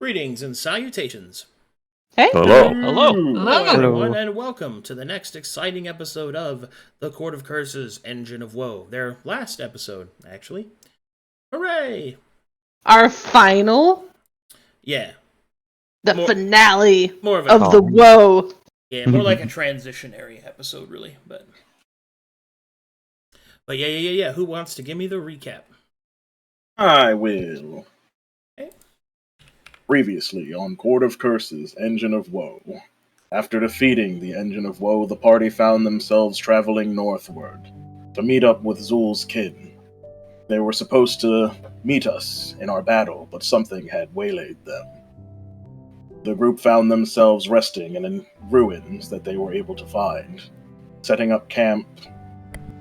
Greetings and salutations. Hey. Hello. Hello, everyone, and welcome to the next exciting episode of The Court of Curses, Engine of Woe. Their last episode, actually. Hooray! Our final? Yeah. The finale more of the woe. Yeah, more like a transitionary episode, really. But yeah. Who wants to give me the recap? I will. Okay. Previously on Court of Curses, Engine of Woe. After defeating the Engine of Woe, the party found themselves traveling northward to meet up with Zu'el's kin. They were supposed to meet us in our battle, but something had waylaid them. The group found themselves resting in ruins that they were able to find, setting up camp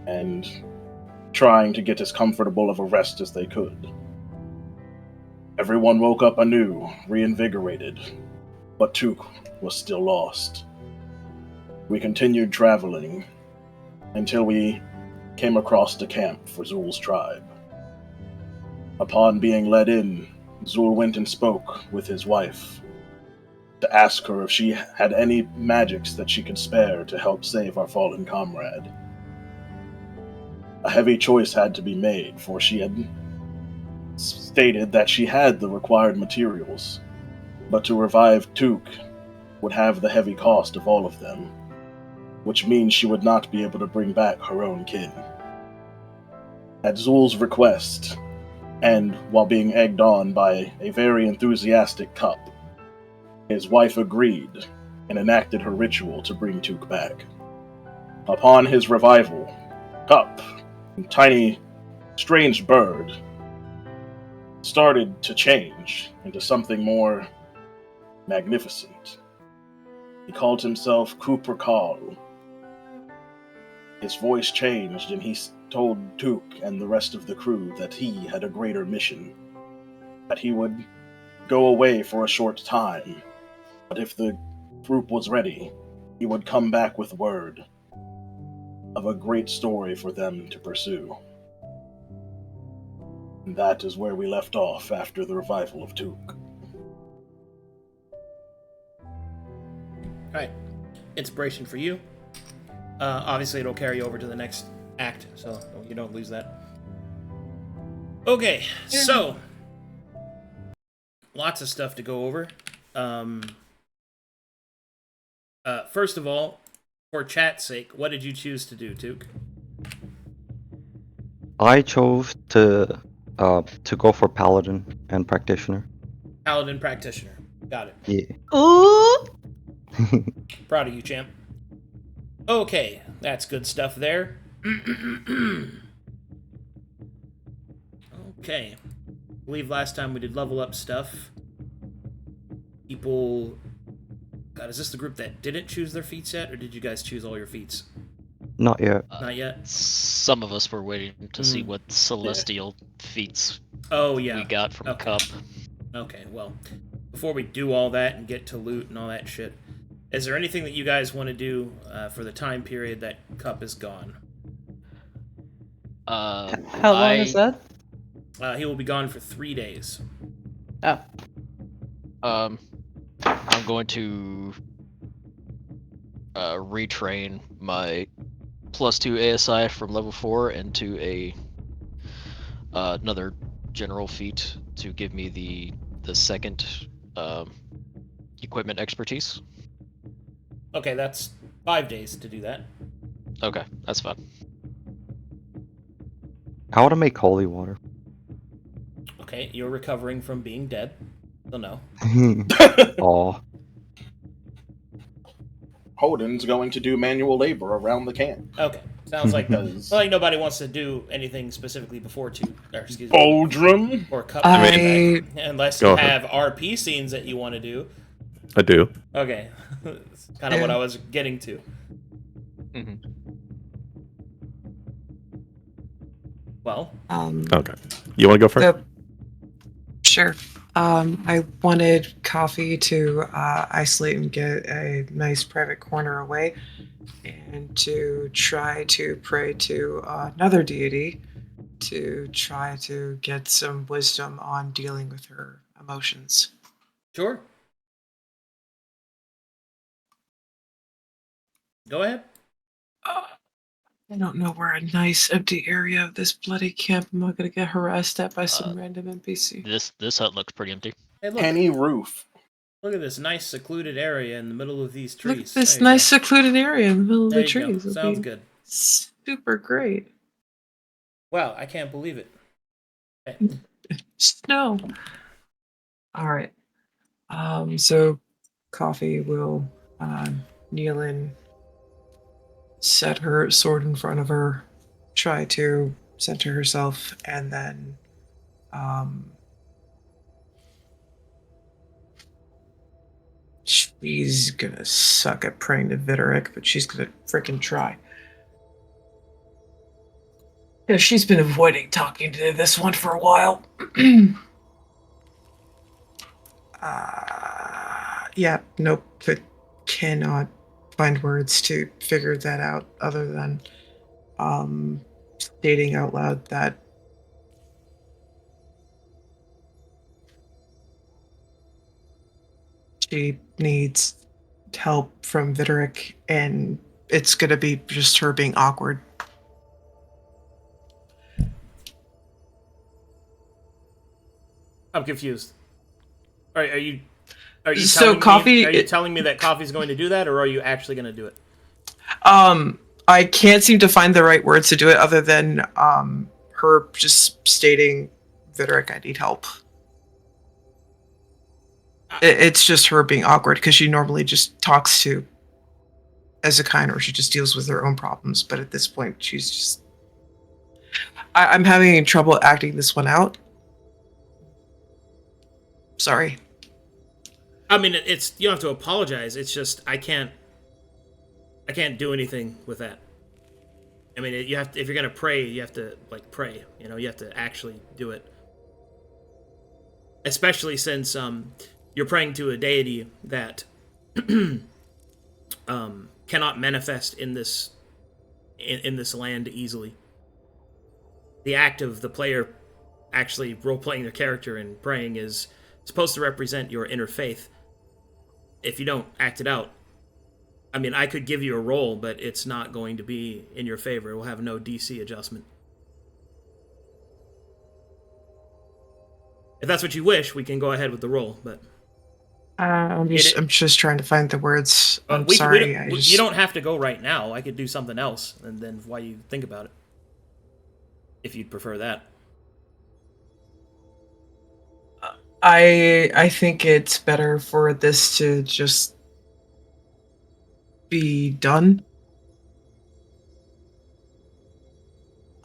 and trying to get as comfortable of a rest as they could. Everyone woke up anew, reinvigorated, but Took was still lost. We continued traveling until we came across the camp for Zu'el's tribe. Upon being led in, Zu'el went and spoke with his wife to ask her if she had any magics that she could spare to help save our fallen comrade. A heavy choice had to be made, for she had stated that she had the required materials, but to revive Took would have the heavy cost of all of them, which means she would not be able to bring back her own kin. At Zu'el's request, and while being egged on by a very enthusiastic Cup, his wife agreed and enacted her ritual to bring Took back. Upon his revival, Cup, a tiny, strange bird, started to change into something more magnificent. He called himself Cooper Call. His voice changed, and he told Took and the rest of the crew that he had a greater mission, that he would go away for a short time, but if the group was ready, he would come back with word of a great story for them to pursue. And that is where we left off after the revival of Took. Alright. Inspiration for you. Obviously, it'll carry over to the next act, so you don't lose that. Okay, so lots of stuff to go over. First of all, for chat's sake, what did you choose to do, Took? I chose to go for Paladin and Practitioner. Paladin Practitioner. Got it. Yeah. Ooh! Proud of you, champ. Okay, that's good stuff there. Okay. I believe last time we did level up stuff. People... God, is this the group that didn't choose their feats yet, or did you guys choose all your feats? Not yet. Not yet? Some of us were waiting to see what celestial feats we got from Cup. Okay, well, before we do all that and get to loot and all that shit, is there anything that you guys want to do for the time period that Cup is gone? How long is that? He will be gone for 3 days. Oh. I'm going to retrain my +2 ASI from level 4 into another general feat to give me the second equipment expertise. Okay, that's 5 days to do that. Okay, that's fine. How to make holy water? Okay, you're recovering from being dead. So no. Aw. Holdan's going to do manual labor around the camp. Okay, sounds like nobody wants to do anything specifically before Boldrum or Cup, unless you have RP scenes that you want to do. I do. Okay, that's kind of what I was getting to. Mm-hmm. Well, okay. You want to go first? Sure. I wanted Coffee to isolate and get a nice private corner away, and to try to pray to another deity to try to get some wisdom on dealing with her emotions. Sure. Go ahead. I don't know where a nice empty area of this bloody camp am I gonna get harassed at by some random NPC. This hut looks pretty empty. Hey, look. Any roof. Look at this nice secluded area in the middle of these trees. Look at this nice secluded area in the middle of the trees. Go. Sounds good. Super great. Wow, I can't believe it. Okay. Snow. All right. So Coffee will kneel in, set her sword in front of her, try to center herself, and then she's gonna suck at praying to Videric, but she's gonna freaking try. Yeah, she's been avoiding talking to this one for a while. Yeah, nope, but cannot find words to figure that out other than stating out loud that she needs help from Videric, and it's gonna be just her being awkward. I'm confused. Are you so Coffee? Are you telling me that Coffee's going to do that, or are you actually going to do it? I can't seem to find the right words to do it other than her just stating, Videric, I need help. It's just her being awkward because she normally just talks to Ezekiel, or she just deals with her own problems. But at this point, she's just. I'm having trouble acting this one out. Sorry. I mean, it's you don't have to apologize. It's just I can't do anything with that. I mean, you have to, if you're gonna pray, you have to pray. You know, you have to actually do it. Especially since you're praying to a deity that cannot manifest in this land easily. The act of the player actually role-playing their character and praying is supposed to represent your inner faith. If you don't act it out, I mean, I could give you a roll, but it's not going to be in your favor. It will have no DC adjustment. If that's what you wish, we can go ahead with the roll, but... I'm just trying to find the words. I'm sorry. You don't have to go right now. I could do something else, and then while you think about it. If you'd prefer that. I think it's better for this to just be done.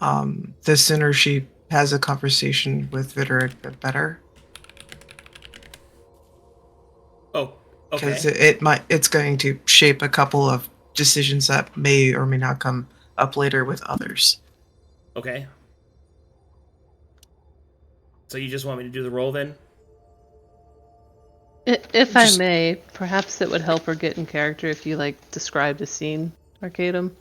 The sooner she has a conversation with Videric, the better. Oh, okay. Because it's going to shape a couple of decisions that may or may not come up later with others. Okay. So you just want me to do the roll then? If I may, perhaps it would help her get in character if you described a scene, Arcadum.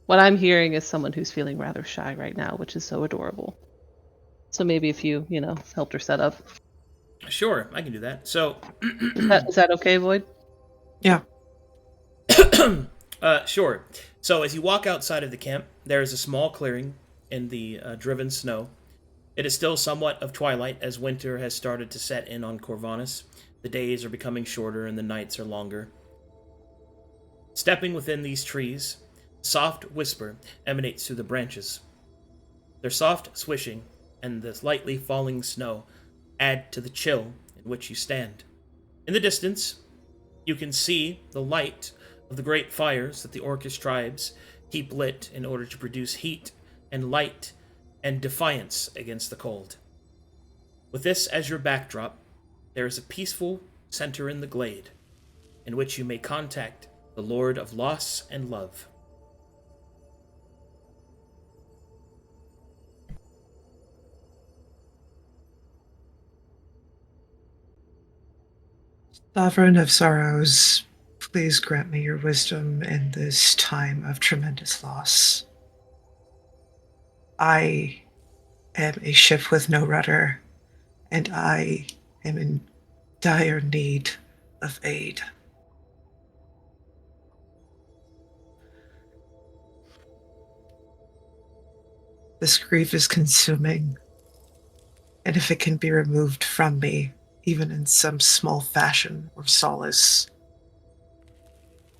What I'm hearing is someone who's feeling rather shy right now, which is so adorable. So maybe if you helped her set up. Sure, I can do that. So is that okay, Void? Yeah. Sure. So as you walk outside of the camp, there is a small clearing in the driven snow. It is still somewhat of twilight as winter has started to set in on Corvinus. The days are becoming shorter and the nights are longer. Stepping within these trees, a soft whisper emanates through the branches. Their soft swishing and the lightly falling snow add to the chill in which you stand. In the distance, you can see the light of the great fires that the Orcish tribes keep lit in order to produce heat and light and defiance against the cold. With this as your backdrop, there is a peaceful center in the glade, in which you may contact the Lord of Loss and Love. Sovereign of Sorrows, please grant me your wisdom in this time of tremendous loss. I am a ship with no rudder, and I am in dire need of aid. This grief is consuming, and if it can be removed from me, even in some small fashion or solace,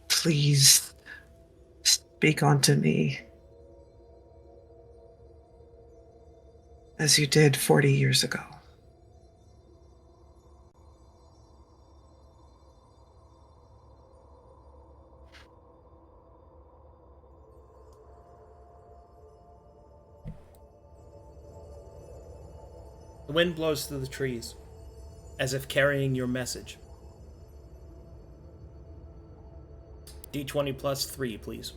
please speak unto me as you did 40 years ago. The wind blows through the trees, as if carrying your message. D20 plus 3, please.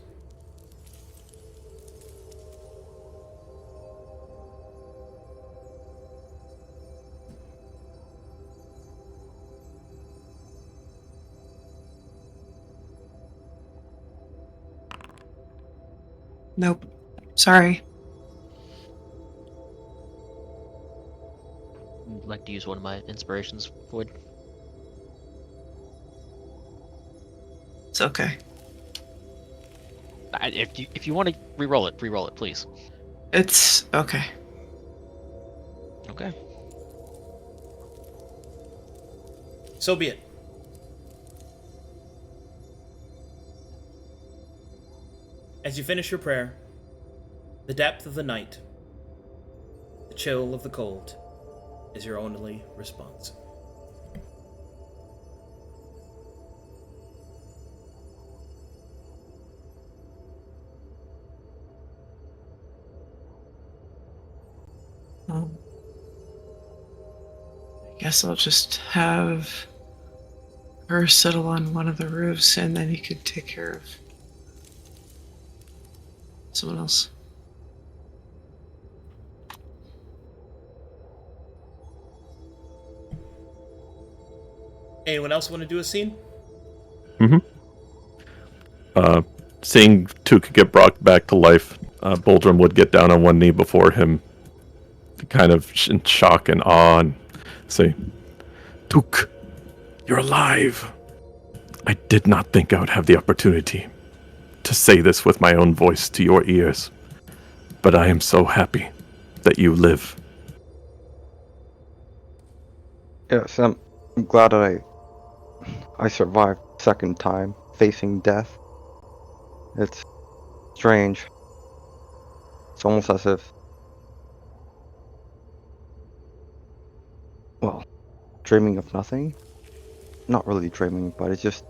Nope. Sorry. I'd like to use one of my inspirations, Void. It's okay. If you want to re-roll it, please. It's okay. Okay. So be it. As you finish your prayer, the depth of the night, the chill of the cold, is your only response. I guess I'll just have her settle on one of the roofs, and then you could take care of someone else. Anyone else want to do a scene? Seeing Took get brought back to life, Boldrum would get down on one knee before him, kind of in shock and awe, and say, Took, you're alive. I did not think I would have the opportunity to say this with my own voice to your ears, but I am so happy that you live. Yes, I'm glad that I survived second time facing death. It's strange. It's almost as if, well, dreaming of nothing? Not really dreaming, but it's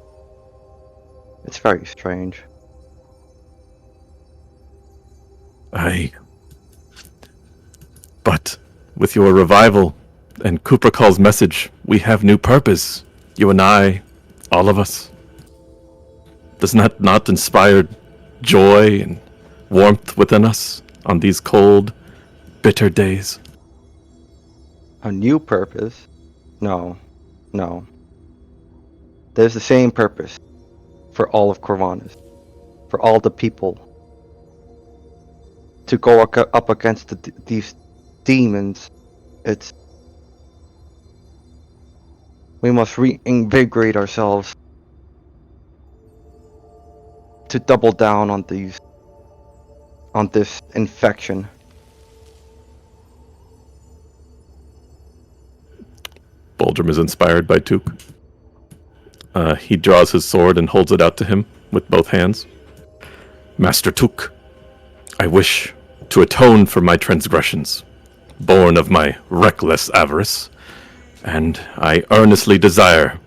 very strange. But with your revival and Kuprakal's message, we have new purpose. You and I, all of us. Does that not inspire joy and warmth within us on these cold, bitter days? A new purpose? No. There's the same purpose for all of Corvinus, for all the people. To go up against these demons, we must reinvigorate ourselves to double down on this infection. Boldrum is inspired by Took. He draws his sword and holds it out to him with both hands. Master Took, I wish to atone for my transgressions, born of my reckless avarice, and I earnestly desire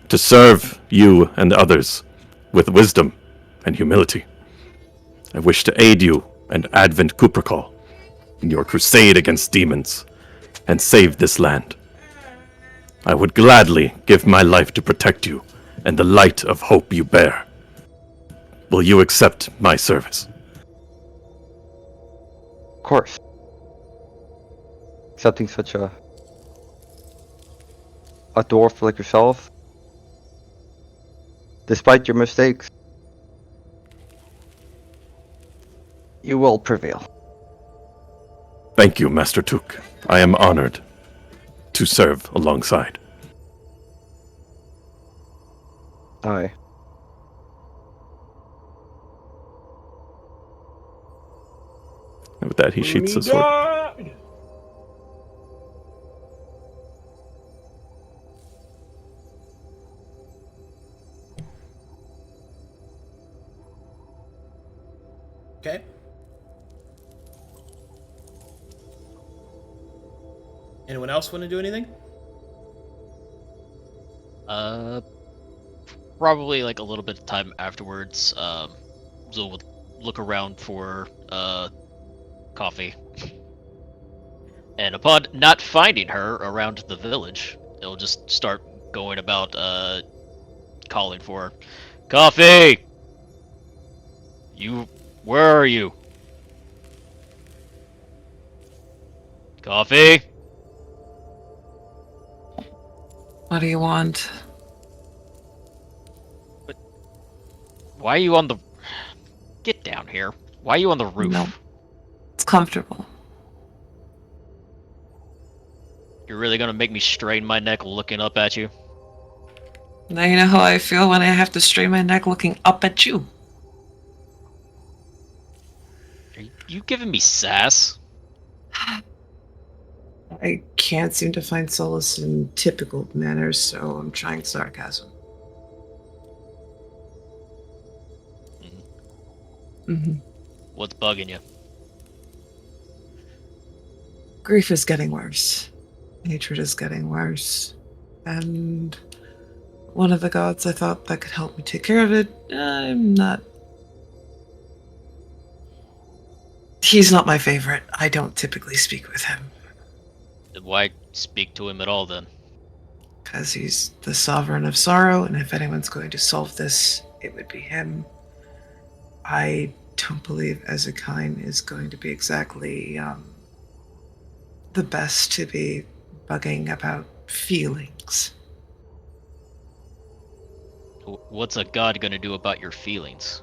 to serve you and others with wisdom and humility. I wish to aid you and Advent Kuprakal in your crusade against demons and save this land. I would gladly give my life to protect you and the light of hope you bear. Will you accept my service? Of course. Accepting such a dwarf like yourself, despite your mistakes, you will prevail. Thank you, Master Took. I am honored to serve alongside. Aye. And with that, he sheaths the sword. Black! Okay. Anyone else want to do anything? Probably like a little bit of time afterwards, Zu'el would look around for coffee. And upon not finding her around the village, it'll just start going about calling for her. Coffee! Where are you? Coffee? What do you want? Why are you on the... Get down here. Why are you on the roof? No. It's comfortable. You're really gonna make me strain my neck looking up at you? Now you know how I feel when I have to strain my neck looking up at you. Are you giving me sass? I can't seem to find solace in typical manners, so I'm trying sarcasm. Mm-hmm. What's bugging you? Grief is getting worse. Hatred is getting worse. And one of the gods I thought that could help me take care of it, I'm not... He's not my favorite. I don't typically speak with him. Then why speak to him at all, then? Because he's the sovereign of sorrow, and if anyone's going to solve this, it would be him. I don't believe Ezekine is going to be exactly the best to be bugging about feelings. What's a god gonna do about your feelings?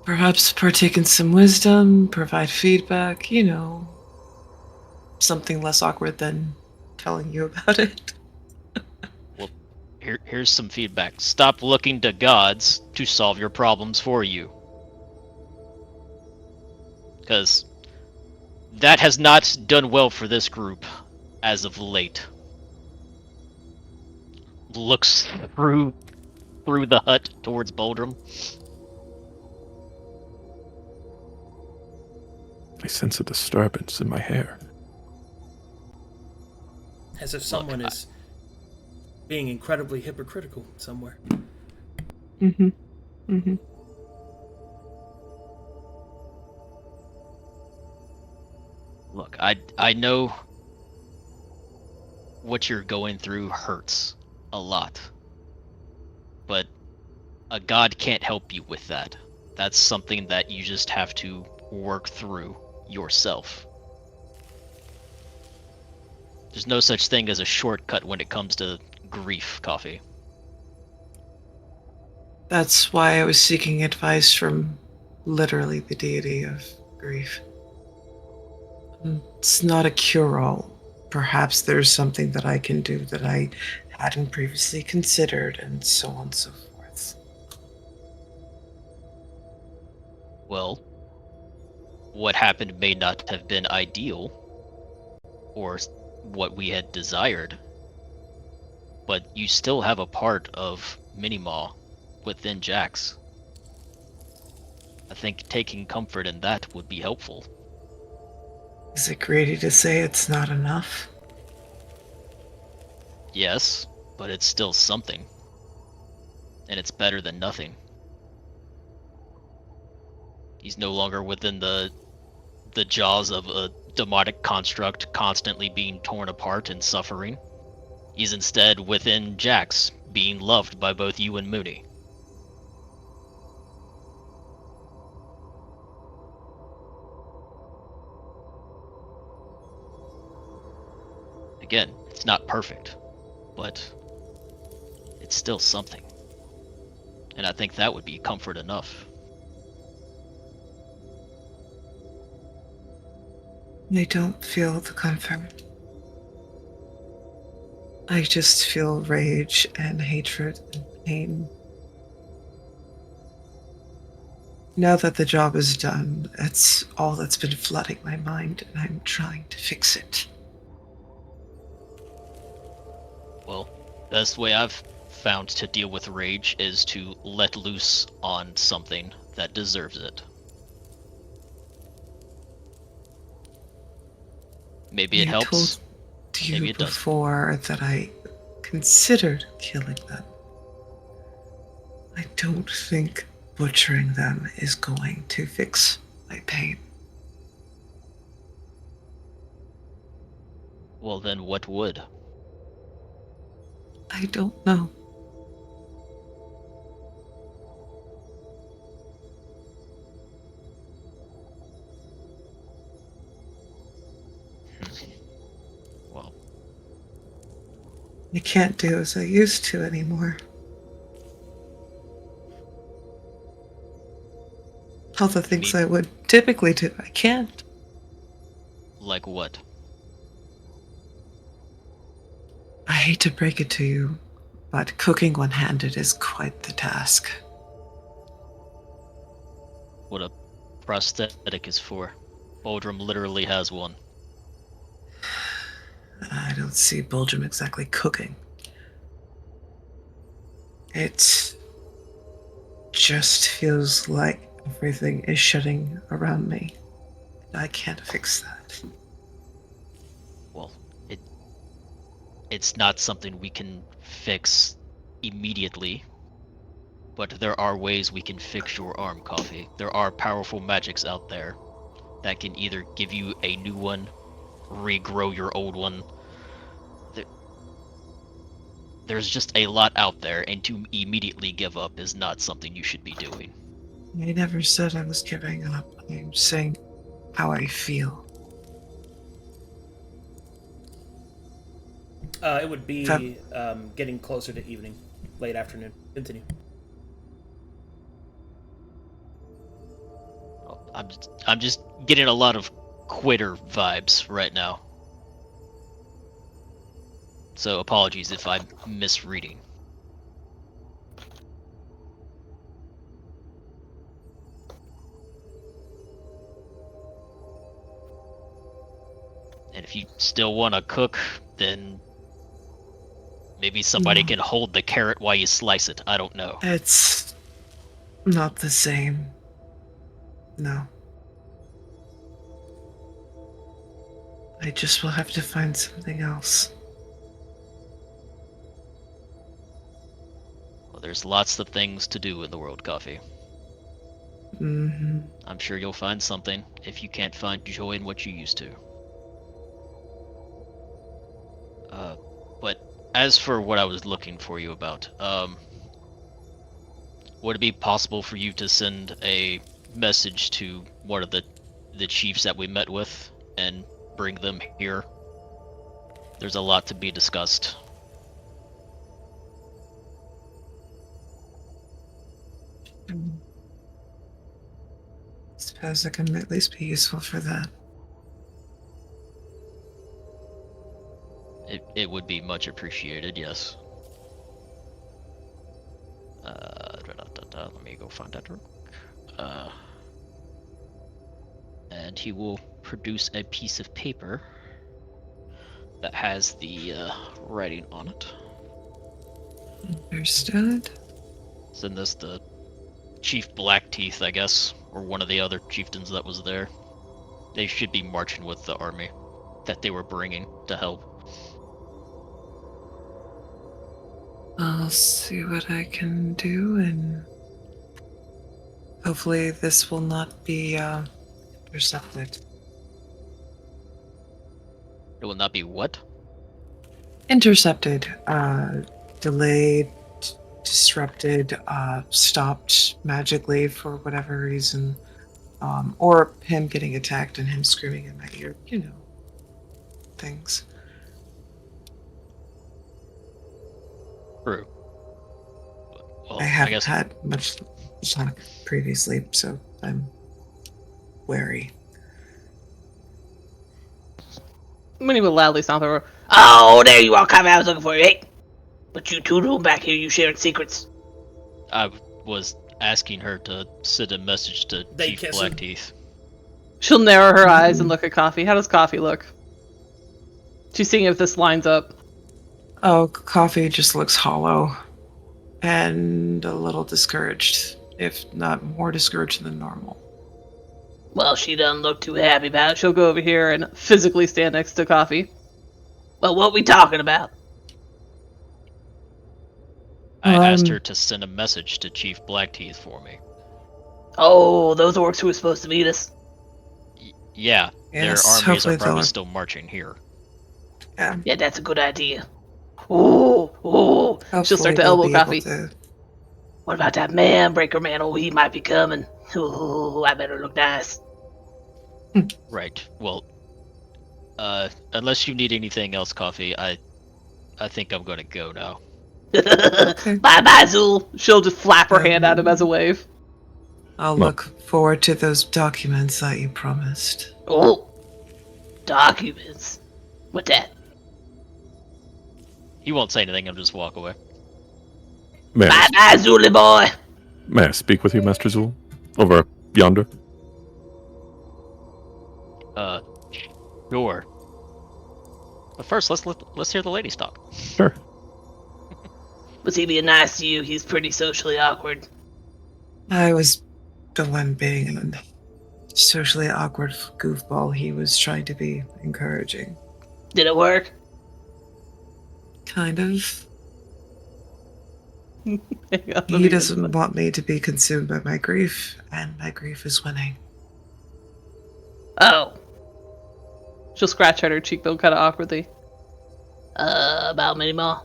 Perhaps partake in some wisdom, provide feedback, you know. Something less awkward than telling you about it. Well, here's some feedback. Stop looking to gods to solve your problems for you. Because that has not done well for this group as of late. Looks through the hut towards Boldrum. I sense a disturbance in my hair. As if someone is being incredibly hypocritical somewhere. Mm-hmm. Mm-hmm. Look, I know what you're going through hurts a lot. But a god can't help you with that. That's something that you just have to work through yourself. There's no such thing as a shortcut when it comes to grief, Coffee. That's why I was seeking advice from literally the deity of grief. It's not a cure-all. Perhaps there's something that I can do that I hadn't previously considered, and so on and so forth. Well, what happened may not have been ideal, or what we had desired, but you still have a part of Minimaw within Jax. I think taking comfort in that would be helpful. Is it greedy to say it's not enough? Yes, but it's still something. And it's better than nothing. He's no longer within the jaws of a demonic construct constantly being torn apart and suffering. He's instead within Jax, being loved by both you and Moony. Again, it's not perfect, but it's still something. And I think that would be comfort enough. I don't feel the comfort. I just feel rage and hatred and pain. Now that the job is done, it's all that's been flooding my mind, and I'm trying to fix it. Well, best way I've found to deal with rage is to let loose on something that deserves it. Maybe it I helps. told you Maybe it doesn't. before that I considered killing them. I don't think butchering them is going to fix my pain. Well, then what would? I don't know. Well, I can't do as I used to anymore. All the things I would typically do, I can't. like what? I hate to break it to you, but cooking one-handed is quite the task. What a prosthetic is for. Boldrum literally has one. I don't see Boldrum exactly cooking. It just feels like everything is shutting around me. I can't fix that. Well, it's not something we can fix immediately, but there are ways we can fix your arm, Coffee. There are powerful magics out there that can either give you a new one, regrow your old one. There's just a lot out there, and to immediately give up is not something you should be doing. I never said I was giving up. I'm saying how I feel. It would be getting closer to evening, late afternoon. Continue. I'm just getting a lot of quitter vibes right now. So apologies if I'm misreading. And if you still want to cook, then maybe somebody can hold the carrot while you slice it. I don't know. It's not the same. No. I just will have to find something else. Well, there's lots of things to do in the world, Coffee. Mm-hmm. I'm sure you'll find something if you can't find joy in what you used to. But as for what I was looking for you about, would it be possible for you to send a message to one of the chiefs that we met with and bring them here? There's a lot to be discussed. I suppose I can at least be useful for that. It would be much appreciated, yes. Let me go find that real quick. And he will produce a piece of paper that has the writing on it. Understood. Send this to Chief Blackteeth, I guess, or one of the other chieftains that was there. They should be marching with the army that they were bringing to help. I'll see what I can do, and hopefully this will not be intercepted. It will not be what? Intercepted, delayed, disrupted, stopped magically for whatever reason, or him getting attacked and him screaming in my ear, you know, things. True. Well, I haven't guess had much luck previously, so I'm wary. Moony will loudly stomp over. Oh, there you are, Kapheira. I was looking for you. Hey, but you two room back here, you sharing secrets. I was asking her to send a message to They Chief kissing? Blackteeth. She'll narrow her eyes and look at Coffee. How does Coffee look? She's seeing if this lines up. Oh, Coffee just looks hollow and a little discouraged, if not more discouraged than normal. Well, she doesn't look too happy about it. She'll go over here and physically stand next to Coffee. Well, what we talking about? I asked her to send a message to Chief Blackteeth for me. Oh, those orcs who were supposed to meet us. Yeah, Yes, their armies hopefully are probably they'll- still marching here. Yeah, that's a good idea. Ooh. She'll Hopefully start to they'll elbow be able Coffee. to- What about that man, Breaker Man? Oh, he might be coming. Ooh, I better look nice. Right. Well, unless you need anything else, Coffee, I think I'm gonna go now. Bye-bye, Zu'el. She'll just flap her hand at him as a wave. I'll look forward to those documents that you promised. Oh, documents. What that? He won't say anything, I'll just walk away. Bye-bye, Zu'el boy. May I speak with you, Master Zu'el? Over yonder? Sure. But first, let's hear the ladies talk. Sure. Was he being nice to you? He's pretty socially awkward. I was the one being a socially awkward goofball. He was trying to be encouraging. Did it work? Kind of. He doesn't want me to be consumed by my grief, and my grief is winning. Oh. She'll scratch at her cheekbone kind of awkwardly. About many more?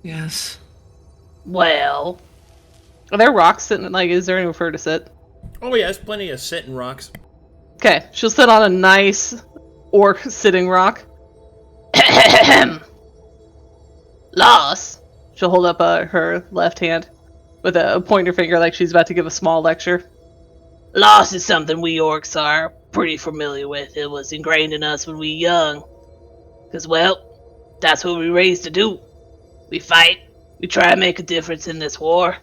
Yes. Well. Are there rocks sitting, like, is there anywhere for her to sit? Oh yeah, there's plenty of sitting rocks. Okay, she'll sit on a nice orc sitting rock. Loss. She'll hold up her left hand with a pointer finger like she's about to give a small lecture. Loss is something we orcs are pretty familiar with. It was ingrained in us when we were young. Because, well, that's what we were raised to do. We fight, we try to make a difference in this war,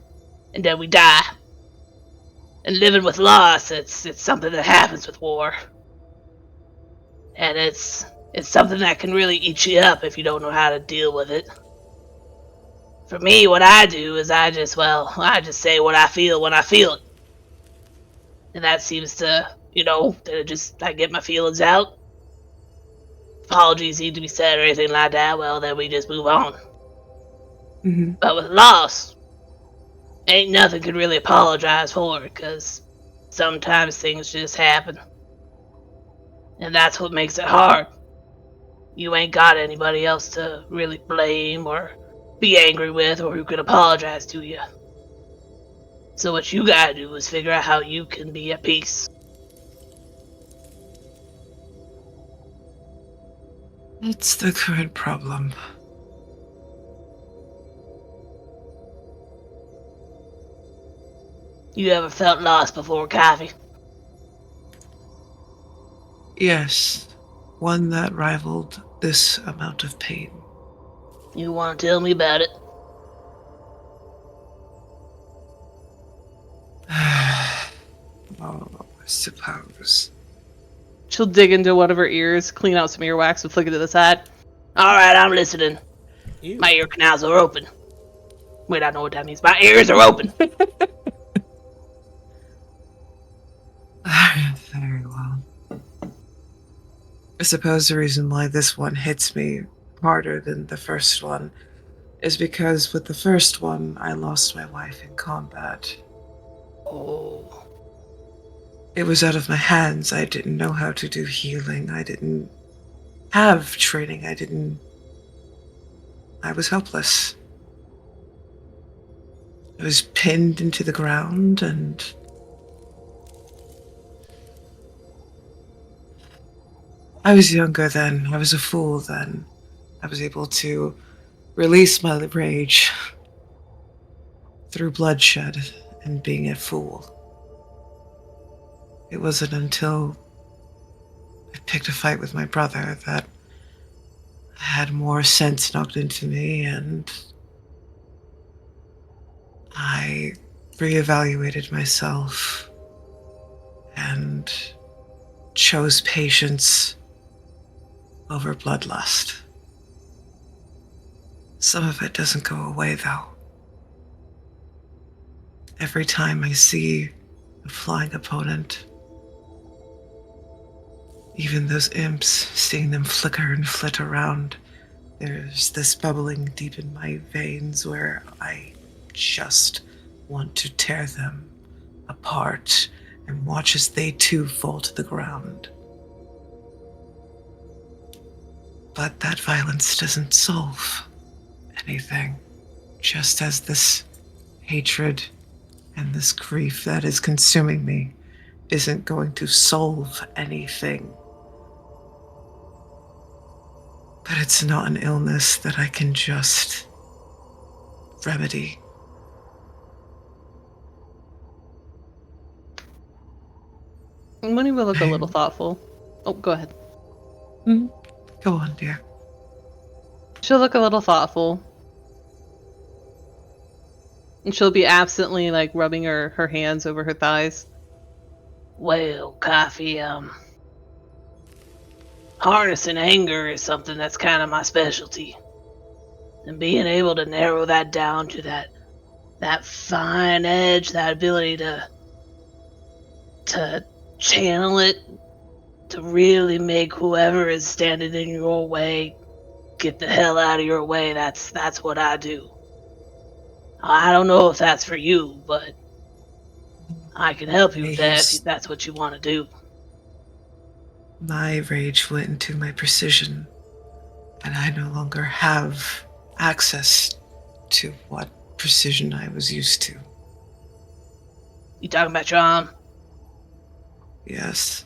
and then we die. And living with loss, it's something that happens with war. And it's something that can really eat you up if you don't know how to deal with it. For me, what I do is I just say what I feel when I feel it. And that seems to, I get my feelings out. Apologies need to be said or anything like that, well, then we just move on. Mm-hmm. But with loss, ain't nothing could really apologize for, because sometimes things just happen. And that's what makes it hard. You ain't got anybody else to really blame or be angry with or who can apologize to you. So what you gotta do is figure out how you can be at peace. It's the current problem. You ever felt lost before, Coffee? Yes, one that rivaled this amount of pain. You want to tell me about it? Oh, I suppose. She'll dig into one of her ears, clean out some earwax, and flick it to the side. Alright, I'm listening. Ew. My ear canals are open. Wait, I know what that means. My ears are open. Very well. I suppose the reason why this one hits me harder than the first one is because with the first one, I lost my wife in combat. Oh. It was out of my hands. I didn't know how to do healing. I didn't have training. I was helpless. I was pinned into the ground and I was younger then. I was a fool then. I was able to release my rage through bloodshed and being a fool. It wasn't until I picked a fight with my brother that I had more sense knocked into me and I reevaluated myself and chose patience over bloodlust. Some of it doesn't go away, though. Every time I see a flying opponent, even those imps, seeing them flicker and flit around, there's this bubbling deep in my veins where I just want to tear them apart and watch as they too fall to the ground. But that violence doesn't solve anything, just as this hatred and this grief that is consuming me isn't going to solve anything. But it's not an illness that I can just remedy. Moony will look a little thoughtful. Oh, go ahead. Go on, dear. She'll look a little thoughtful. And she'll be absently, like, rubbing her hands over her thighs. Well, Coffee, harnessing anger is something that's kind of my specialty. And being able to narrow that down to that fine edge, that ability to channel it, to really make whoever is standing in your way get the hell out of your way, that's what I do. I don't know if that's for you, but I can help you with that if that's what you want to do. My rage went into my precision, and I no longer have access to what precision I was used to. You talking about your arm? Yes.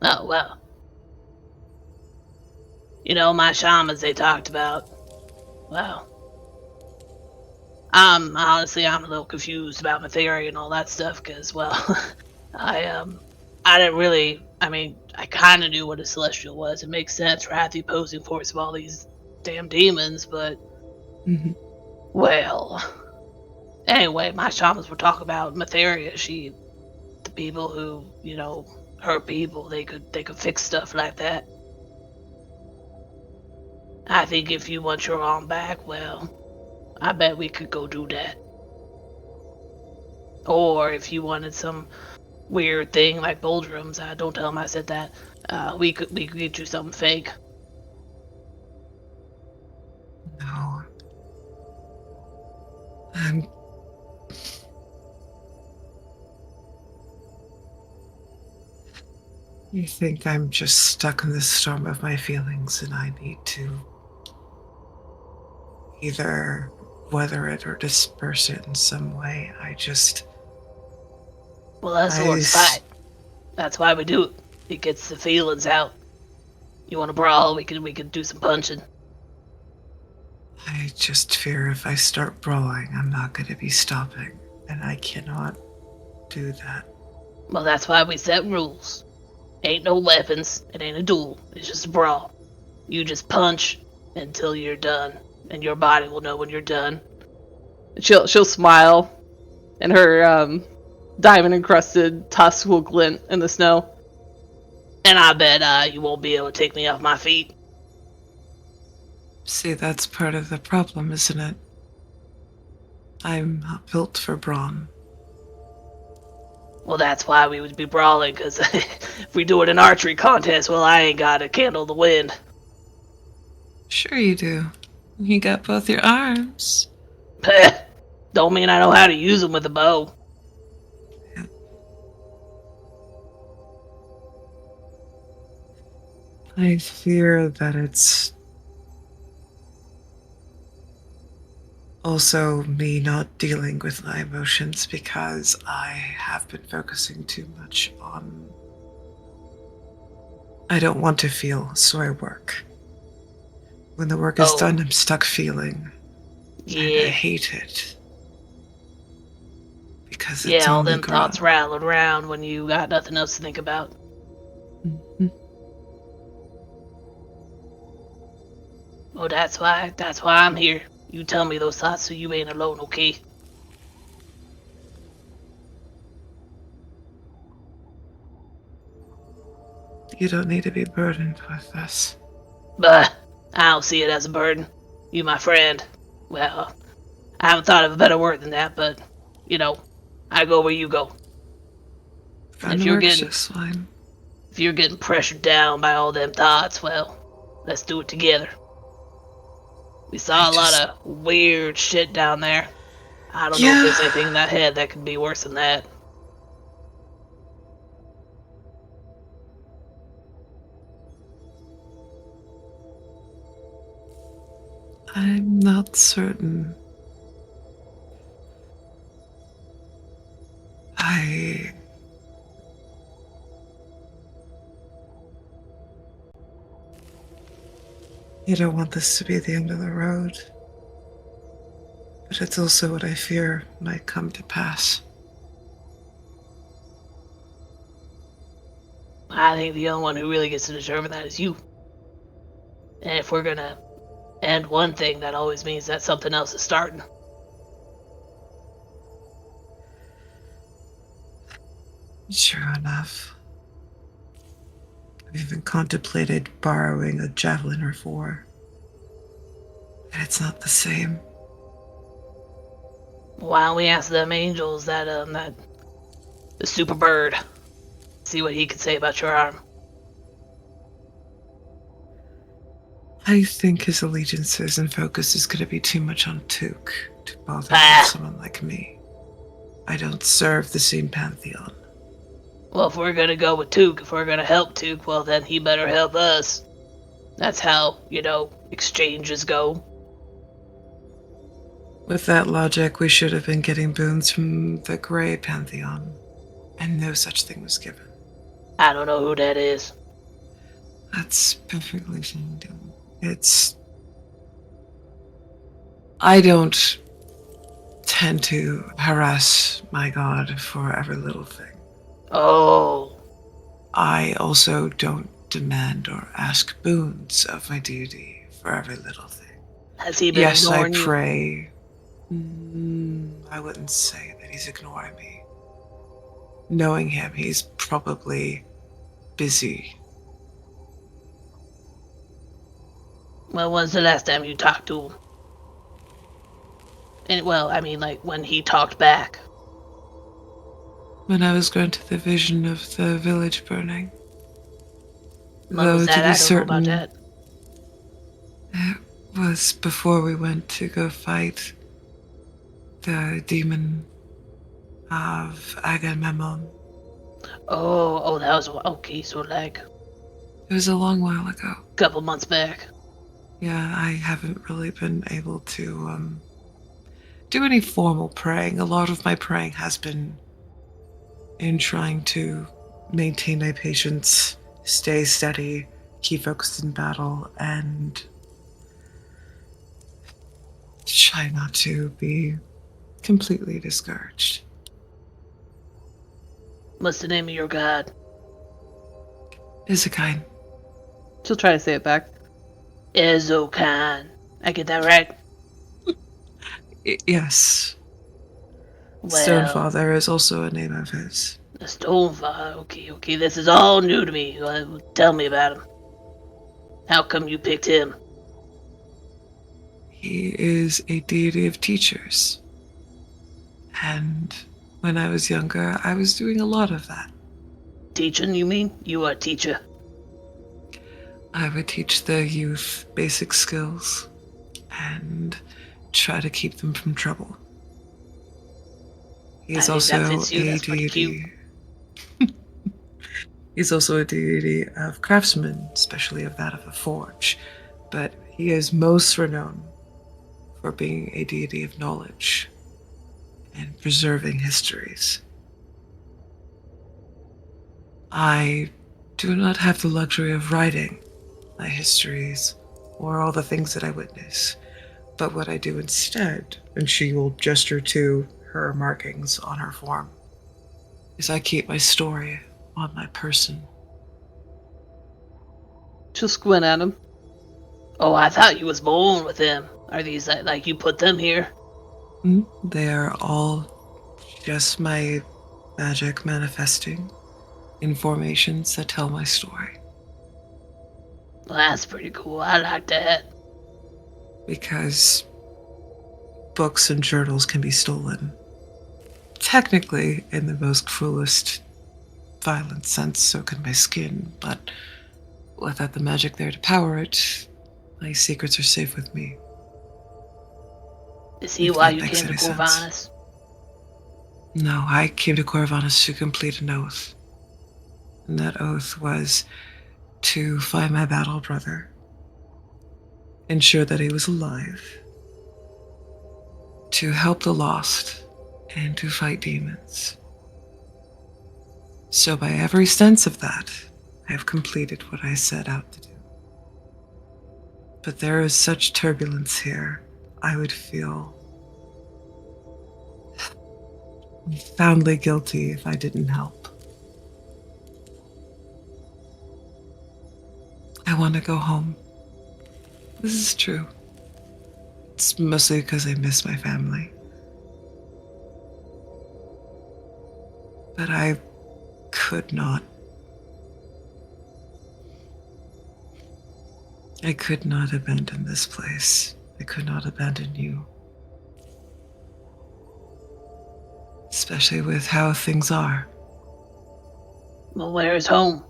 Oh, well. You know, my shamans they talked about, well, honestly, I'm a little confused about Matheria and all that stuff, because, well, I didn't really, I kind of knew what a Celestial was. It makes sense, right? The opposing force of all these damn demons, but, well, anyway, my shamans were talking about Matheria. The people who, you know, hurt people, they could fix stuff like that. I think if you want your arm back, well, I bet we could go do that. Or if you wanted some weird thing like Boldrum's, don't tell him I said that. We could get you something fake. No. You think I'm just stuck in the storm of my feelings and I need to either weather it or disperse it in some way. Well, that's the Lord's fight. That's why we do it. It gets the feelings out. You want to brawl? We can do some punching. I just fear if I start brawling, I'm not going to be stopping, and I cannot do that. Well, that's why we set rules. Ain't no weapons. It ain't a duel. It's just a brawl. You just punch until you're done, and your body will know when you're done. She'll smile, and her diamond-encrusted tusk will glint in the snow. And I bet you won't be able to take me off my feet. See, that's part of the problem, isn't it? I'm not built for brawn. Well, that's why we would be brawling, because if we do it in archery contest, well, I ain't got to candle the wind. Sure you do. You got both your arms. Don't mean I know how to use them with a bow. Yeah. I fear that it's also me not dealing with my emotions because I have been focusing too much on... I don't want to feel, so I work. When the work is done, I'm stuck feeling. Yeah. And I hate it. Because it's all only them thoughts rattling around when you got nothing else to think about. Mm-hmm. Well, that's why I'm here. You tell me those thoughts so you ain't alone, okay? You don't need to be burdened with this. But I don't see it as a burden. You my friend. Well, I haven't thought of a better word than that, but, I go where you go. Fun works just fine. If you're getting pressured down by all them thoughts, well, let's do it together. We saw a lot of weird shit down there. I don't know if there's anything in that head that could be worse than that. I'm not certain. You don't want this to be the end of the road. But it's also what I fear might come to pass. I think the only one who really gets to determine that is you. And if we're gonna end one thing, that always means that something else is starting. Sure enough. I've even contemplated borrowing a javelin or four. And it's not the same. Why don't we ask them angels that the super bird, see what he can say about your arm? I think his allegiances and focus is going to be too much on Took to bother with someone like me. I don't serve the same pantheon. Well, if we're gonna go with Took, if we're gonna help Took, well then he better help us. That's how, exchanges go. With that logic, we should have been getting boons from the Grey Pantheon, and no such thing was given. I don't know who that is. That's perfectly fine. I don't tend to harass my god for every little thing. Oh. I also don't demand or ask boons of my deity for every little thing. Has he been ignoring you? Yes, I pray. I wouldn't say that he's ignoring me. Knowing him, he's probably busy. Well, when's the last time you talked to him? And, when he talked back. When I was granted the vision of the village burning. When was that? I don't know about that. It was before we went to go fight the demon of Agamemnon. Oh, that was okay. So it was a long while ago. Couple months back. Yeah, I haven't really been able to do any formal praying. A lot of my praying has been in trying to maintain my patience, stay steady, keep focused in battle, and try not to be completely discouraged. What's the name of your god? Izakind. She'll try to say it back. Ezokan. I get that right? Yes. Well, Stonefather is also a name of his. The Stonefather. Okay. This is all new to me. Tell me about him. How come you picked him? He is a deity of teachers. And when I was younger, I was doing a lot of that. Teaching, you mean? You are a teacher? I would teach the youth basic skills and try to keep them from trouble. He's also a deity. He's also a deity of craftsmen, especially of that of the forge. But he is most renowned for being a deity of knowledge and preserving histories. I do not have the luxury of writing my histories or all the things that I witness, but what I do instead, and she will gesture to her markings on her form, is I keep my story on my person. She'll squint at him. Oh, I thought you was born with them. Are these like you put them here? They are all just my magic manifesting in formations that tell my story. Well, that's pretty cool. I like that. Because books and journals can be stolen. Technically, in the most cruelest, violent sense, so can my skin, but without the magic there to power it, my secrets are safe with me. Is he If why that you makes came to any sense. Corvinus? No, I came to Corvinus to complete an oath. And that oath was to find my battle brother, ensure that he was alive, to help the lost, and to fight demons. So by every sense of that, I have completed what I set out to do. But there is such turbulence here, I would feel profoundly guilty if I didn't help. I want to go home. This is true. It's mostly because I miss my family. But I could not. I could not abandon this place. I could not abandon you. Especially with how things are. Well, where is home?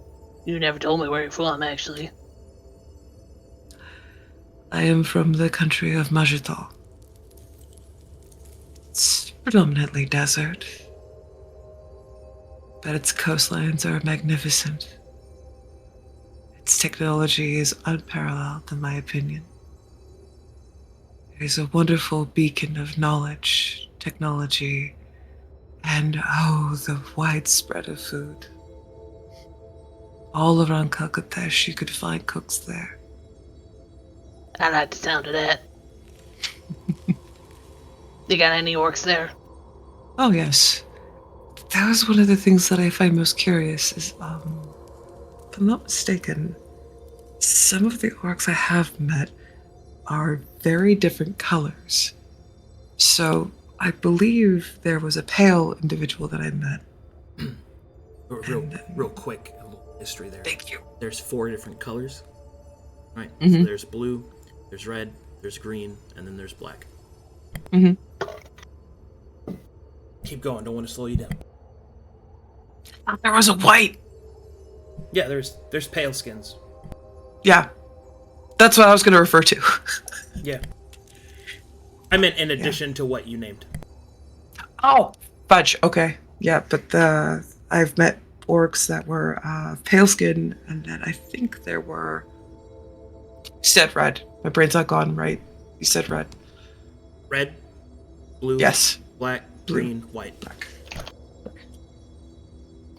You never told me where you're from, actually. I am from the country of Majital. It's predominantly desert, but its coastlines are magnificent. Its technology is unparalleled, in my opinion. It is a wonderful beacon of knowledge, technology, and the widespread of food. All around Calcutta, you could find cooks there. I like the sound of that. You got any orcs there? Oh, yes. That was one of the things that I find most curious is, if I'm not mistaken, some of the orcs I have met are very different colors. So I believe there was a pale individual that I met. Real quick, a little history there. Thank you. There's 4 different colors. Right. Mhm. So there's blue, there's red, there's green, and then there's black. Mm-hmm. Keep going. Don't want to slow you down. There was a white. Yeah, there's pale skins. Yeah. That's what I was going to refer to. Yeah. I meant in addition to what you named. Oh, fudge. Okay. Yeah, but I've met orcs that were pale skin, and then I think there were. You said red. My brain's not gone right. You said red. Red, blue, Yes. black, Blue. green, white. Black.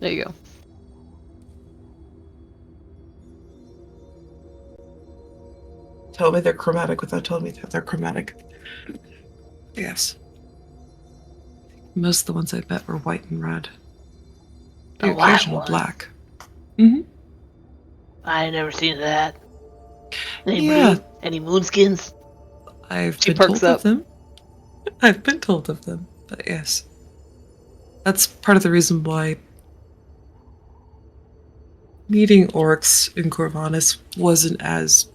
There you go. Tell me they're chromatic without telling me that they're chromatic. Yes. Most of the ones I met were white and red. The The white occasional one. black. Mm-hmm. I ain't never seen that. Any Yeah. blue? Any moonskins? I've She been perks told up. of them. I've been told of them, but yes. That's part of the reason why meeting orcs in Corvinus wasn't as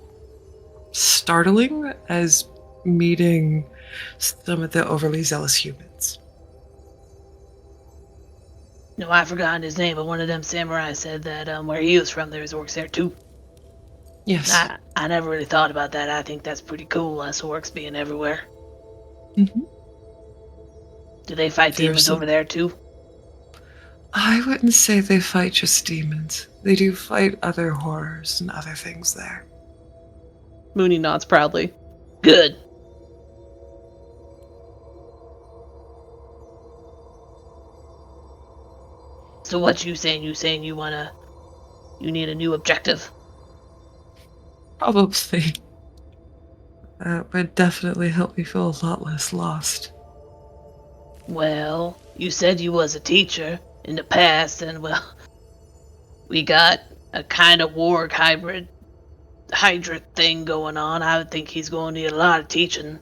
startling as meeting some of the overly zealous humans. No, I forgot his name, but one of them samurai said that where he was from, there's orcs there too. Yes. I never really thought about that. I think that's pretty cool, us orcs being everywhere. Mm-hmm. Do they fight There's demons some- over there too? I wouldn't say they fight just demons. They do fight other horrors and other things there. Moony nods proudly. Good. So what you saying? You saying you need a new objective? Probably. That would definitely help me feel a lot less lost. Well, you said you was a teacher in the past, and well, we got a kind of warg hydra thing going on. I would think he's going to need a lot of teaching.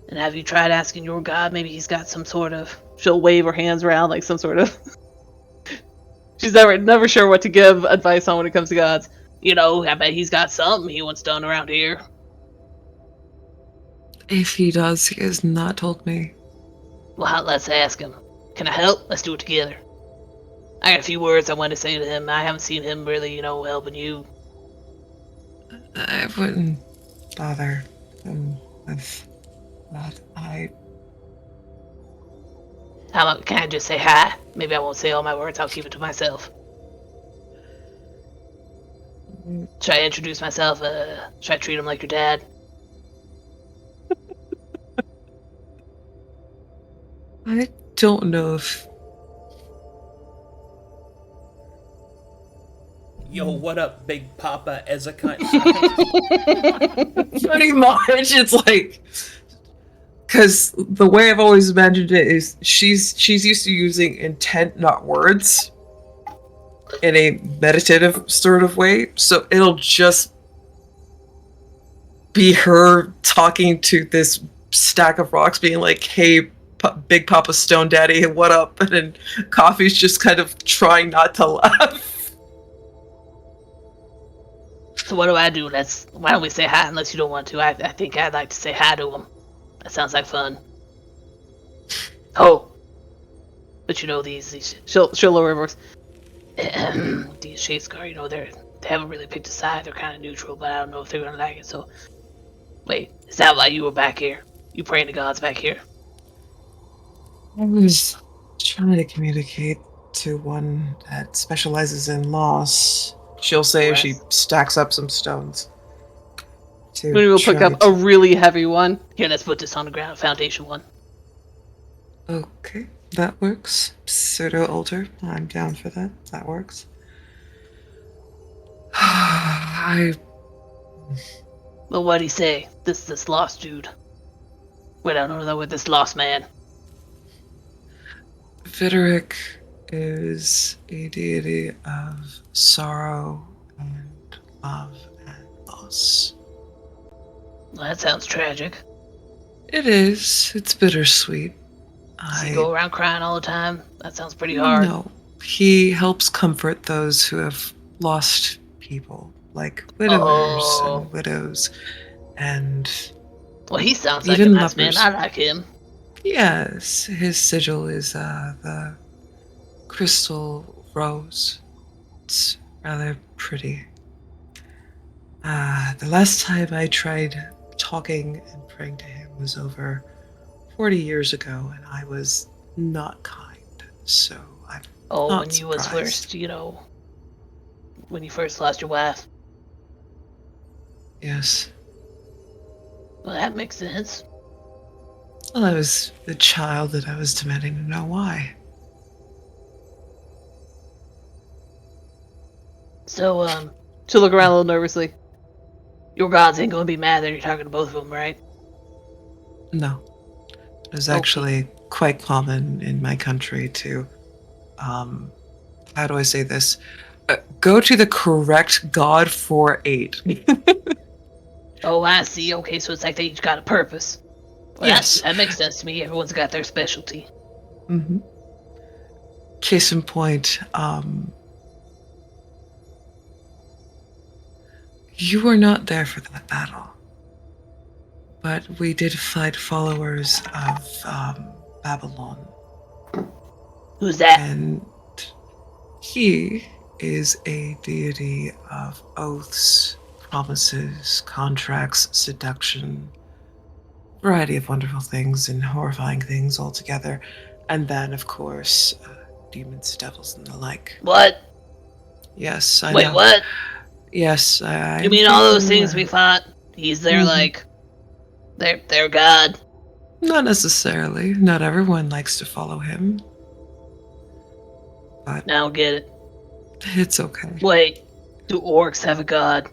And have you tried asking your god? Maybe he's got some sort of. She'll wave her hands around like some sort of. She's never sure what to give advice on when it comes to gods. You know, I bet he's got something he wants done around here. If he does, he has not told me. Well, let's ask him. Can I help? Let's do it together. I got a few words I want to say to him. I haven't seen him really, helping you. I wouldn't bother him with that. Can I just say hi? Maybe I won't say all my words. I'll keep it to myself. Should I introduce myself? Should I treat him like your dad? I don't know if... Yo, what up, Big Papa Ezekiel? Pretty much, it's like... Because the way I've always imagined it is she's used to using intent, not words, in a meditative sort of way. So it'll just be her talking to this stack of rocks, being like, "Hey, Big Papa Stone Daddy, what up?" And then Coffee's just kind of trying not to laugh. So what do I do? Why don't we say hi unless you don't want to? I think I'd like to say hi to him. That sounds like fun. Oh, but these She'll lower her voice. these Shadescar, they haven't really picked a side. They're kind of neutral, but I don't know if they're gonna like it. So, wait, is that why you were back here? You praying to gods back here? I was trying to communicate to one that specializes in loss. She'll say if she stacks up some stones. Moony will pick up a really heavy one. Here, let's put this on the ground. Foundation one. Okay, that works. Pseudo altar. I'm down for that. That works. Well, what'd he say? This lost dude. Wait, I don't know with this lost man. Videric is a deity of sorrow and love and loss. Well, that sounds tragic. It is. It's bittersweet. Does he go around crying all the time? That sounds pretty hard. No. He helps comfort those who have lost people, like widowers and widows, and... Well, he sounds like a nice man. I like him. Yes, his sigil is the crystal rose. It's rather pretty. The last time I tried talking and praying to him was over 40 years ago, and I was not kind, so I'm not when you was first, when you first lost your wife. Yes. Well, that makes sense. Well, I was the child that I was demanding to know why. So, she'll look around a little nervously. Your gods ain't gonna be mad that you're talking to both of them, right? No. It was actually quite common in my country to, how do I say this? Go to the correct god for aid. Oh, I see. Okay, so it's like they each got a purpose. Well, yes. That makes sense to me. Everyone's got their specialty. Mm-hmm. Case in point, you were not there for that battle. But we did fight followers of Babylon. Who's that? And he is a deity of oaths, promises, contracts, seduction, variety of wonderful things and horrifying things altogether. And then, of course, demons, devils, and the like. What? Yes, I Wait, know. what? Yes, You mean all those things we fought? He's their, their god? Not necessarily. Not everyone likes to follow him. But I don't get it. It's okay. Wait, do orcs have a god?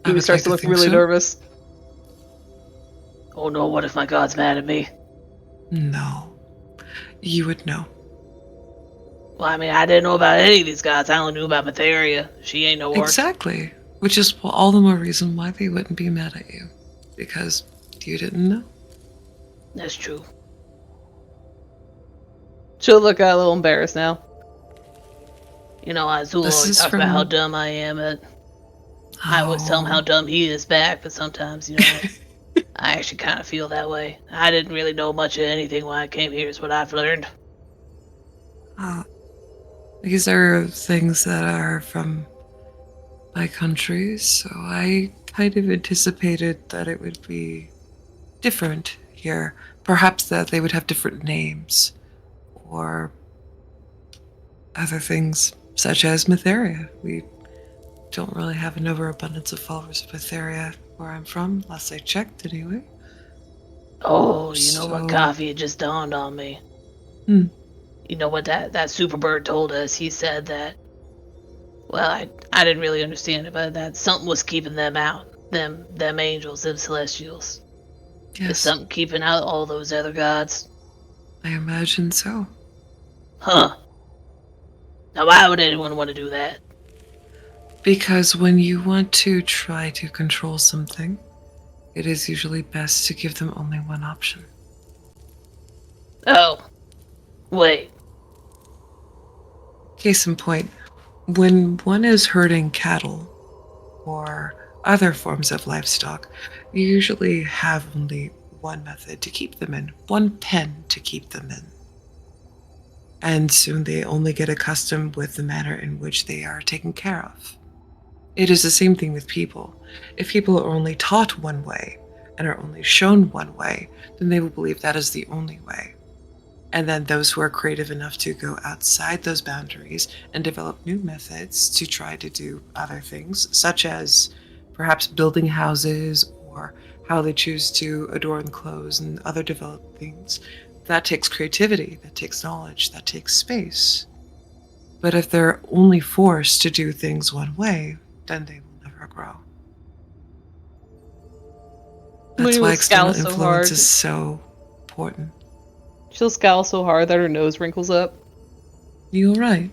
He starts to look really nervous. Oh no, what if my god's mad at me? No. You would know. Well, I mean, I didn't know about any of these gods. I only knew about Kapheira. She ain't no orc. Exactly. Which is all the more reason why they wouldn't be mad at you. Because you didn't know. That's true. She'll look a little embarrassed now. Zu'el always talks about how dumb I am at I always tell him how dumb he is back, but sometimes, I actually kind of feel that way. I didn't really know much of anything when I came here, is what I've learned. These are things that are from my country, so I kind of anticipated that it would be different here. Perhaps that they would have different names, or other things, such as Matheria. We don't really have an overabundance of followers of Matheria where I'm from, last I checked anyway. Oh, you know what, Coffee? It just dawned on me. You know what that super bird told us? He said that, well, I didn't really understand it, but that something was keeping them out. Them angels, them celestials. Yes. Is something keeping out all those other gods? I imagine so. Huh. Now why would anyone want to do that? Because when you want to try to control something, it is usually best to give them only one option. Oh. Wait. Case in point, when one is herding cattle or other forms of livestock, you usually have only one method to keep them in, one pen to keep them in. And soon they only get accustomed with the manner in which they are taken care of. It is the same thing with people. If people are only taught one way and are only shown one way, then they will believe that is the only way. And then those who are creative enough to go outside those boundaries and develop new methods to try to do other things, such as perhaps building houses or how they choose to adorn clothes and other developed things, that takes creativity, that takes knowledge, that takes space. But if they're only forced to do things one way, then they will never grow. That's why external influence is so important. She'll scowl so hard that her nose wrinkles up. You're right.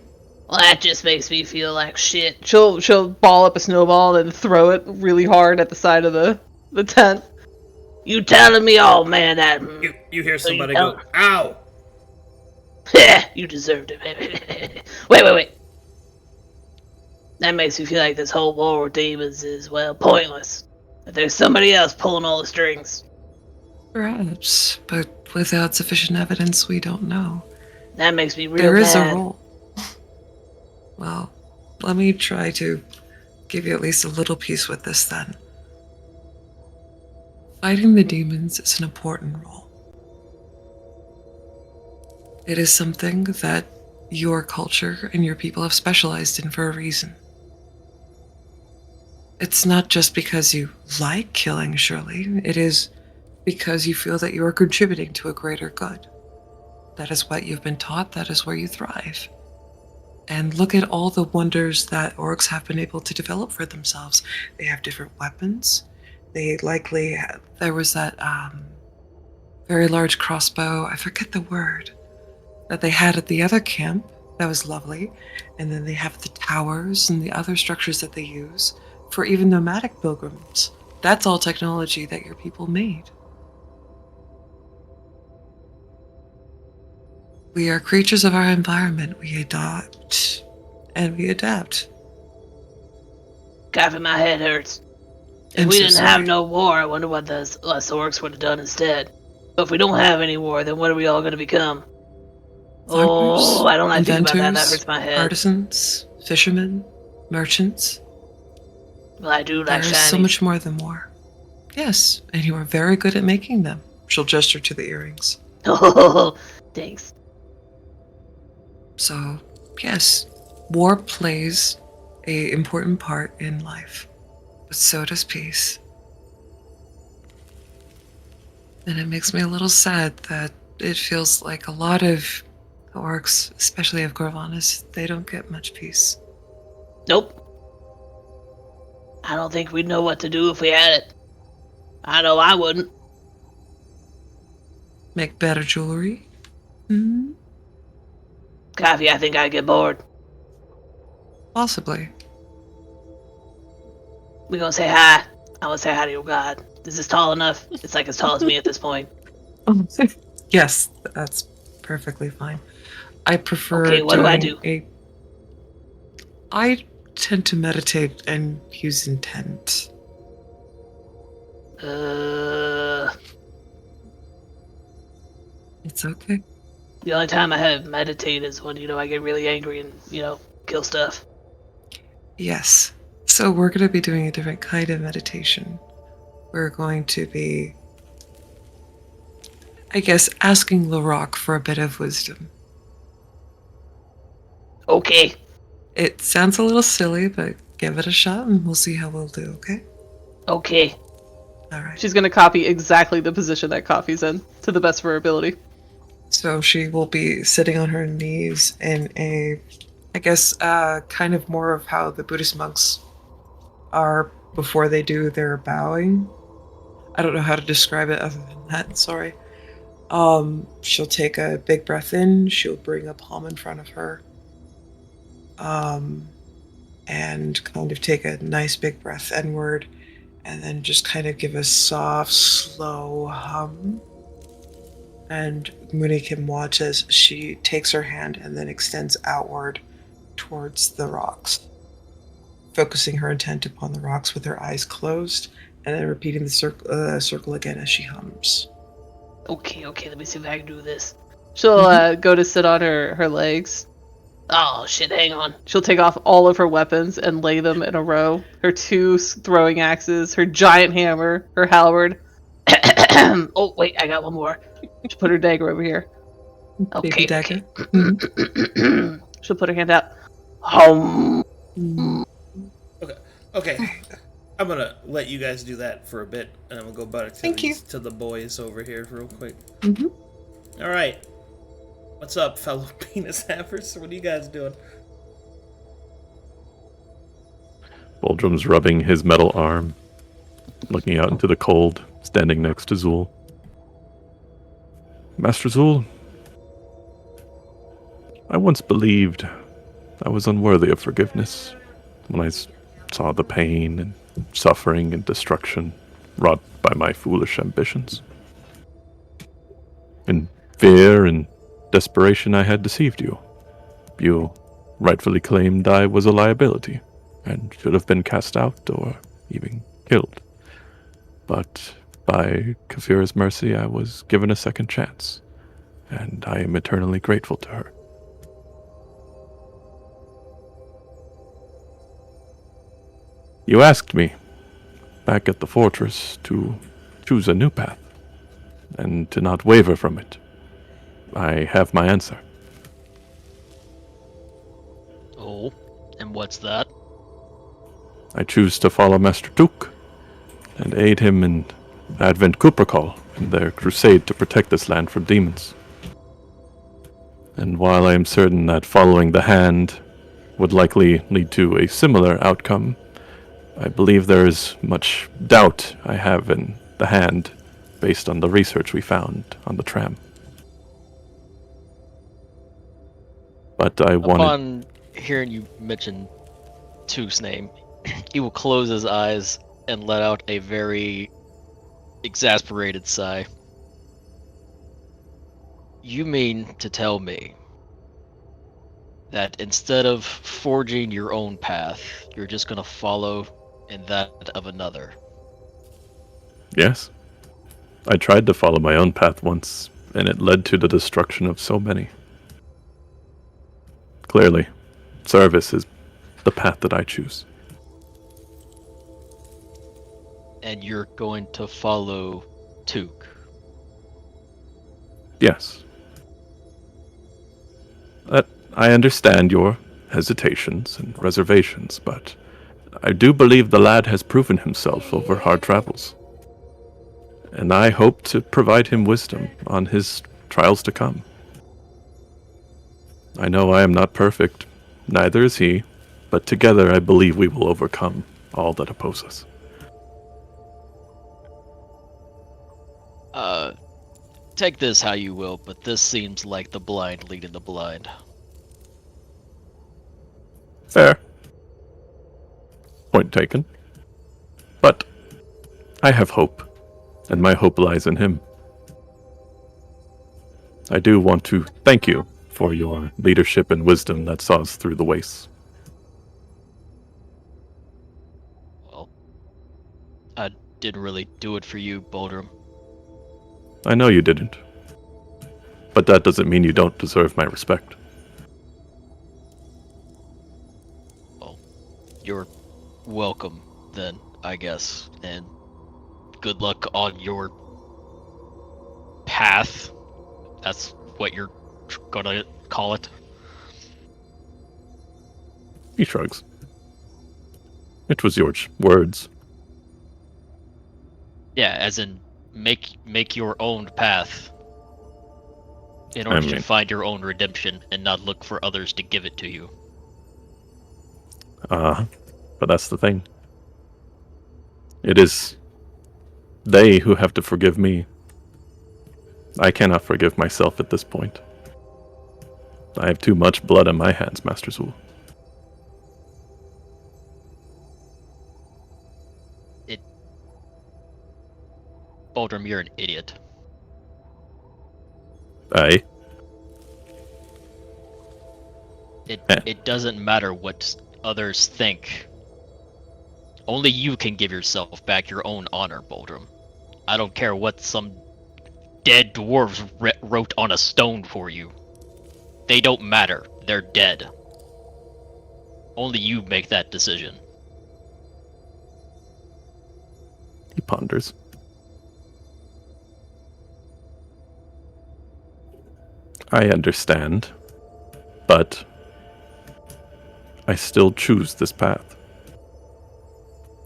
Well, that just makes me feel like shit. She'll ball up a snowball and throw it really hard at the side of the tent. You telling me, oh man, that... You hear somebody go, ow! You deserved it. Wait. That makes me feel like this whole war with demons is, well, pointless. That there's somebody else pulling all the strings. Perhaps, but without sufficient evidence, we don't know. That makes me real There is mad. a role. Well, let me try to give you at least a little piece with this then. Fighting the demons is an important role. It is something that your culture and your people have specialized in for a reason. It's not just because you like killing, surely. It is because you feel that you are contributing to a greater good. That is what you've been taught, that is where you thrive. And look at all the wonders that orcs have been able to develop for themselves. They have different weapons. They likely there was that very large crossbow, I forget the word, that they had at the other camp. That was lovely. And then they have the towers and the other structures that they use for even nomadic pilgrims. That's all technology that your people made. We are creatures of our environment. We adopt and we adapt. God, my head hurts. If we didn't have no war, I wonder what us orcs would have done instead. But if we don't have any war, then what are we all going to become? Farmers, I don't like thinking about that. That inventors, hurts my head. Artisans, fishermen, merchants. Well, I do like There is shinies. so much more than war. Yes, and you are very good at making them. She'll gesture to the earrings. Oh, thanks. So, yes, war plays an important part in life, but so does peace. And it makes me a little sad that it feels like a lot of the orcs, especially of Gorvanis, they don't get much peace. Nope. I don't think we'd know what to do if we had it. I know I wouldn't. Make better jewelry? Hmm? Coffee, I think I'd get bored. Possibly. We gonna say hi. I wanna say hi to your god. Is this tall enough? It's like as tall as me at this point. Yes, that's perfectly fine. I prefer Okay, what do I do? I tend to meditate and use intent. It's okay. The only time I have meditate is when, I get really angry and, kill stuff. Yes. So we're going to be doing a different kind of meditation. We're going to be, I guess, asking the rock for a bit of wisdom. Okay. It sounds a little silly, but give it a shot and we'll see how we'll do, okay? Okay. All right. She's going to copy exactly the position that Coffee's in, to the best of her ability. So she will be sitting on her knees in a, I guess, kind of more of how the Buddhist monks are before they do their bowing. I don't know how to describe it other than that, sorry. She'll take a big breath in, she'll bring a palm in front of her, and kind of take a nice big breath inward, and then just kind of give a soft, slow hum. And Moony can watch as she takes her hand and then extends outward towards the rocks, focusing her intent upon the rocks with her eyes closed, and then repeating the circle again as she hums. Okay, let me see if I can do this. She'll go to sit on her legs. Oh, shit, hang on. She'll take off all of her weapons and lay them in a row. Her 2 throwing axes, her giant hammer, her halberd. Oh, wait, I got one more. She'll put her dagger over here. Okay, Baby dagger. She'll put her hand out. Okay. I'm gonna let you guys do that for a bit, and I'm gonna go back to the boys over here real quick. All right. What's up, fellow penis havers? What are you guys doing? Boldrum's rubbing his metal arm, looking out into the cold, standing next to Zu'el. Master Zu'el, I once believed I was unworthy of forgiveness when I saw the pain and suffering and destruction wrought by my foolish ambitions. In fear and desperation, I had deceived you. You rightfully claimed I was a liability and should have been cast out or even killed. But by Kapheira's mercy, I was given a second chance, and I am eternally grateful to her. You asked me, back at the fortress, to choose a new path, and to not waver from it. I have my answer. Oh, and what's that? I choose to follow Master Tuk, and aid him in Advent Kuprokal in their crusade to protect this land from demons. And while I am certain that following the hand would likely lead to a similar outcome, I believe there is much doubt I have in the hand based on the research we found on the tram. But I wanted... Upon hearing you mention Tuk's name, he will close his eyes and let out a very exasperated sigh. You mean to tell me that instead of forging your own path, you're just going to follow in that of another? Yes. I tried to follow my own path once, and it led to the destruction of so many. Clearly, service is the path that I choose. And you're going to follow Tuk? Yes. I understand your hesitations and reservations, but I do believe the lad has proven himself over hard travels. And I hope to provide him wisdom on his trials to come. I know I am not perfect, neither is he, but together I believe we will overcome all that oppose us. Take this how you will, but this seems like the blind leading the blind. Fair. Point taken. But I have hope, and my hope lies in him. I do want to thank you for your leadership and wisdom that saw us through the wastes. didn't really do it for you, Boldrum. I know you didn't. But that doesn't mean you don't deserve my respect. Well, you're welcome then, I guess. And good luck on your path. That's what you're gonna call it. He shrugs. It was your words. Yeah, as in make your own path in order to find your own redemption and not look for others to give it to you. But that's the thing. It is they who have to forgive me. I cannot forgive myself at this point. I have too much blood on my hands, Master Zu'el. Boldrum, you're an idiot. Aye. It doesn't matter what others think. Only you can give yourself back your own honor, Boldrum. I don't care what some dead dwarves wrote on a stone for you. They don't matter. They're dead. Only you make that decision. He ponders. I understand, but I still choose this path.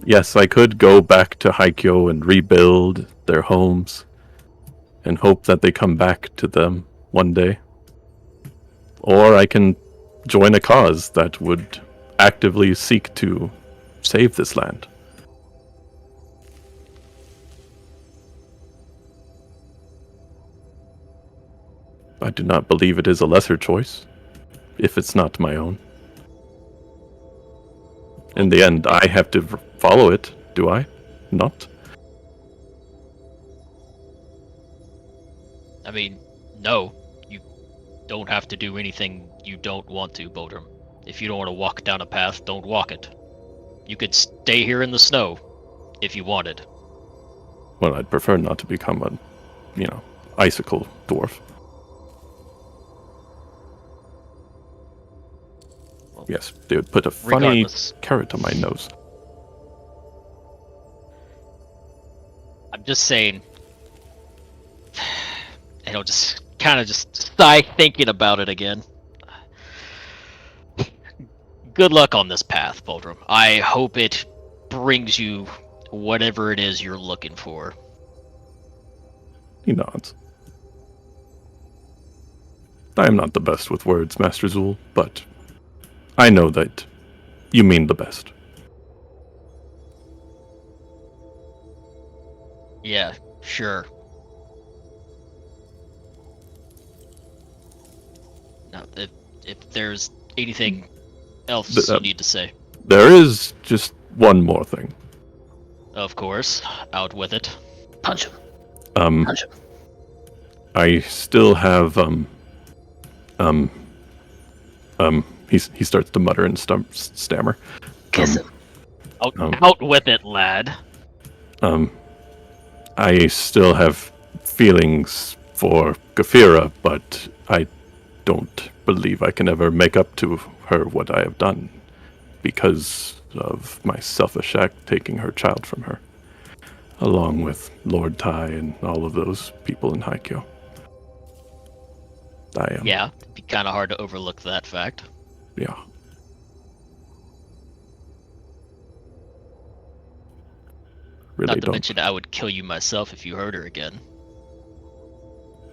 Yes, I could go back to Haikyo and rebuild their homes and hope that they come back to them one day. Or I can join a cause that would actively seek to save this land. I do not believe it is a lesser choice, if it's not my own. In the end, I have to follow it, do I? Not? I mean, no. You don't have to do anything you don't want to, Boldrum. If you don't want to walk down a path, don't walk it. You could stay here in the snow, if you wanted. Well, I'd prefer not to become a, icicle dwarf. Yes, they would put a funny carrot on my nose. I'm just saying, just kind of sigh thinking about it again. Good luck on this path, Boldrum. I hope it brings you whatever it is you're looking for. He nods. I am not the best with words, Master Zu'el, but I know that you mean the best. Yeah, sure. Now, if there's anything else you need to say. There is just one more thing. Of course. Out with it. Punch him. Punch him. I still have, he starts to mutter and stammer. Kiss him. Out with it, lad. I still have feelings for Kapheira, but I don't believe I can ever make up to her what I have done because of my selfish act taking her child from her, along with Lord Tai and all of those people in Haikyo. Yeah, it'd be kind of hard to overlook that fact. Yeah. Really Not to mention I would kill you myself if you hurt her again.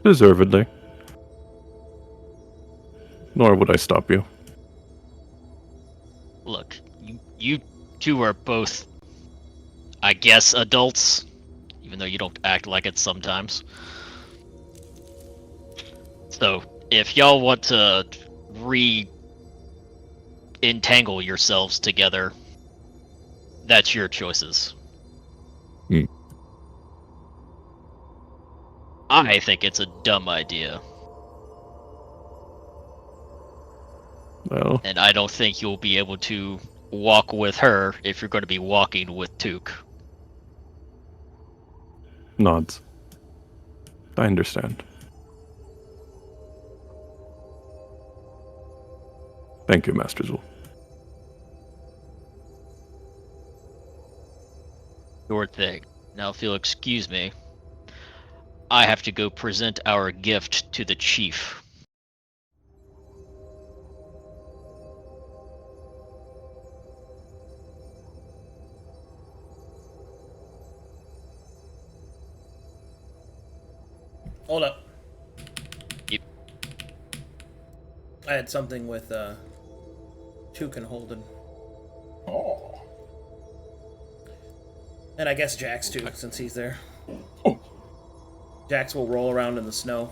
Deservedly. Nor would I stop you. Look, you two are both, I guess, adults, even though you don't act like it sometimes. So, if y'all want to re-entangle yourselves together, that's your choices. I think it's a dumb idea. Well, and I don't think you'll be able to walk with her if you're going to be walking with Took. nods. I understand. Thank you, Master Zu'el. Your thing. Now, if you'll excuse me, I have to go present our gift to the chief. Hold up. Yep. I had something with Took and Holdan. Oh. And I guess Jax too, since he's there. Oh. Jax will roll around in the snow,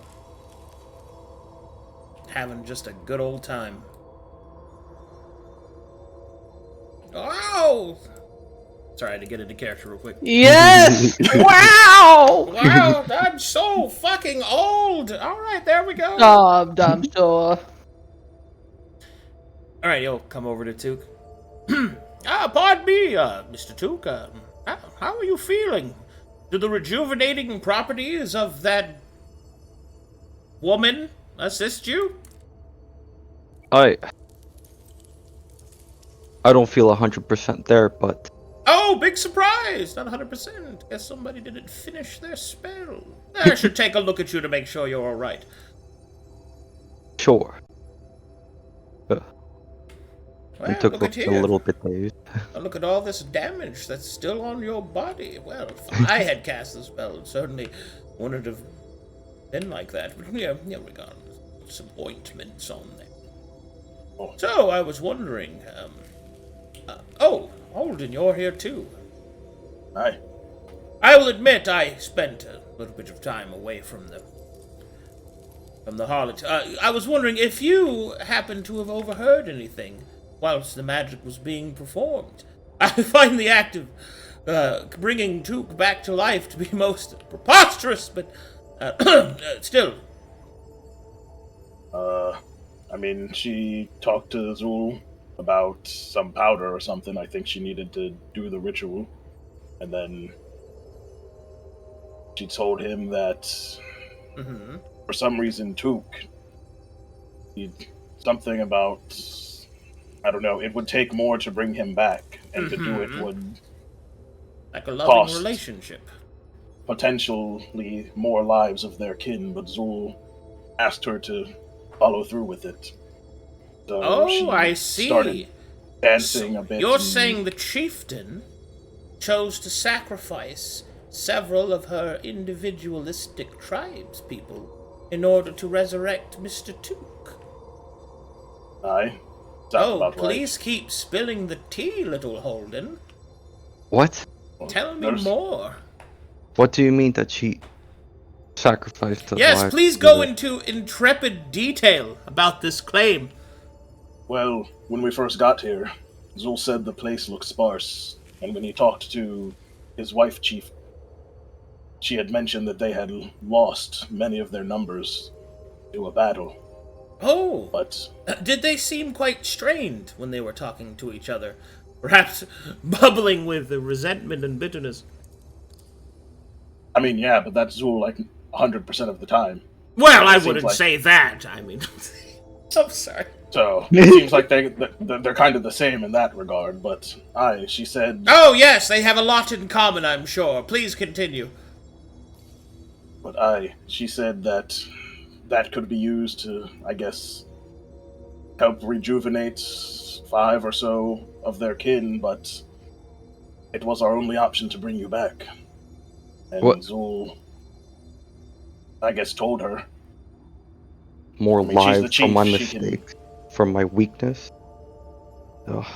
having just a good old time. Oh! Sorry, I had to get into character real quick. Yes! Wow! Wow, I'm so fucking old! Alright, there we go. I'm sure. Alright, you'll come over to Took. Pardon me, Mr. Took. How are you feeling? Do the rejuvenating properties of that woman assist you? I don't feel 100% there, but Oh, big surprise! Not 100%. Guess somebody didn't finish their spell. I should take a look at you to make sure you're alright. sure. Well, It took look at a here. little bit days. Look at all this damage that's still on your body. Well, if I had cast the spell, it certainly wouldn't have been like that. But yeah, here we go. Some ointments on there. Oh. So, I was wondering, Holden, you're here too. Aye. I will admit I spent a little bit of time away from the harlot. I was wondering if you happen to have overheard anything whilst the magic was being performed. I find the act of bringing Took back to life to be most preposterous, but still. I mean, she talked to Zu'el about some powder or something. I think she needed to do the ritual. And then she told him that for some reason Took, something about, I don't know, it would take more to bring him back, and to do it would Like a loving cost relationship. potentially more lives of their kin, but Zu'el asked her to follow through with it. So she I see. started dancing a bit. You're and- saying the chieftain chose to sacrifice several of her individualistic tribes people in order to resurrect Mr. Took. Aye. Sounds about Please keep spilling the tea, little Holden. What? right. Tell me There's- more. What do you mean that she sacrificed her Yes, life please to go the- into intrepid detail about this claim. Well, when we first got here, Zu'el said the place looked sparse, and when he talked to his wife, Chief, she had mentioned that they had lost many of their numbers to a battle. Oh, But did they seem quite strained when they were talking to each other? Perhaps bubbling with resentment and bitterness. I mean, yeah, but that's Zu'el like 100% of the time. Well, I Seems wouldn't like- say that. I mean, I'm sorry. So it seems like they're kind of the same in that regard. But she said, Oh, yes, they have a lot in common, I'm sure. Please continue. she said that that could be used to, I guess, help rejuvenate 5 or so of their kin, but it was our only option to bring you back. And What? Zu'el, I guess, told her. more I mean, she's the lives from my chief, she can- mistakes, from my weakness? Ugh.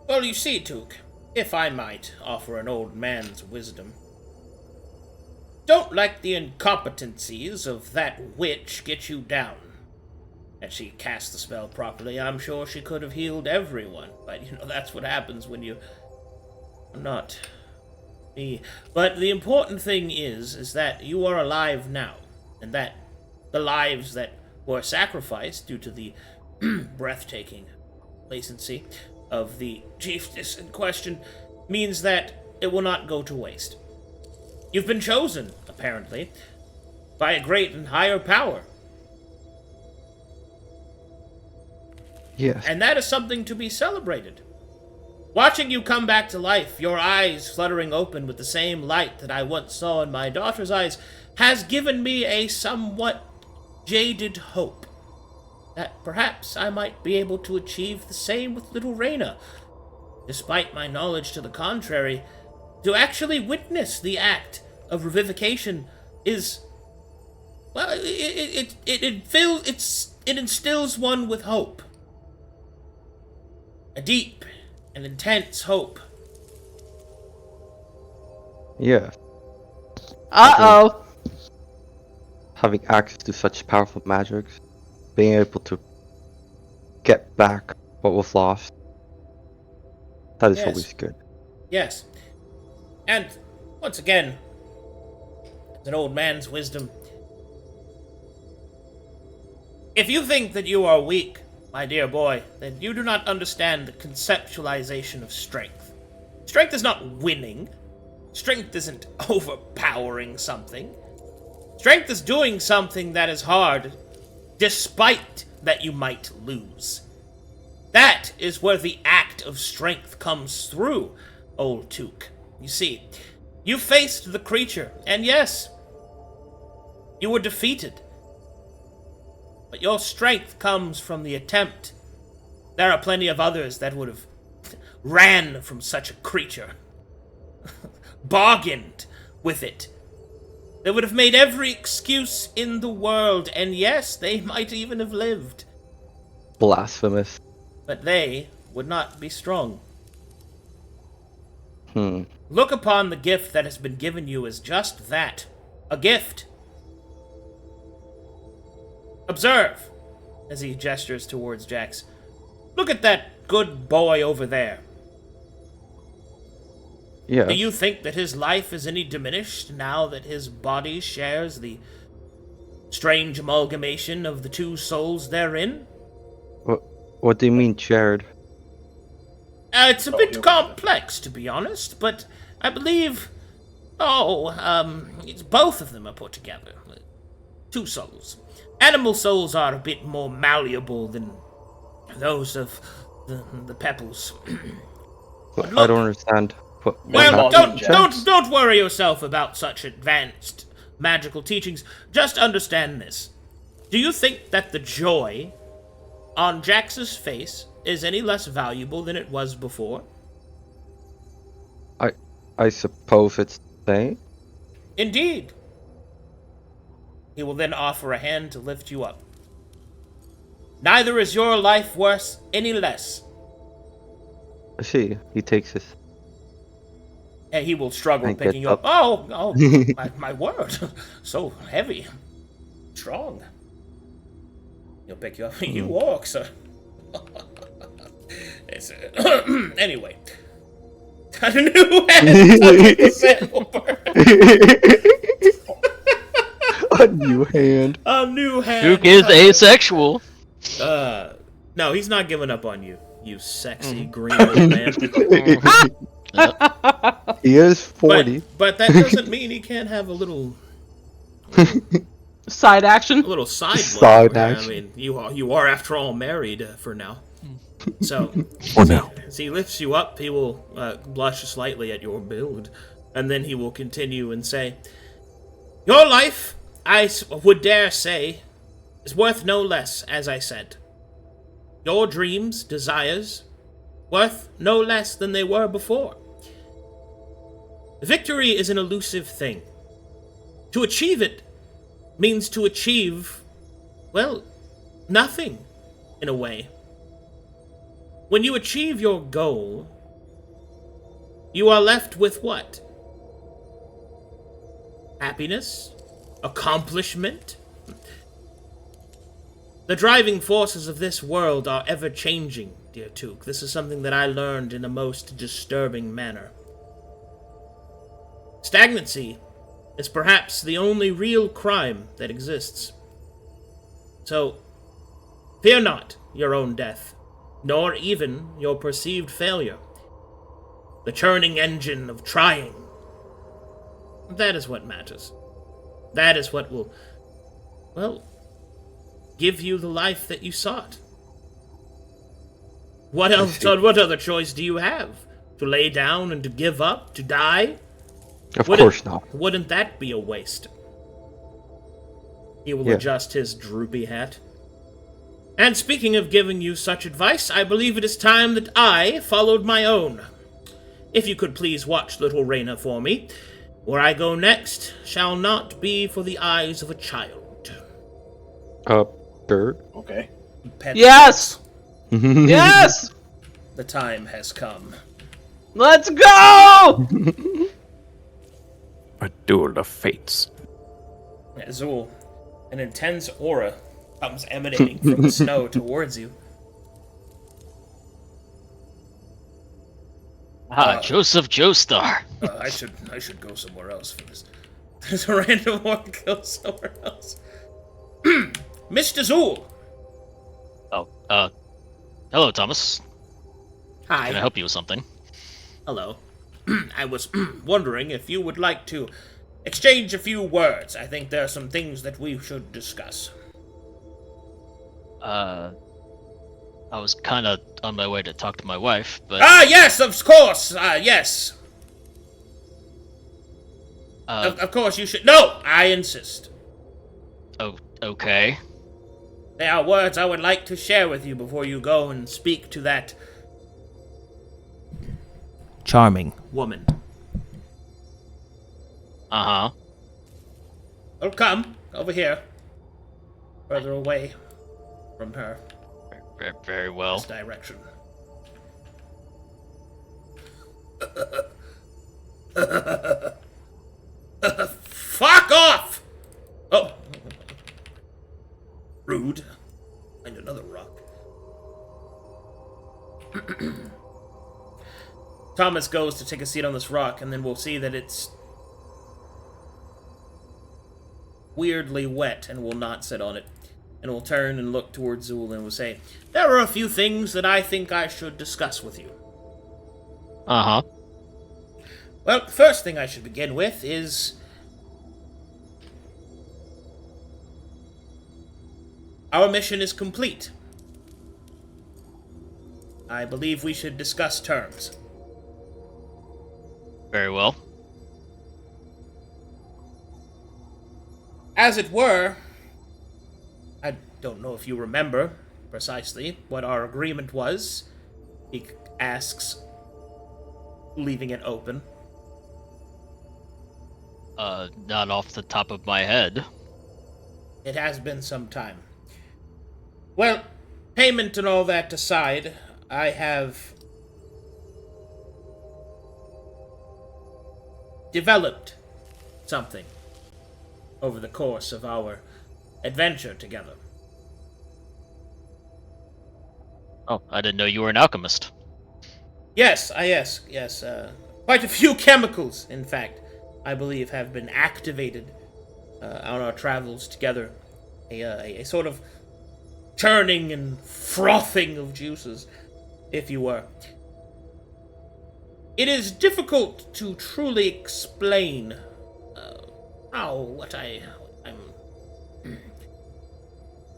Well, you see, Took, if I might offer an old man's wisdom, don't let the incompetencies of that witch get you down. Had she cast the spell properly, I'm sure she could have healed everyone, but, that's what happens when you... Not me. But the important thing is that you are alive now, and that the lives that were sacrificed due to the breathtaking complacency of the chiefess in question means that it will not go to waste. You've been chosen, apparently, by a great and higher power. Yes. And that is something to be celebrated. Watching you come back to life, your eyes fluttering open with the same light that I once saw in my daughter's eyes, has given me a somewhat jaded hope that perhaps I might be able to achieve the same with little Reyna. Despite my knowledge to the contrary, to actually witness the act of revivification is, well, it instills one with hope. A deep and intense hope. Yeah. Uh-oh. Having access to such powerful magics, being able to get back what was lost, that is Yes. always good. Yes. And, once again, as an old man's wisdom, if you think that you are weak, my dear boy, then you do not understand the conceptualization of strength. Strength is not winning. Strength isn't overpowering something. Strength is doing something that is hard, despite that you might lose. That is where the act of strength comes through, old Took. You see, you faced the creature, and yes, you were defeated. But your strength comes from the attempt. There are plenty of others that would have ran from such a creature. Bargained with it. They would have made every excuse in the world, and yes, they might even have lived. Blasphemous. But they would not be strong. Look upon the gift that has been given you as just that. A gift. Observe, as he gestures towards Jax. Look at that good boy over there. Yeah. Do you think that his life is any diminished now that his body shares the strange amalgamation of the two souls therein? What do you mean, shared? It's a bit complex, to be honest, but I believe... it's both of them are put together. Two souls. Animal souls are a bit more malleable than those of the pebbles. I don't understand. Well, don't worry yourself about such advanced magical teachings. Just understand this. Do you think that the joy on Jax's face is any less valuable than it was before? I suppose it's the same. Indeed. He will then offer a hand to lift you up. Neither is your life worth any less. I see. He takes his. And he will struggle And picking get you up. up. Oh, my word. So heavy. Strong. He'll pick you up. You walk, sir. Anyway. Got a new hand. A new hand. A new hand. Duke is asexual. No, he's not giving up on you, you sexy green old man. He is 40. But that doesn't mean he can't have a little Side action. a little side Side blow. action. I mean, you are after all married for now. So, For now. as he lifts you up, he will blush slightly at your build, and then he will continue and say, "Your life, I would dare say, is worth no less, as I said. Your dreams, desires, worth no less than they were before. Victory is an elusive thing. To achieve it means to achieve, well, nothing, in a way. When you achieve your goal, you are left with what? Happiness? Accomplishment? The driving forces of this world are ever-changing, dear Took. This is something that I learned in a most disturbing manner. Stagnancy is perhaps the only real crime that exists. So, fear not your own death, nor even your perceived failure. The churning engine of trying That is what matters. That is what will, well, give you the life that you sought. What else? What other choice do you have? To lay down and to give up? To die? Of course not. Wouldn't that be a waste? He will Yeah. adjust his droopy hat. And speaking of giving you such advice, I believe it is time that I followed my own. If you could please watch little Reyna for me. Where I go next shall not be for the eyes of a child. Sure. Okay. Pet Yes! Yes! The time has come. Let's go! A duel of fates. Zu'el, an intense aura comes emanating from the snow towards you. Joseph Joestar. I should go somewhere else for this. There's a random one go somewhere else. Mr. Zu'el! Oh, hello, Thomas. Hi. Can I help you with something? Hello. I was wondering if you would like to exchange a few words. I think there are some things that we should discuss. I was kind of on my way to talk to my wife, but... Ah, yes, of course! Yes! Of course you should... No! I insist. Oh, okay. There are words I would like to share with you before you go and speak to that... charming woman. Uh-huh. Well, come. Over here. Further away from her. Very well. This direction. Fuck off! Oh. Rude. Find another rock. Thomas goes to take a seat on this rock, and then we'll see that it's weirdly wet and will not sit on it. And will turn and look towards Zu'el and will say, there are a few things that I think I should discuss with you. Uh-huh. Well, the first thing I should begin with is... our mission is complete. I believe we should discuss terms. Very well. As it were, I don't know if you remember precisely what our agreement was, he asks, leaving it open. Not off the top of my head. It has been some time. Well, payment and all that aside, I have developed something over the course of our adventure together. Oh, I didn't know you were an alchemist. Yes. Quite a few chemicals, in fact, I believe have been activated on our travels together. A sort of churning and frothing of juices, if you were. It is difficult to truly explain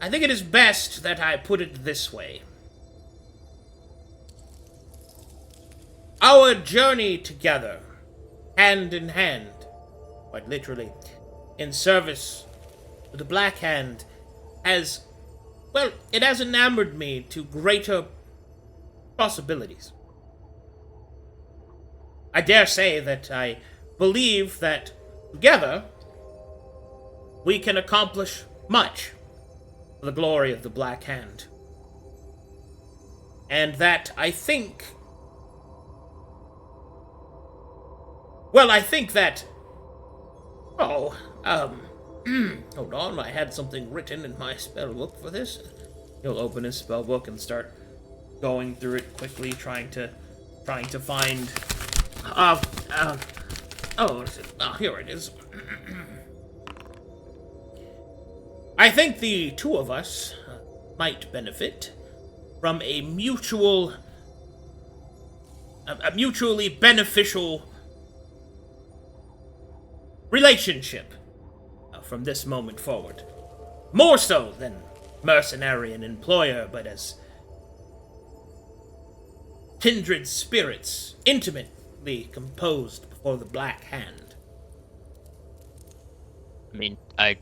I think it is best that I put it this way. Our journey together, hand in hand, quite literally, in service to the Black Hand, has enamored me to greater possibilities. I dare say that I believe that together we can accomplish much for the glory of the Black Hand. And that I think that... hold on, I had something written in my spell book for this. He'll open his spell book and start going through it quickly, trying to find... here it is. I think the two of us might benefit from a mutually beneficial relationship from this moment forward. More so than mercenary and employer, but as kindred spirits, intimately composed before the Black Hand. I mean, I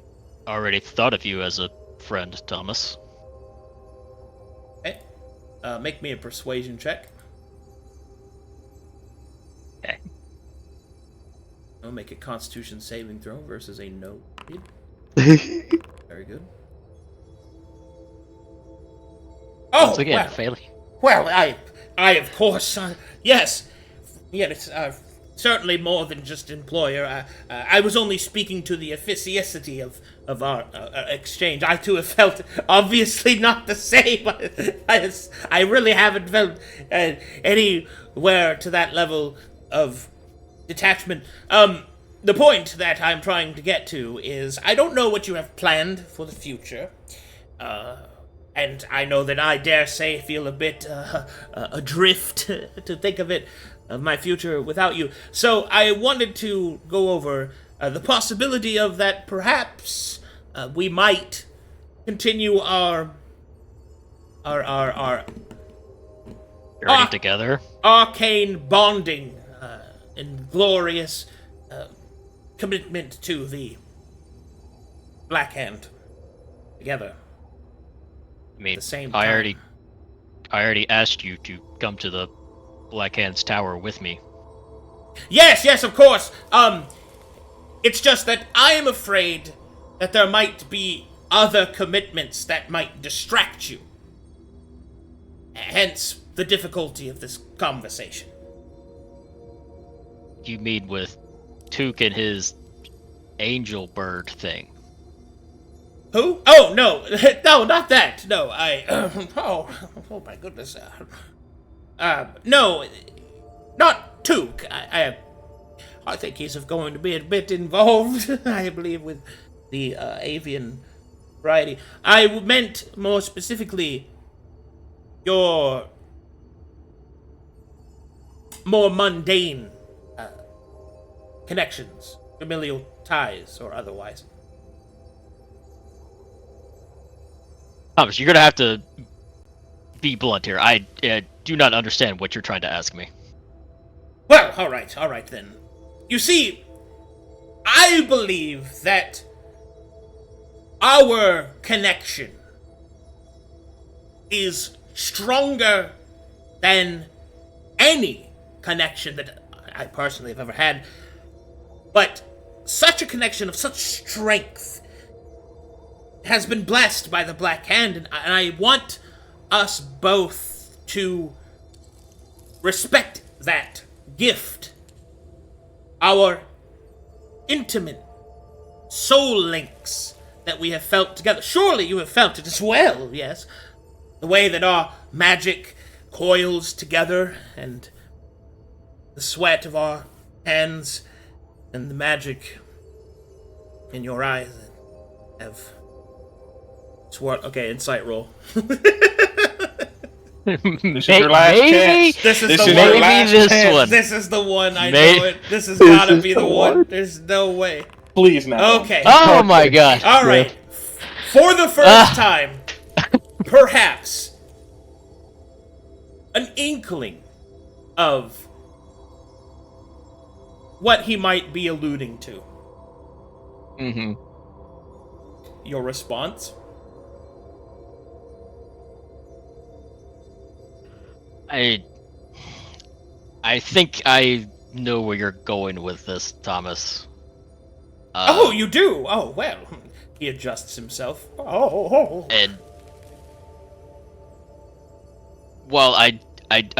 already thought of you as a friend, Thomas. Okay. Make me a persuasion check. Okay. I'll make a Constitution saving throw versus a no. Very good. Oh, Once again, well, failing. well, I of course, yes, it's certainly more than just employer. I was only speaking to the efficacity of our exchange. I too have felt obviously not the same. I really haven't felt anywhere to that level of detachment. The point that I'm trying to get to is I don't know what you have planned for the future. And I know that I dare say feel a bit adrift to think of it, of my future without you. So I wanted to go over the possibility of that perhaps we might continue our Journey together. arcane bonding and glorious commitment to the Black Hand together. I mean, the same I time. already asked you to come to the Black Hand's tower with me. Yes, of course. It's just that I am afraid that there might be other commitments that might distract you. Hence the difficulty of this conversation. You mean with Took and his angel bird thing? Who? Oh, no. No, not that. No, oh my goodness. No, not Took. I think he's going to be a bit involved, I believe, with the avian variety. I meant more specifically your more mundane connections, familial ties, or otherwise. Thomas, you're gonna have to be blunt here. I do not understand what you're trying to ask me. Well, all right then. You see, I believe that our connection is stronger than any connection that I personally have ever had. But such a connection of such strength has been blessed by the Black Hand, and I want us both to respect that gift. Our intimate soul links that we have felt together. Surely you have felt it as well, yes? The way that our magic coils together, and the sweat of our hands, and the magic in your eyes have swirled. Okay, insight roll. This is your last Maybe? chance. This is This the is one. your last Maybe this chance. one. This is the one. I May- know it. This has gotta be the one. There's no way. Please now. Okay. Oh my god. All right. For the first time, perhaps an inkling of what he might be alluding to. Mm-hmm. Your response? I think I know where you're going with this, Thomas. Oh, you do? Oh, well. He adjusts himself. Oh. And while I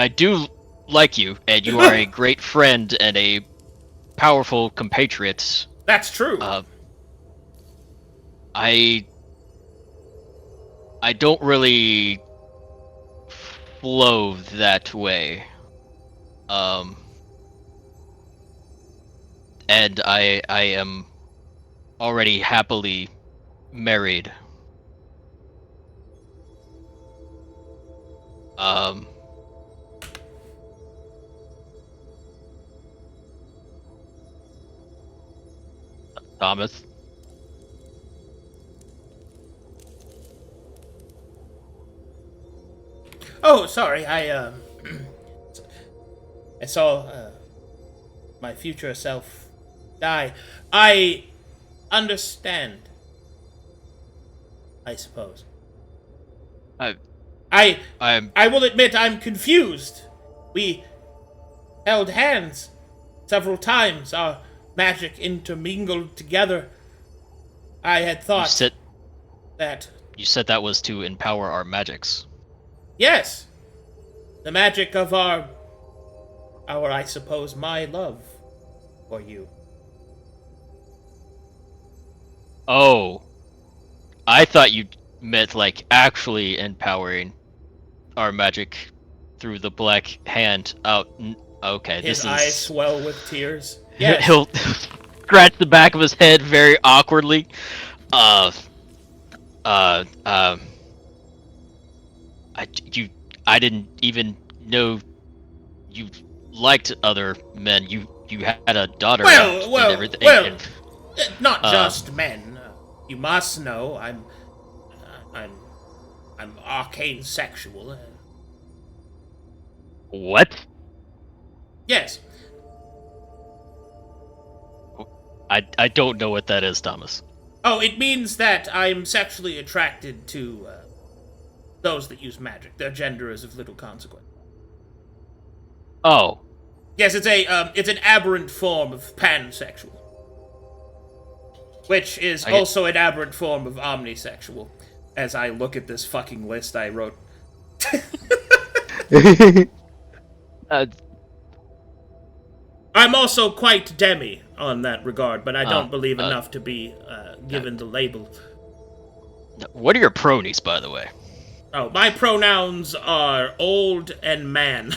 do like you, and you are a great friend and a powerful compatriot, That's true. I don't really flow that way. And I am already happily married. Thomas. Oh, sorry. I saw my future self die. I understand. I suppose. I'm. I will admit I'm confused. We held hands several times. Our magic intermingled together. I had thought that. You said that was to empower our magics. Yes, the magic of our, I suppose, my love for you. Oh, I thought you meant like actually empowering our magic through the black hand out. Okay, His this eyes is. swell with tears. Yes. He'll scratch the back of his head very awkwardly. I didn't even know you liked other men. You had a daughter and everything. Not just men. You must know I'm arcane sexual. What? Yes. I don't know what that is, Thomas. Oh, it means that I'm sexually attracted to those that use magic. Their gender is of little consequence. Oh. Yes, it's an aberrant form of pansexual, which is also an aberrant form of omnisexual. As I look at this fucking list I wrote. I'm also quite demi on that regard, but I don't believe enough to be given the label. What are your pronies, by the way? Oh, my pronouns are old and man.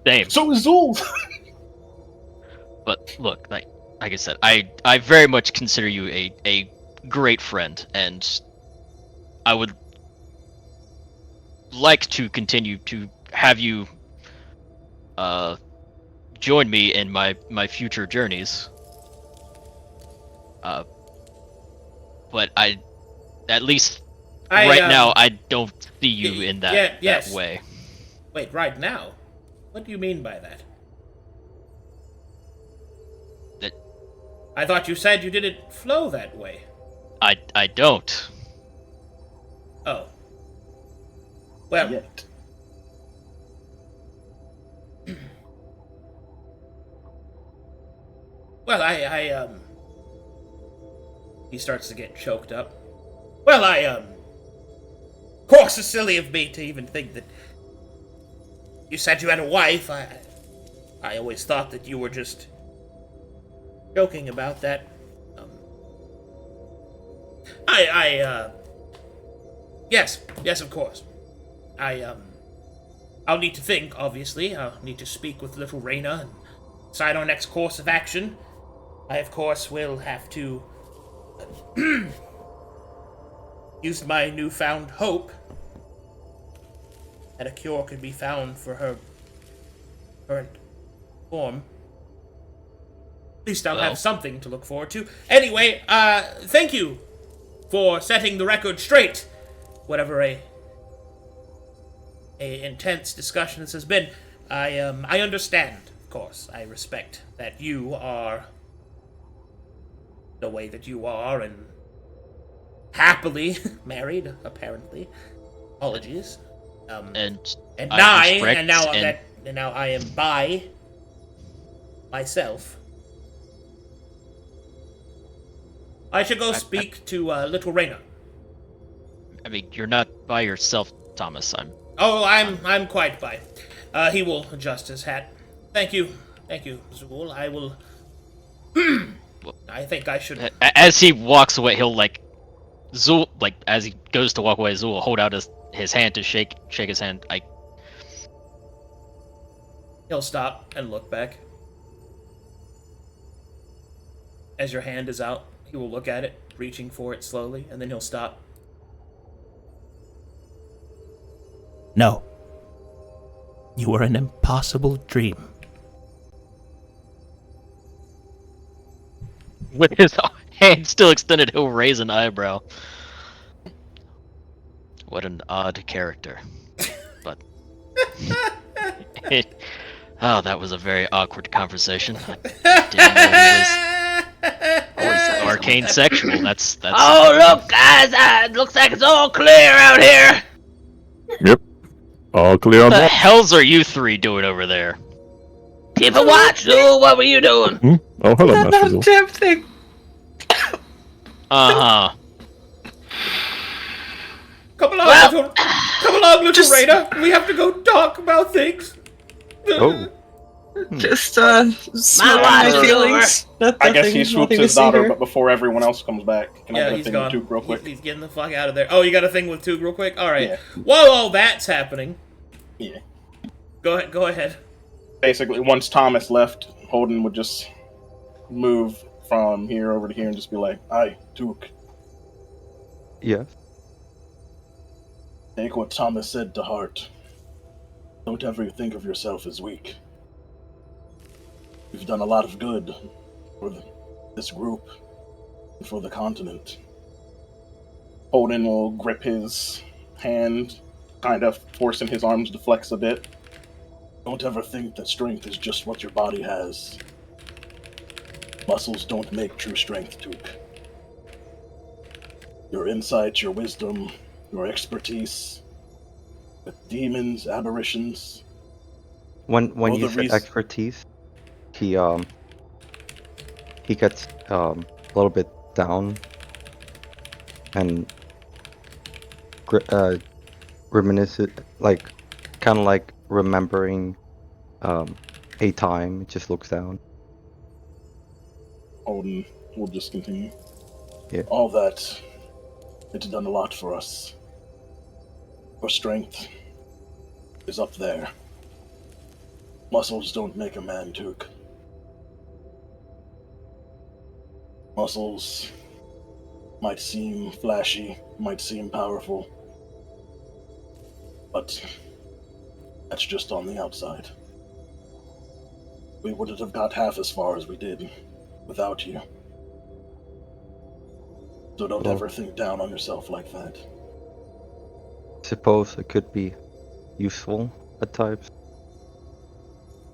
Same. So is Zu'el. But look, like I said, I very much consider you a great friend, and I would like to continue to have you join me in my future journeys. But at least right now, I don't see you in that way. Wait, right now? What do you mean by that? I thought you said you didn't flow that way. I don't. Oh. Well. Yet. Well, he starts to get choked up. Well, of course it's silly of me to even think that you said you had a wife. I always thought that you were just joking about that. Yes, of course. I'll need to think, obviously. I'll need to speak with little Reyna and decide our next course of action. I, of course, will have to use my newfound hope that a cure could be found for her current form. At least I'll have something to look forward to. Anyway, thank you for setting the record straight. Whatever a intense discussion this has been. I understand, of course. I respect that you are the way that you are and happily married, apparently. Apologies. And now I am by myself. I should go speak to little Reyna. I mean, you're not by yourself, Thomas. I'm quite by. He will adjust his hat. Thank you, Zu'el. I will. I think I should. As he walks away, he'll Zu'el, as he goes to walk away, Zu'el will hold out his hand to shake his hand. He'll stop and look back. As your hand is out, he will look at it, reaching for it slowly, and then he'll stop. No. You were an impossible dream. With his hand still extended, he'll raise an eyebrow. What an odd character. But oh, that was a very awkward conversation. I didn't know he was arcane sexual. That's Oh, look, guys! It looks like it's all clear out here. Yep. All clear on What the that. hells are you three doing over there? Keep a watch, Zu'el. What were you doing? Oh, hello, Not Master a Zu'el. damn thing. Uh-huh. Come along, Well- little Just- Raider. We have to go talk about things. Oh. Just smell watch my is feelings. I guess he swoops his daughter, but before everyone else comes back, can I Yeah, get a he's thing gone. with Duke real quick? He's getting the fuck out of there. Oh, you got a thing with Tug real quick? Alright. Yeah. Whoa, that's happening. Yeah. Go ahead. Basically, once Thomas left, Holden would just move from here over to here and just be like, "Aye, Duke, Yes. take what Thomas said to heart. Don't ever think of yourself as weak. You've done a lot of good for this group and for the continent." Holden will grip his hand, kind of forcing his arms to flex a bit. Don't ever think that strength is just what your body has. Muscles don't make true strength, Duke. Your insight, your wisdom, your expertise with demons, aberrations. When Well, you the said reason- expertise, he gets a little bit down and reminiscent, like kind of like remembering a time. It just looks down. Holden will just continue. Yeah. All that, it's done a lot for us. Your strength is up there. Muscles don't make a man, Duke. Muscles might seem flashy, might seem powerful, but that's just on the outside. We wouldn't have got half as far as we did without you. So don't Well- ever think down on yourself like that. Suppose it could be useful at times.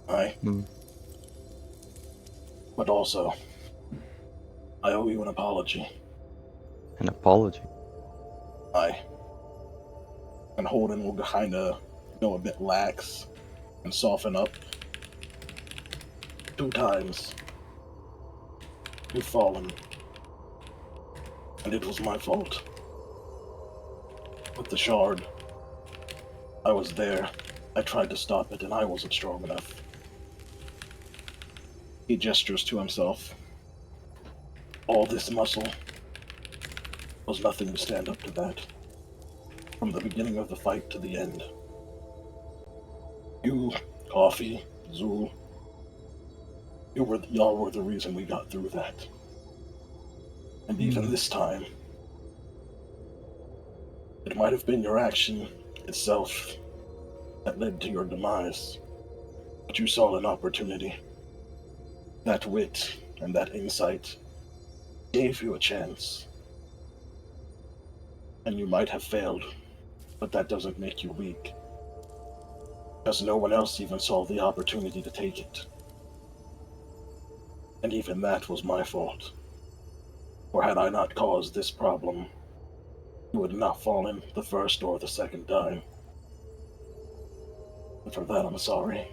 Aye. Hmm. But also, I owe you an apology. An apology. Aye. And Holden will kinda go a bit lax and soften up. 2 times. You've fallen. And it was my fault. With the shard, I was there. I tried to stop it and I wasn't strong enough. He gestures to himself. All this muscle was nothing to stand up to that. From the beginning of the fight to the end. You, Coffee, Zu'el, y'all were the reason we got through that. And even this time, it might have been your action itself that led to your demise. But you saw an opportunity. That wit and that insight gave you a chance. And you might have failed, but that doesn't make you weak. Because no one else even saw the opportunity to take it. And even that was my fault. For had I not caused this problem, you would not fallen the first or the second time. And for that I'm sorry.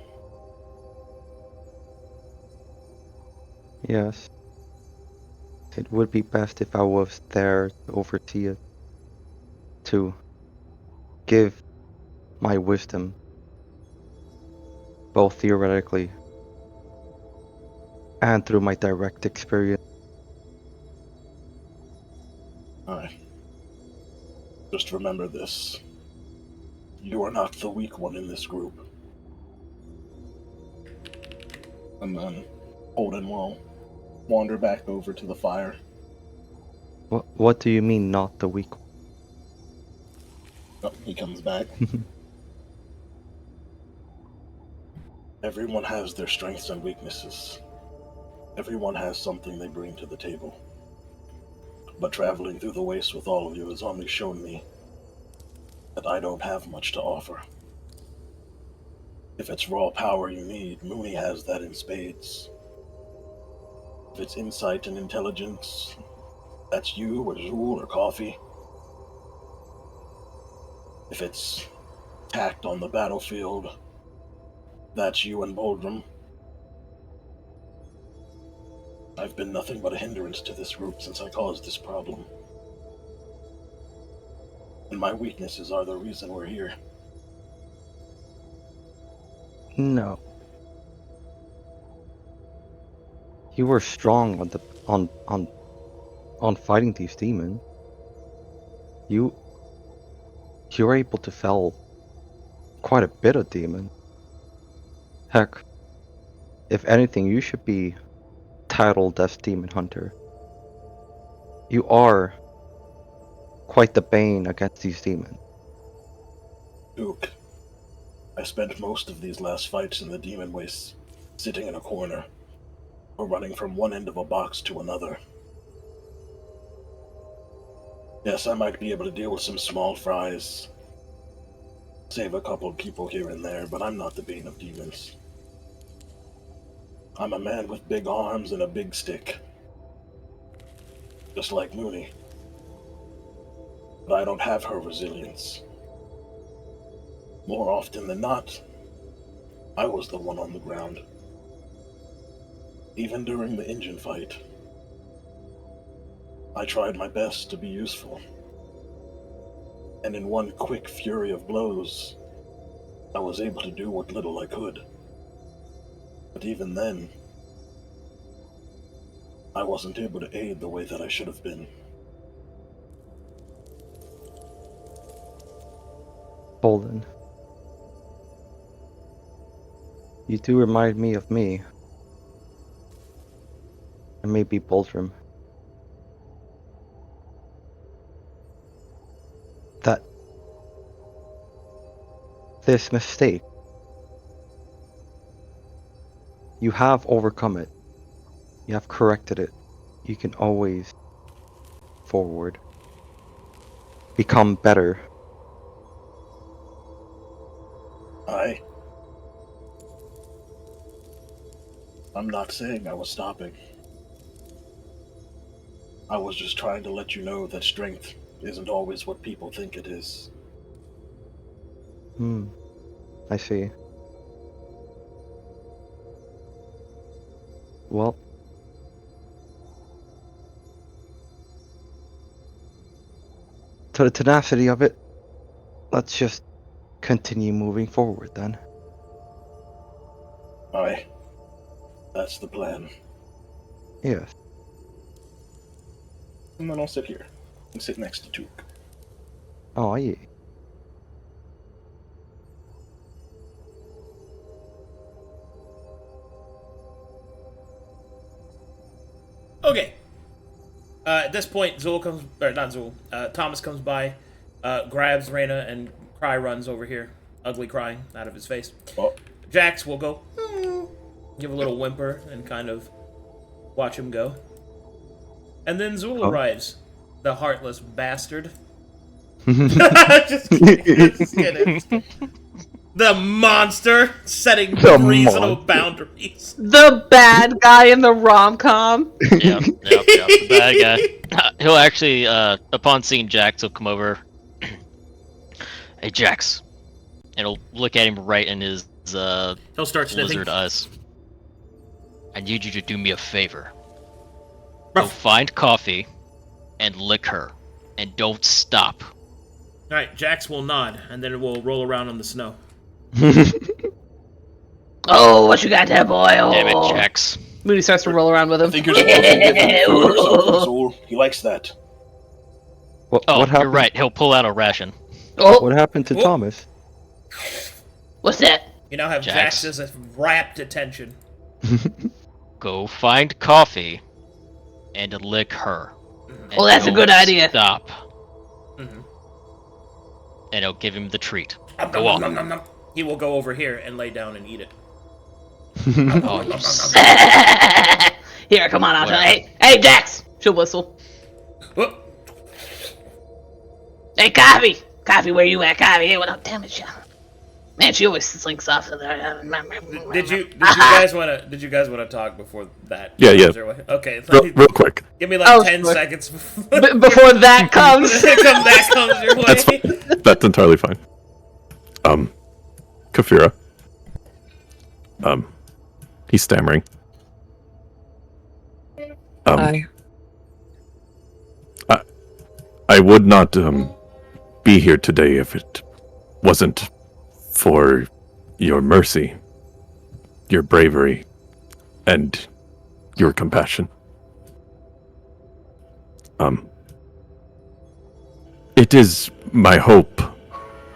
Yes. It would be best if I was there to oversee it. To give my wisdom, both theoretically and through my direct experience. Aye. Just remember this. You are not the weak one in this group. And then Holden will wander back over to the fire. What do you mean, not the weak one? Oh, he comes back. Everyone has their strengths and weaknesses. Everyone has something they bring to the table. But traveling through the waste with all of you has only shown me that I don't have much to offer. If it's raw power you need, Moony has that in spades. If it's insight and intelligence, that's you or Zu'el or Coffee. If it's tact on the battlefield, that's you and Boldrum. I've been nothing but a hindrance to this group since I caused this problem. And my weaknesses are the reason we're here. No. You were strong on fighting these demons. You were able to fell quite a bit of demon. Heck, if anything, you should be titled as Demon Hunter. You are quite the bane against these demons. Duke, I spent most of these last fights in the demon wastes, sitting in a corner, or running from one end of a box to another. Yes, I might be able to deal with some small fries, save a couple of people here and there, but I'm not the bane of demons. I'm a man with big arms and a big stick. Just like Moony. But I don't have her resilience. More often than not, I was the one on the ground. Even during the engine fight, I tried my best to be useful. And in one quick fury of blows, I was able to do what little I could. But even then, I wasn't able to aid the way that I should have been. Holdan, you do remind me of me. And maybe Boldrum. That this mistake, you have overcome it. You have corrected it. You can always forward. Become better. I'm not saying I was stopping. I was just trying to let you know that strength isn't always what people think it is. I see. Well, to the tenacity of it, let's just continue moving forward then. Aye. That's the plan. Yes. And then I'll sit here and sit next to Took. Oh, yeah. Okay. At this point, Thomas comes by, grabs Reyna, and Cry runs over here, ugly crying out of his face. Oh. Jax will go, give a little whimper, and kind of watch him go. And then Zu'el arrives, the heartless bastard. Just kidding. The monster setting reasonable boundaries. The bad guy in the rom-com. Yep, the bad guy. He'll actually, upon seeing Jax, he'll come over. Hey, Jax. And he'll look at him right in his, He'll start sniffing. lizard eyes. I need you to do me a favor. Go find Coffee and lick her. And don't stop. Alright, Jax will nod, and then we'll roll around on the snow. Oh, what you got there, boy? Oh. Damn it, Jax. Moody starts to roll around with him. I think you're supposed to give him food or something, Zu'el. He likes that. What Oh, happened? you're right. He'll pull out a ration. Oh, What happened to Thomas? what's that? You now have Jax. Jax's rapt attention. Go find Coffee and lick her. And Oh, that's a good don't idea. Stop. Mm-hmm. And he'll give him the treat. Go on. He will go over here and lay down and eat it. Oh, you Here, come on, I'll tell Whatever. Hey, Jax! She'll whistle. Oh, Hey, Coffee, where you at? Coffee, hey, what up? Damn it, she... Man, she always slinks off to there. did you guys want to talk before that? Yeah. comes your way? Okay, Real quick. give me like 10 sure. seconds Before that comes. that comes your way. That's fine. That's entirely fine. Kapheira. He's stammering. I I would not be here today if it wasn't for your mercy, your bravery, and your compassion. It is my hope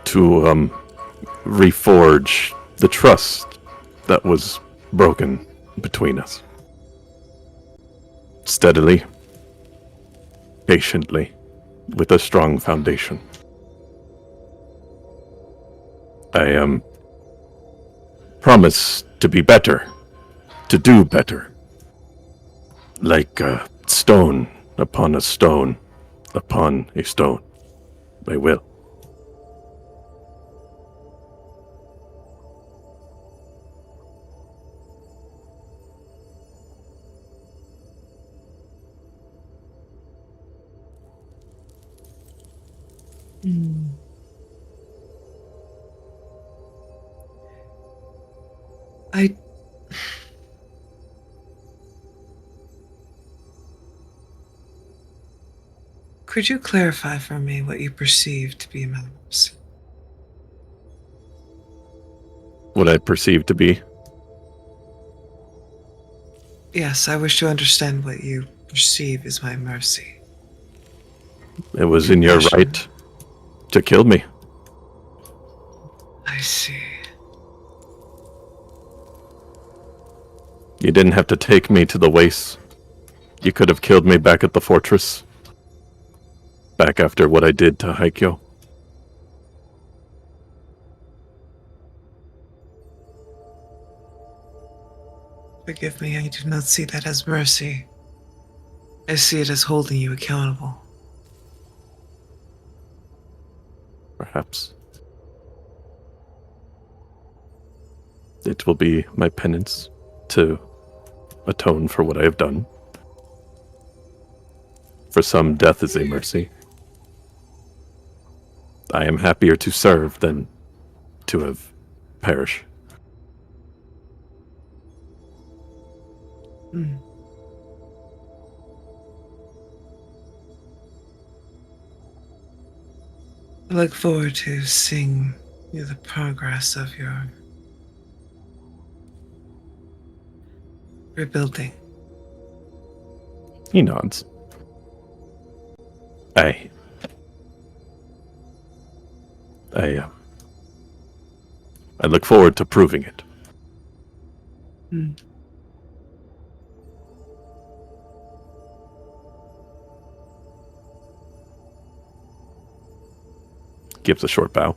to reforge the trust that was broken between us. Steadily, patiently, with a strong foundation. I promise to be better, to do better. Like a stone upon a stone upon a stone. I will. Could you clarify for me what you perceive to be my mercy? What I perceive to be. Yes, I wish to understand what you perceive as my mercy. It was in your right to kill me. I see. You didn't have to take me to the wastes. You could have killed me back at the fortress. Back after what I did to Haikyo. Forgive me, I do not see that as mercy. I see it as holding you accountable. Perhaps. It will be my penance to atone for what I have done. For some, death is a mercy. I am happier to serve than to have perish. I look forward to seeing the progress of your rebuilding. He nods. I look forward to proving it. Gives a short bow.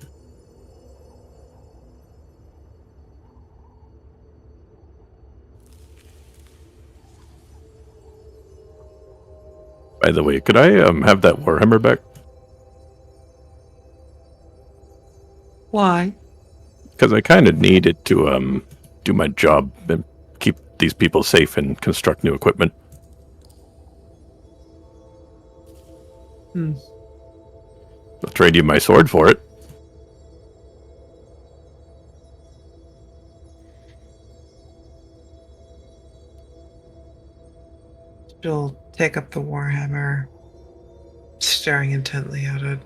By the way, could I have that Warhammer back? Why? Because I kind of need it to do my job and keep these people safe and construct new equipment. I'll trade you my sword for it. She'll take up the warhammer, staring intently at it.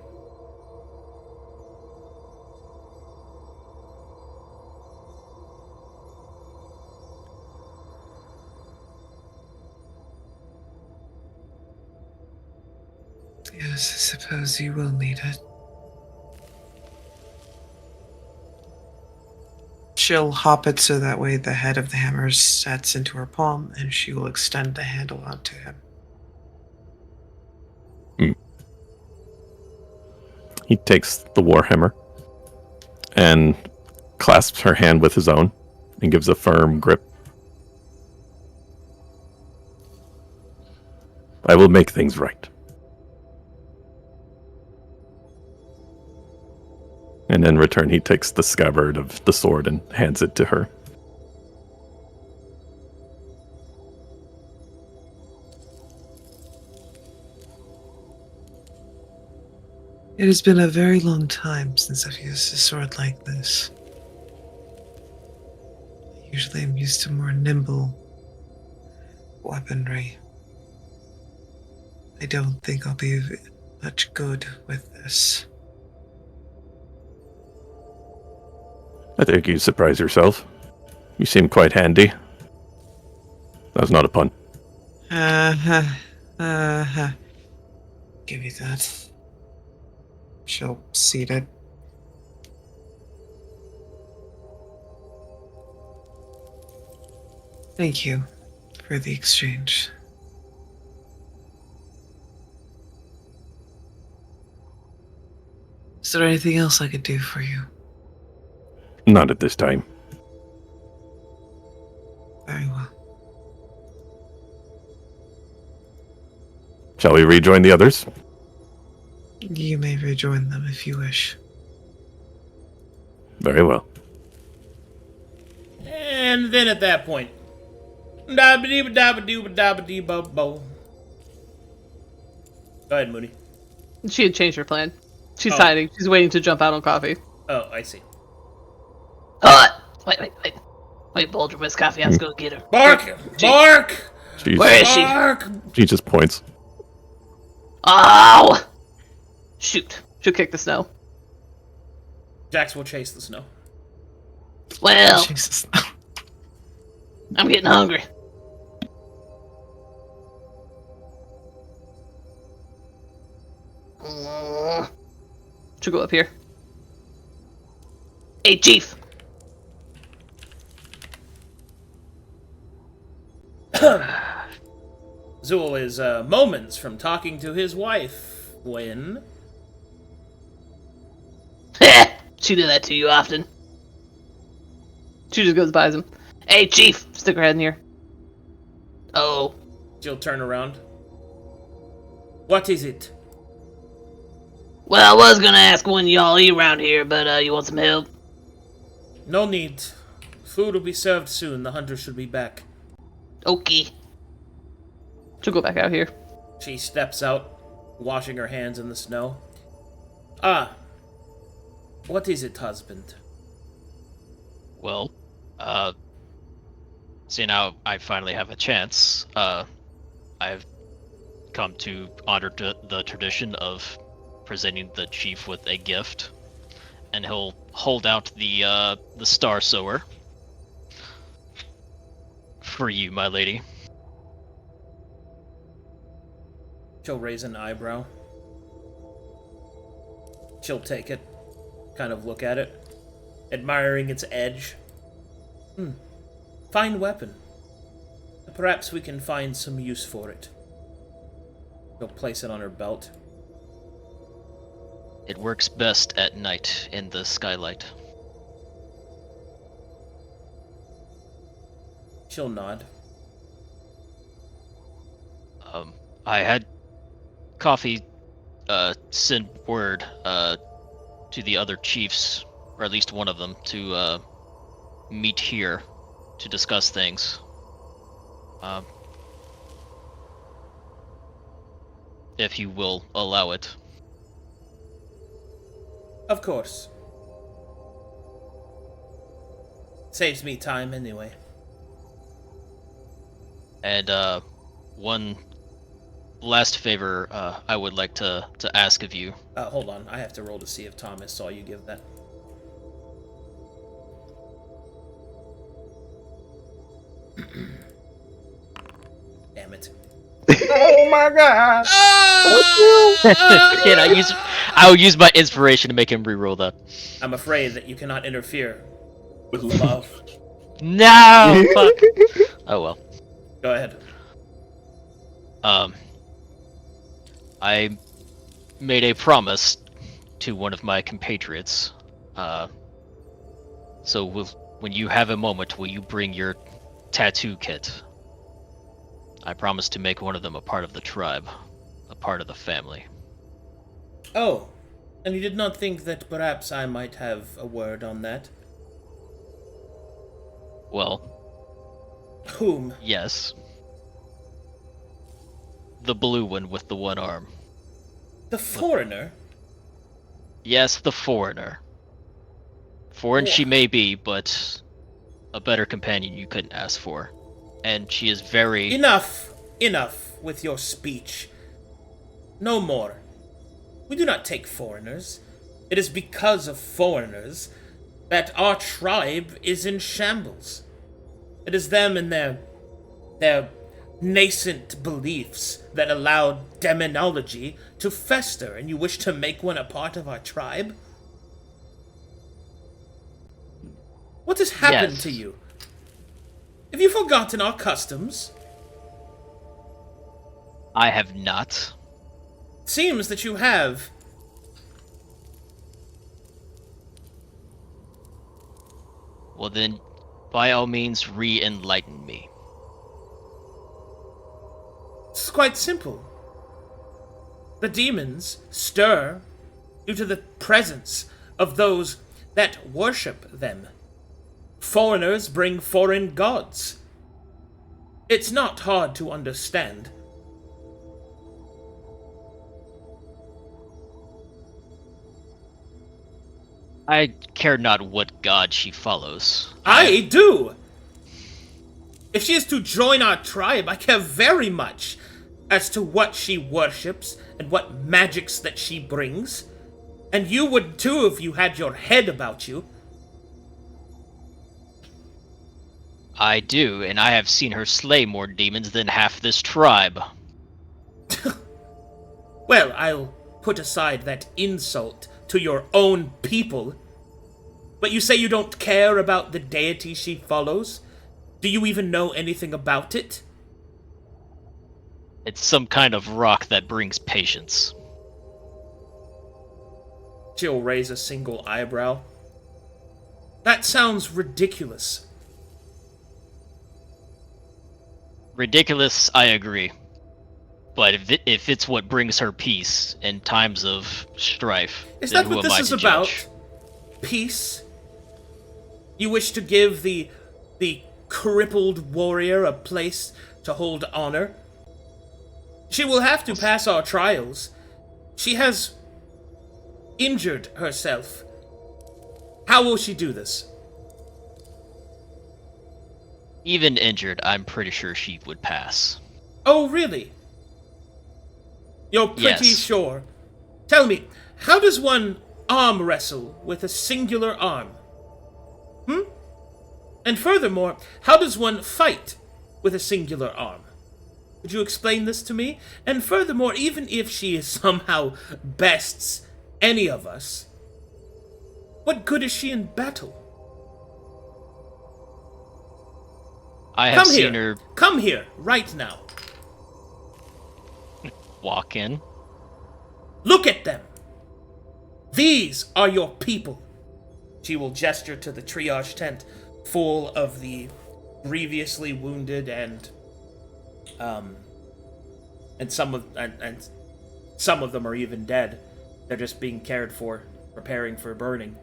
Yes, I suppose you will need it. She'll hop it so that way the head of the hammer sets into her palm, and she will extend the handle out to him. He takes the warhammer and clasps her hand with his own and gives a firm grip. I will make things right. And in return, he takes the scabbard of the sword and hands it to her. It has been a very long time since I've used a sword like this. Usually I'm used to more nimble weaponry. I don't think I'll be much good with this. I think you surprise yourself. You seem quite handy. That was not a pun. Give you that. She'll cede it. Thank you for the exchange. Is there anything else I could do for you? Not at this time. Very well. Shall we rejoin the others? You may rejoin them if you wish. Very well. And then at that point, dabba-dee-ba-dabba-doo-ba-dabba-dee-bo-bo. Go ahead, Moony. She had changed her plan. She's Oh. hiding. She's waiting to jump out on coffee. Oh, I see. Wait, Boldrum, where's Coffee? I was gonna get her. Bark! Bark! Where is she? Bark! She just points. Oh! Shoot. She'll kick the snow. Jax will chase the snow. Well, Jesus. I'm getting hungry. She'll go up here. Hey, Chief. Zu'el is moments from talking to his wife when... She do that to you often. She just goes by him. Hey, Chief. Stick her head in here. Oh, She'll turn around. What is it? well, I was gonna ask when y'all eat around here, but you want some help? No need. Food will be served soon. The hunter should be back. Okay. She'll go back out here. She steps out, washing her hands in the snow. Ah. What is it, husband? Well, see now I finally have a chance. I've come to honor the tradition of presenting the chief with a gift, and he'll hold out the Star Sower for you, my lady. She'll raise an eyebrow. She'll take it, kind of look at it, admiring its edge. Fine weapon. Perhaps we can find some use for it. She'll place it on her belt. It works best at night in the skylight. She'll nod. I had Coffee send word to the other chiefs, or at least one of them, to meet here to discuss things. If you will allow it. Of course. Saves me time anyway. And one last favor I would like to ask of you. Hold on. I have to roll to see if Thomas saw you give that. Damn it. Oh my god! I'll use my inspiration to make him reroll that. I'm afraid that you cannot interfere with love. No! Fuck. Oh well. Go ahead. I made a promise to one of my compatriots. So when you have a moment, will you bring your tattoo kit? I promised to make one of them a part of the tribe, a part of the family. Oh, and you did not think that perhaps I might have a word on that? Well, Whom? yes. The blue one with the one arm. The foreigner? Yes, the foreigner. Foreign she may be, but a better companion you couldn't ask for. And she is very... Enough with your speech. No more. We do not take foreigners. It is because of foreigners that our tribe is in shambles. It is them and their nascent beliefs that allowed demonology to fester, and you wish to make one a part of our tribe? What has happened to you? Have you forgotten our customs? I have not. Seems that you have. Well then, by all means, re-enlighten me. It's quite simple. The demons stir due to the presence of those that worship them. Foreigners bring foreign gods. It's not hard to understand. I care not what god she follows. I do! If she is to join our tribe, I care very much as to what she worships and what magics that she brings. And you would too if you had your head about you. I do, and I have seen her slay more demons than half this tribe. Well, I'll put aside that insult to your own people. But you say you don't care about the deity she follows? Do you even know anything about it? It's some kind of rock that brings patience. She'll raise a single eyebrow. That sounds ridiculous. Ridiculous, I agree. But if it's what brings her peace in times of strife, Is then that who what am I this is to about? judge? Peace? You wish to give the crippled warrior a place to hold honor? She will have to pass our trials. She has injured herself. How will she do this? Even injured, I'm pretty sure she would pass. Oh, really? You're pretty Yes. sure? Tell me, how does one arm wrestle with a singular arm? And furthermore, how does one fight with a singular arm? Would you explain this to me? And furthermore, even if she somehow bests any of us, what good is she in battle? I have Come seen here. her Come here, right now. walk in. Look at them. These are your people. She will gesture to the triage tent full of the grievously wounded and some of them are even dead. They're just being cared for, preparing for burning.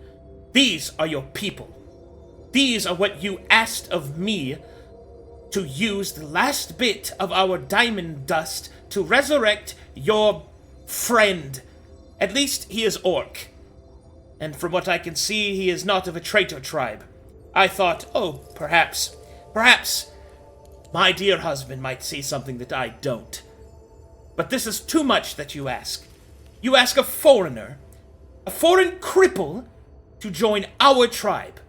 These are your people. These are what you asked of me to use the last bit of our diamond dust to resurrect your friend. At least he is orc. And from what I can see, he is not of a traitor tribe. I thought, oh, perhaps my dear husband might see something that I don't. But this is too much that you ask. You ask a foreigner, a foreign cripple, to join our tribe.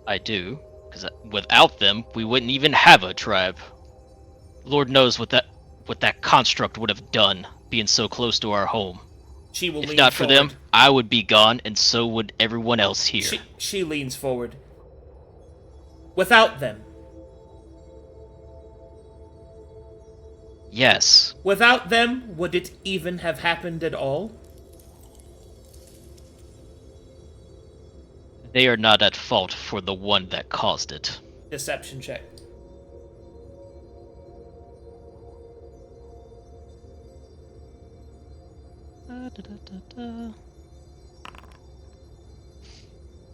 I do, because without them, we wouldn't even have a tribe. Lord knows what that construct would have done, being so close to our home. She will If lean not for forward. them, I would be gone, and so would everyone else here. She leans forward. Without them. Yes. Without them, would it even have happened at all? They are not at fault for the one that caused it. Deception check.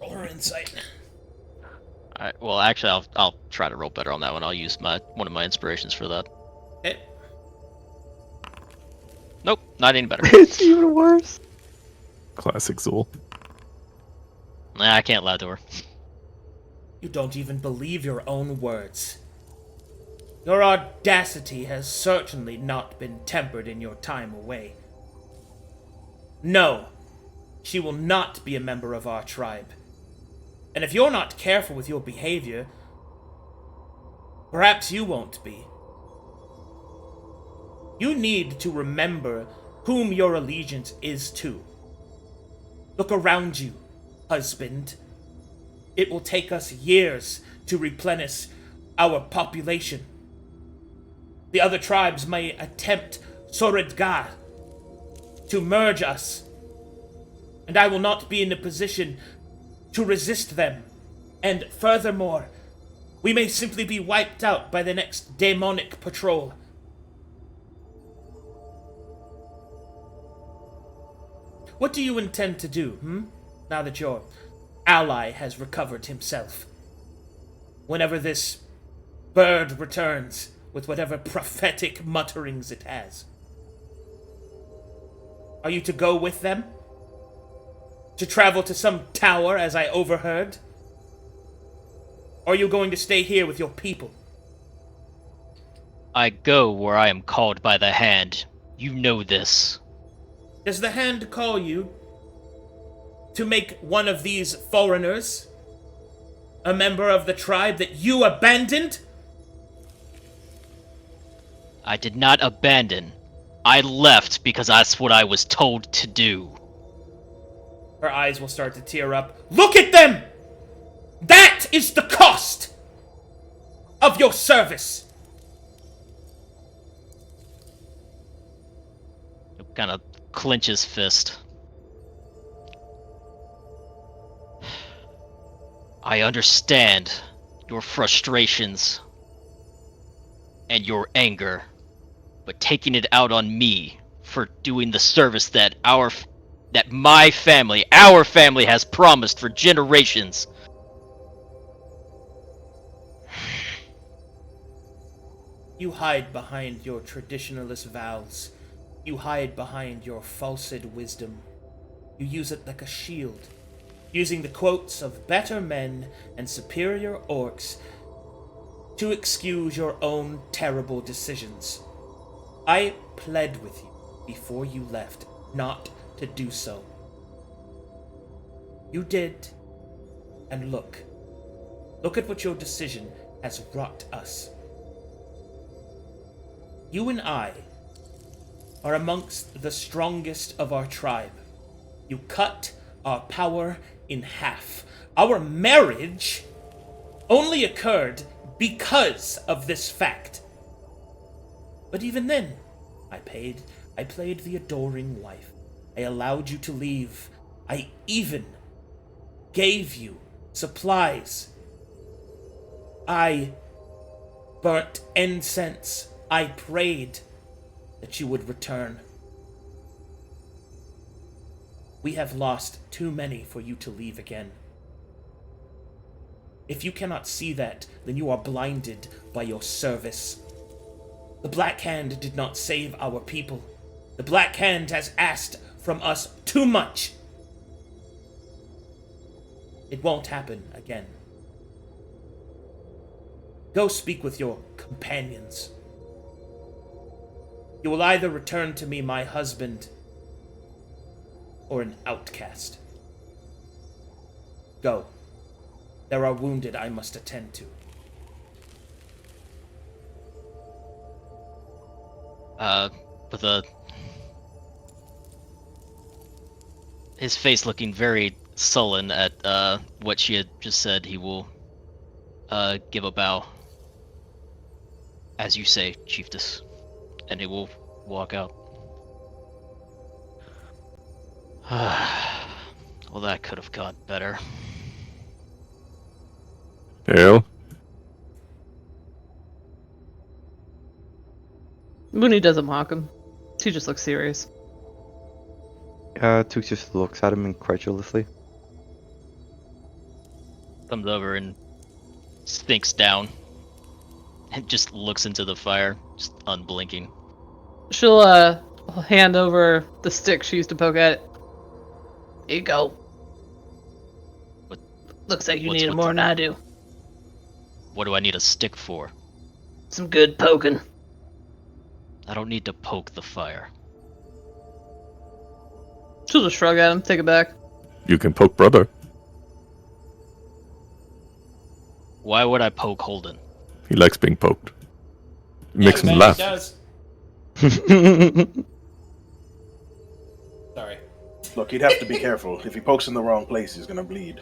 Roll her insight. Alright, well, actually, I'll try to roll better on that one. I'll use one of my inspirations for that. Eh, Nope, not any better. It's even worse. Classic Zu'el. Nah, I can't lie to her. You don't even believe your own words. Your audacity has certainly not been tempered in your time away. No, she will not be a member of our tribe. And if you're not careful with your behavior, perhaps you won't be. You need to remember whom your allegiance is to. Look around you, husband. It will take us years to replenish our population. The other tribes may attempt Soredgar to merge us, and I will not be in a position to resist them. And furthermore, we may simply be wiped out by the next demonic patrol. What do you intend to do, now that your ally has recovered himself? Whenever this bird returns, with whatever prophetic mutterings it has. Are you to go with them? To travel to some tower, as I overheard? Or are you going to stay here with your people? I go where I am called by the hand. You know this. Does the hand call you to make one of these foreigners a member of the tribe that you abandoned? I did not abandon. I left because that's what I was told to do. Her eyes will start to tear up. Look at them! That is the cost of your service! Kind of clench his fist. I understand your frustrations and your anger, but taking it out on me for doing the service that our family has promised for generations. You hide behind your traditionalist vows. You hide behind your falsehood wisdom. You use it like a shield, using the quotes of better men and superior orcs to excuse your own terrible decisions. I pled with you before you left not to do so. You did, and look at what your decision has wrought us. You and I are amongst the strongest of our tribe. You cut our power in half. Our marriage only occurred because of this fact. But even then, I played the adoring wife. I allowed you to leave. I even gave you supplies. I burnt incense. I prayed that you would return. We have lost too many for you to leave again. If you cannot see that, then you are blinded by your service. The Black Hand did not save our people. The Black Hand has asked from us too much. It won't happen again. Go speak with your companions. You will either return to me my husband or an outcast. Go. There are wounded I must attend to. With his face looking very sullen at what she had just said, he will give a bow. As you say, Chiefess. And he will walk out. Well, that could have gone better. Hell. Moony doesn't mock him. She just looks serious. Took just looks at him incredulously. Comes over and sinks down and just looks into the fire, just unblinking. She'll hand over the stick she used to poke at it. Here you go. What- Looks like you what's need it with more the- than I do. What do I need a stick for? Some good poking. I don't need to poke the fire. She'll just shrug at him, take it back. You can poke brother. Why would I poke Holden? He likes being poked. It makes Yeah, him Ventus laugh. does. Sorry. Look, he'd have to be careful. If he pokes in the wrong place, he's gonna bleed.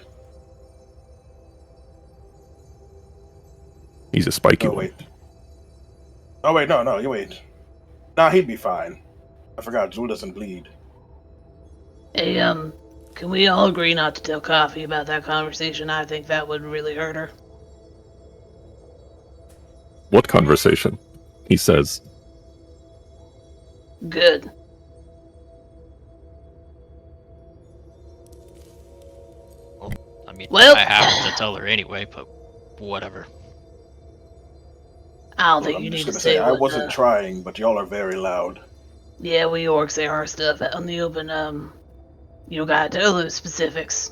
He's a spiky Oh one. wait. Oh wait, no, you wait. Nah, he'd be fine. I forgot, Zu'el doesn't bleed. Hey, can we all agree not to tell Coffee about that conversation? I think that would really hurt her. What conversation? He says. Good. I mean, Well- I have to tell her anyway, but whatever. I don't Well, think I'm you just need to gonna say say, I what, wasn't trying, but y'all are very loud. Yeah, we orcs say our stuff out in the open. You don't gotta tell those specifics.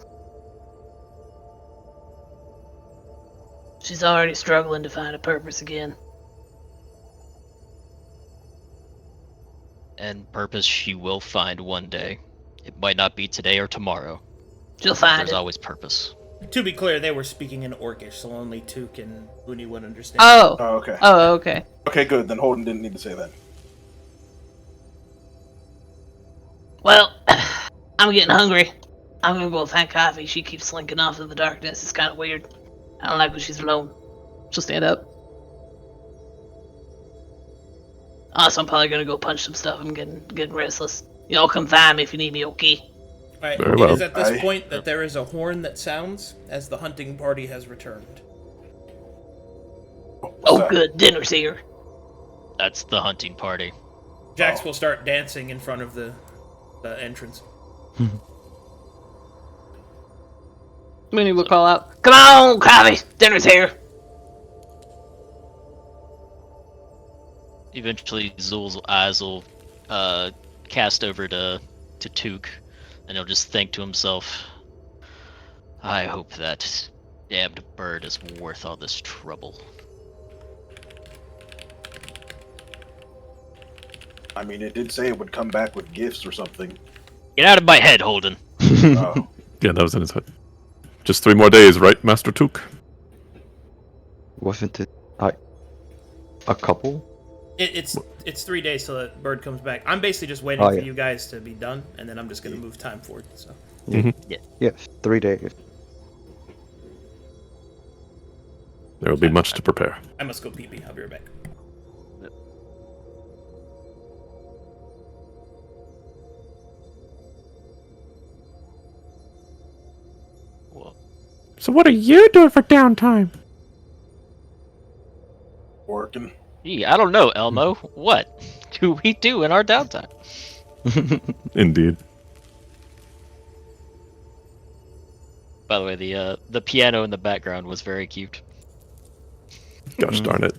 She's already struggling to find a purpose again. And purpose she will find one day. It might not be today or tomorrow. She'll find There's it. always purpose. To be clear, they were speaking in Orcish, so only Took and Moony would understand. Oh. Oh, okay. Oh, okay. Okay, good. Then Holden didn't need to say that. Well, I'm getting hungry. I'm gonna go find Coffee. She keeps slinking off in the darkness. It's kind of weird. I don't like when she's alone. She'll stand up. Also, I'm probably gonna go punch some stuff. I'm getting restless. Y'all come find me if you need me, okay? Alright, Very it well. is at this Aye. point that there is a horn that sounds as the hunting party has returned. What's Oh, that? good. Dinner's here. That's the hunting party. Jax will start dancing in front of the entrance. Mooney will call out. Come on, Coffee. Dinner's here. Eventually, Zu'el's eyes will cast over to Took, and he'll just think to himself, I hope that damned bird is worth all this trouble. I mean, it did say it would come back with gifts or something. Get out of my head, Holden. Oh, Yeah, that was in his head. Just 3 more days, right, Master Took? Wasn't it a couple? It's 3 days till the bird comes back. I'm basically just waiting Oh, for yeah. you guys to be done, and then I'm just gonna move time forward. So Yes, 3 days. There will be much to prepare. I must go pee pee. I'll be right back. Well, So what are you doing for downtime? working. gee, I don't know, Elmo. What do we do in our downtime? Indeed. By the way, the piano in the background was very cute. Gosh darn it.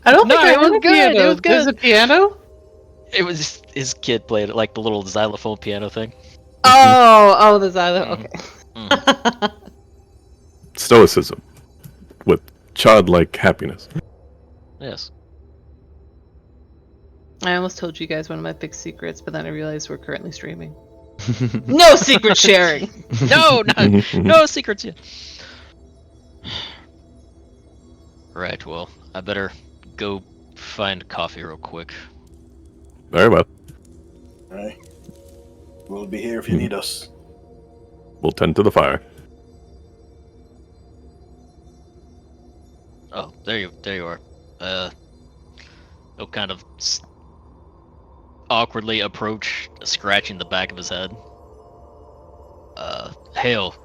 I don't No, think I it was heard good, piano. it was There's a good. piano? It was his kid played it, like the little xylophone piano thing. Oh, the xylophone. Okay. Mm. Stoicism. With childlike happiness. Yes. I almost told you guys one of my big secrets, but then I realized we're currently streaming. No secret sharing. No, no secrets yet. Right, well, I better go find coffee real quick. Very well. Alright. We'll be here if you need us. We'll tend to the fire. Oh, there you are. He'll kind of awkwardly approach, scratching the back of his head. Hail.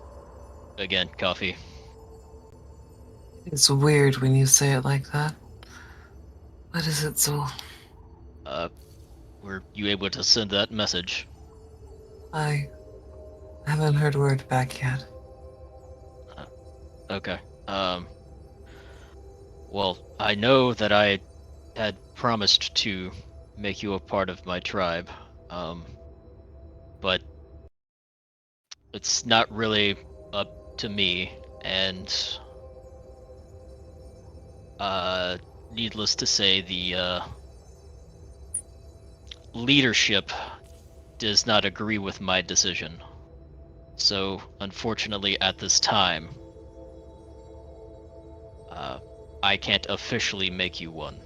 Again, coffee. It's weird when you say it like that. What is it, Zu'el? Were you able to send that message? I haven't heard word back yet. Okay. Well, I know that I had promised to make you a part of my tribe, but it's not really up to me, and needless to say, the leadership does not agree with my decision. So, unfortunately, at this time, I can't officially make you one.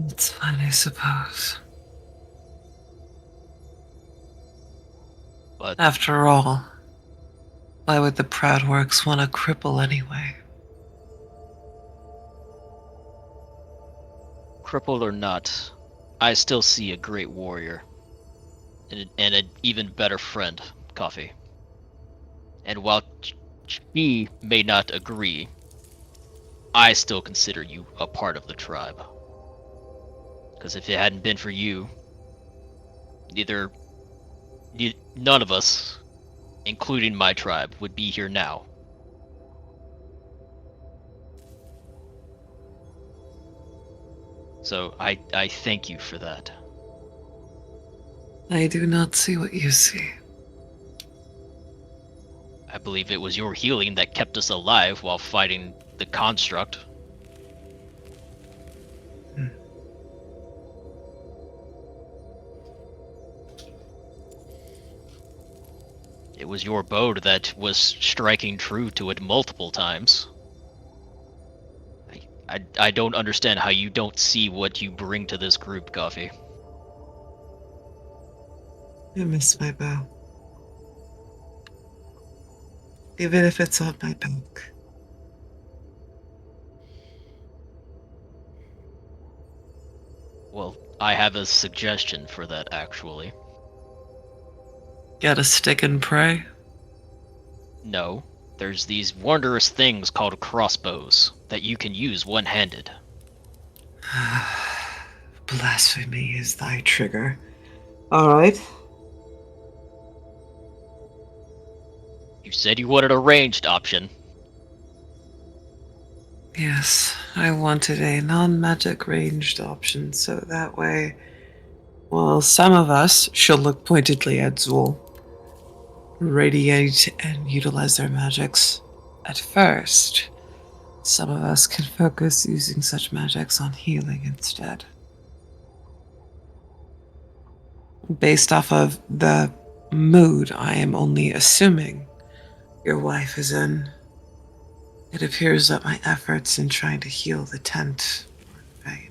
It's fine, I suppose. But After all, why would the Proudworks want to cripple anyway? crippled or not, I still see a great warrior. And an even better friend, Coffee. And while she may not agree, I still consider you a part of the tribe. Because if it hadn't been for you, none of us, including my tribe, would be here now. So I thank you for that. I do not see what you see. I believe it was your healing that kept us alive while fighting the construct. It was your bow that was striking true to it multiple times. I don't understand how you don't see what you bring to this group, Coffee. I miss my bow. Even if it's on my back. Well, I have a suggestion for that, actually. Get a stick and pray? No, there's these wondrous things called crossbows that you can use one-handed. Blasphemy is thy trigger. Alright. You said you wanted a ranged option. Yes, I wanted a non-magic ranged option, so that way, well, some of us shall look pointedly at Zu'el, radiate and utilize their magics at first. Some of us can focus using such magics on healing instead. Based off of the mood I am only assuming your wife is in, it appears that my efforts in trying to heal the tent were in vain.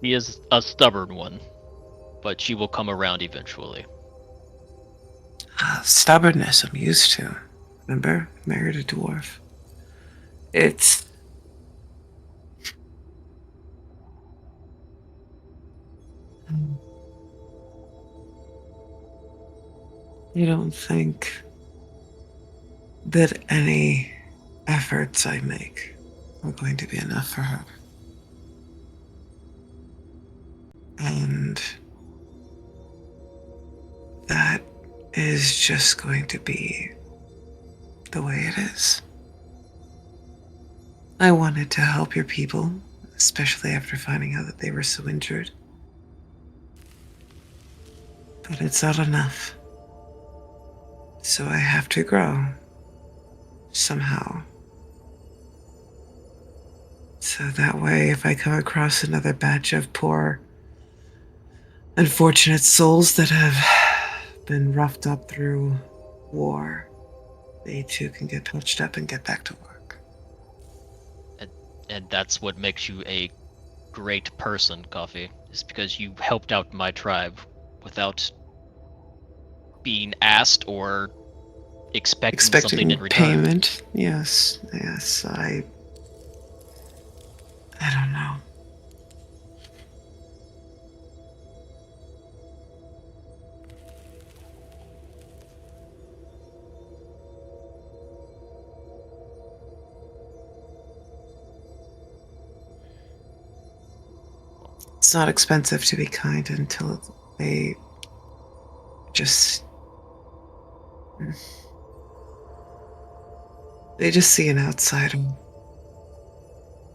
He is a stubborn one, but she will come around eventually. Stubbornness I'm used to. Remember? Married a dwarf. It's... You don't think that any efforts I make are going to be enough for her. And that is just going to be the way it is. I wanted to help your people, especially after finding out that they were so injured. But it's not enough. So I have to grow. Somehow. So that way, if I come across another batch of poor, unfortunate souls that have been roughed up through war, they too can get touched up and get back to work. And that's what makes you a great person, Coffee, is because you helped out my tribe without being asked or expecting something in return. Payment. Yes, I don't know. It's not expensive to be kind until they just... They just see an outsider.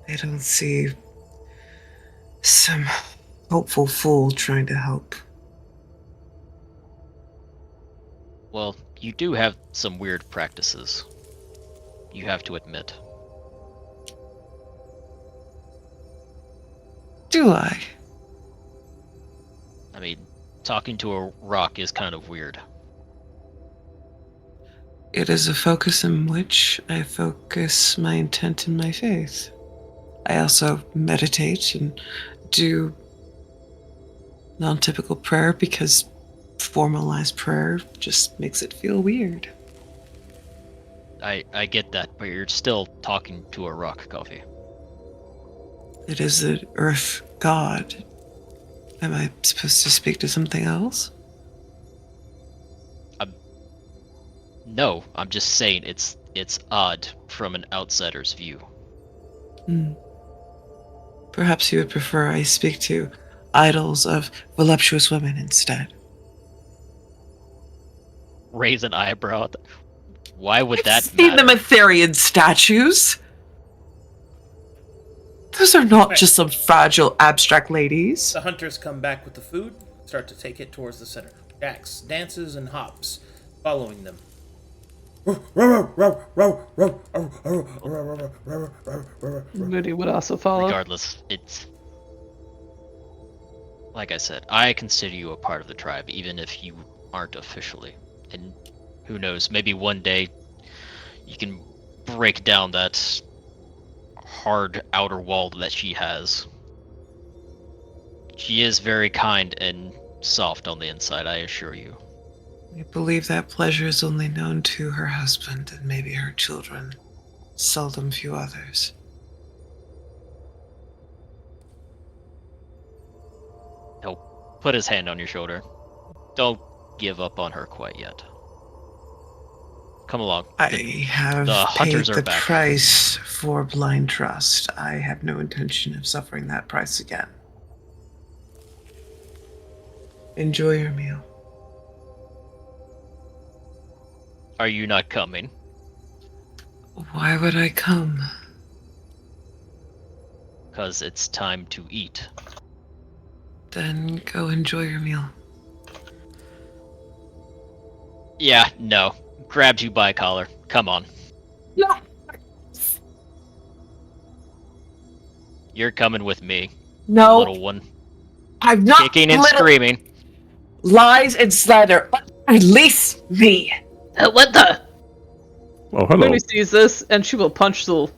They don't see some hopeful fool trying to help. Well, you do have some weird practices. You have to admit. Do I? I mean, talking to a rock is kind of weird. It is a focus in which I focus my intent and my faith. I also meditate and do non-typical prayer because formalized prayer just makes it feel weird. I get that, but you're still talking to a rock, Coffee. It is an earth god. Am I supposed to speak to something else? No, I'm just saying it's odd from an outsider's view. Perhaps you would prefer I speak to idols of voluptuous women instead. Raise an eyebrow. Why would I've that seen matter? the Etherian statues. Those are not just some fragile, abstract ladies. The hunters come back with the food, start to take it towards the center. Jax dances and hops, following them. Moody would also follow. Regardless, it's... Like I said, I consider you a part of the tribe, even if you aren't officially. And who knows, maybe one day you can break down that hard outer wall that she has. She is very kind and soft on the inside, I assure you. I believe that pleasure is only known to her husband and maybe her children. Seldom few others. He'll put his hand on your shoulder. Don't give up on her quite yet. Come along. I have the paid hunters are the back. price for blind trust. I have no intention of suffering that price again. Enjoy your meal. Are you not coming? Why would I come? Because it's time to eat. Then go enjoy your meal. Yeah, no. Grabbed you by collar. Come on. No. You're coming with me, No, little one. I'm not Kicking and little. screaming. Lies and slander. Release me. What the? Oh, hello. Moody sees this, and she will punch Zu'el.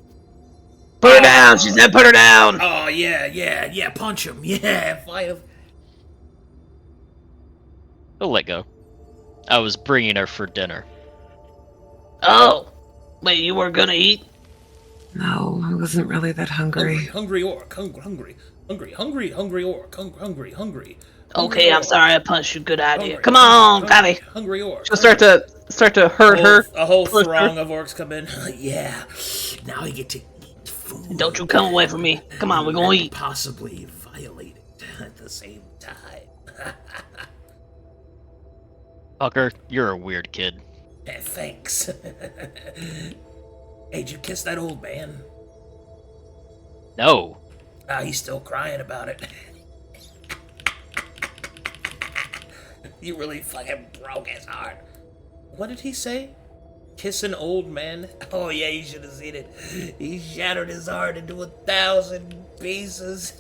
Put her down! She said put her down! Oh, yeah, punch him. Yeah, fight him. He'll let go. I was bringing her for dinner. Oh! Wait, you were gonna eat? No, I wasn't really that hungry. Hungry orc, hungry orc. Okay, I'm sorry I punched you. Good idea. Hungry, Come on, Coffee. Hungry orc. She'll start to hurt her. A whole push throng her. of orcs come in. Yeah, now I get to eat food. Don't you come away from me. Come on, we're gonna and eat. Possibly violate it at the same time. Fucker, you're a weird kid. Yeah, thanks. Hey, did you kiss that old man? No. He's still crying about it. You really fucking broke his heart. What did he say? Kiss an old man? Oh yeah, you should have seen it. He shattered his heart into 1,000 pieces.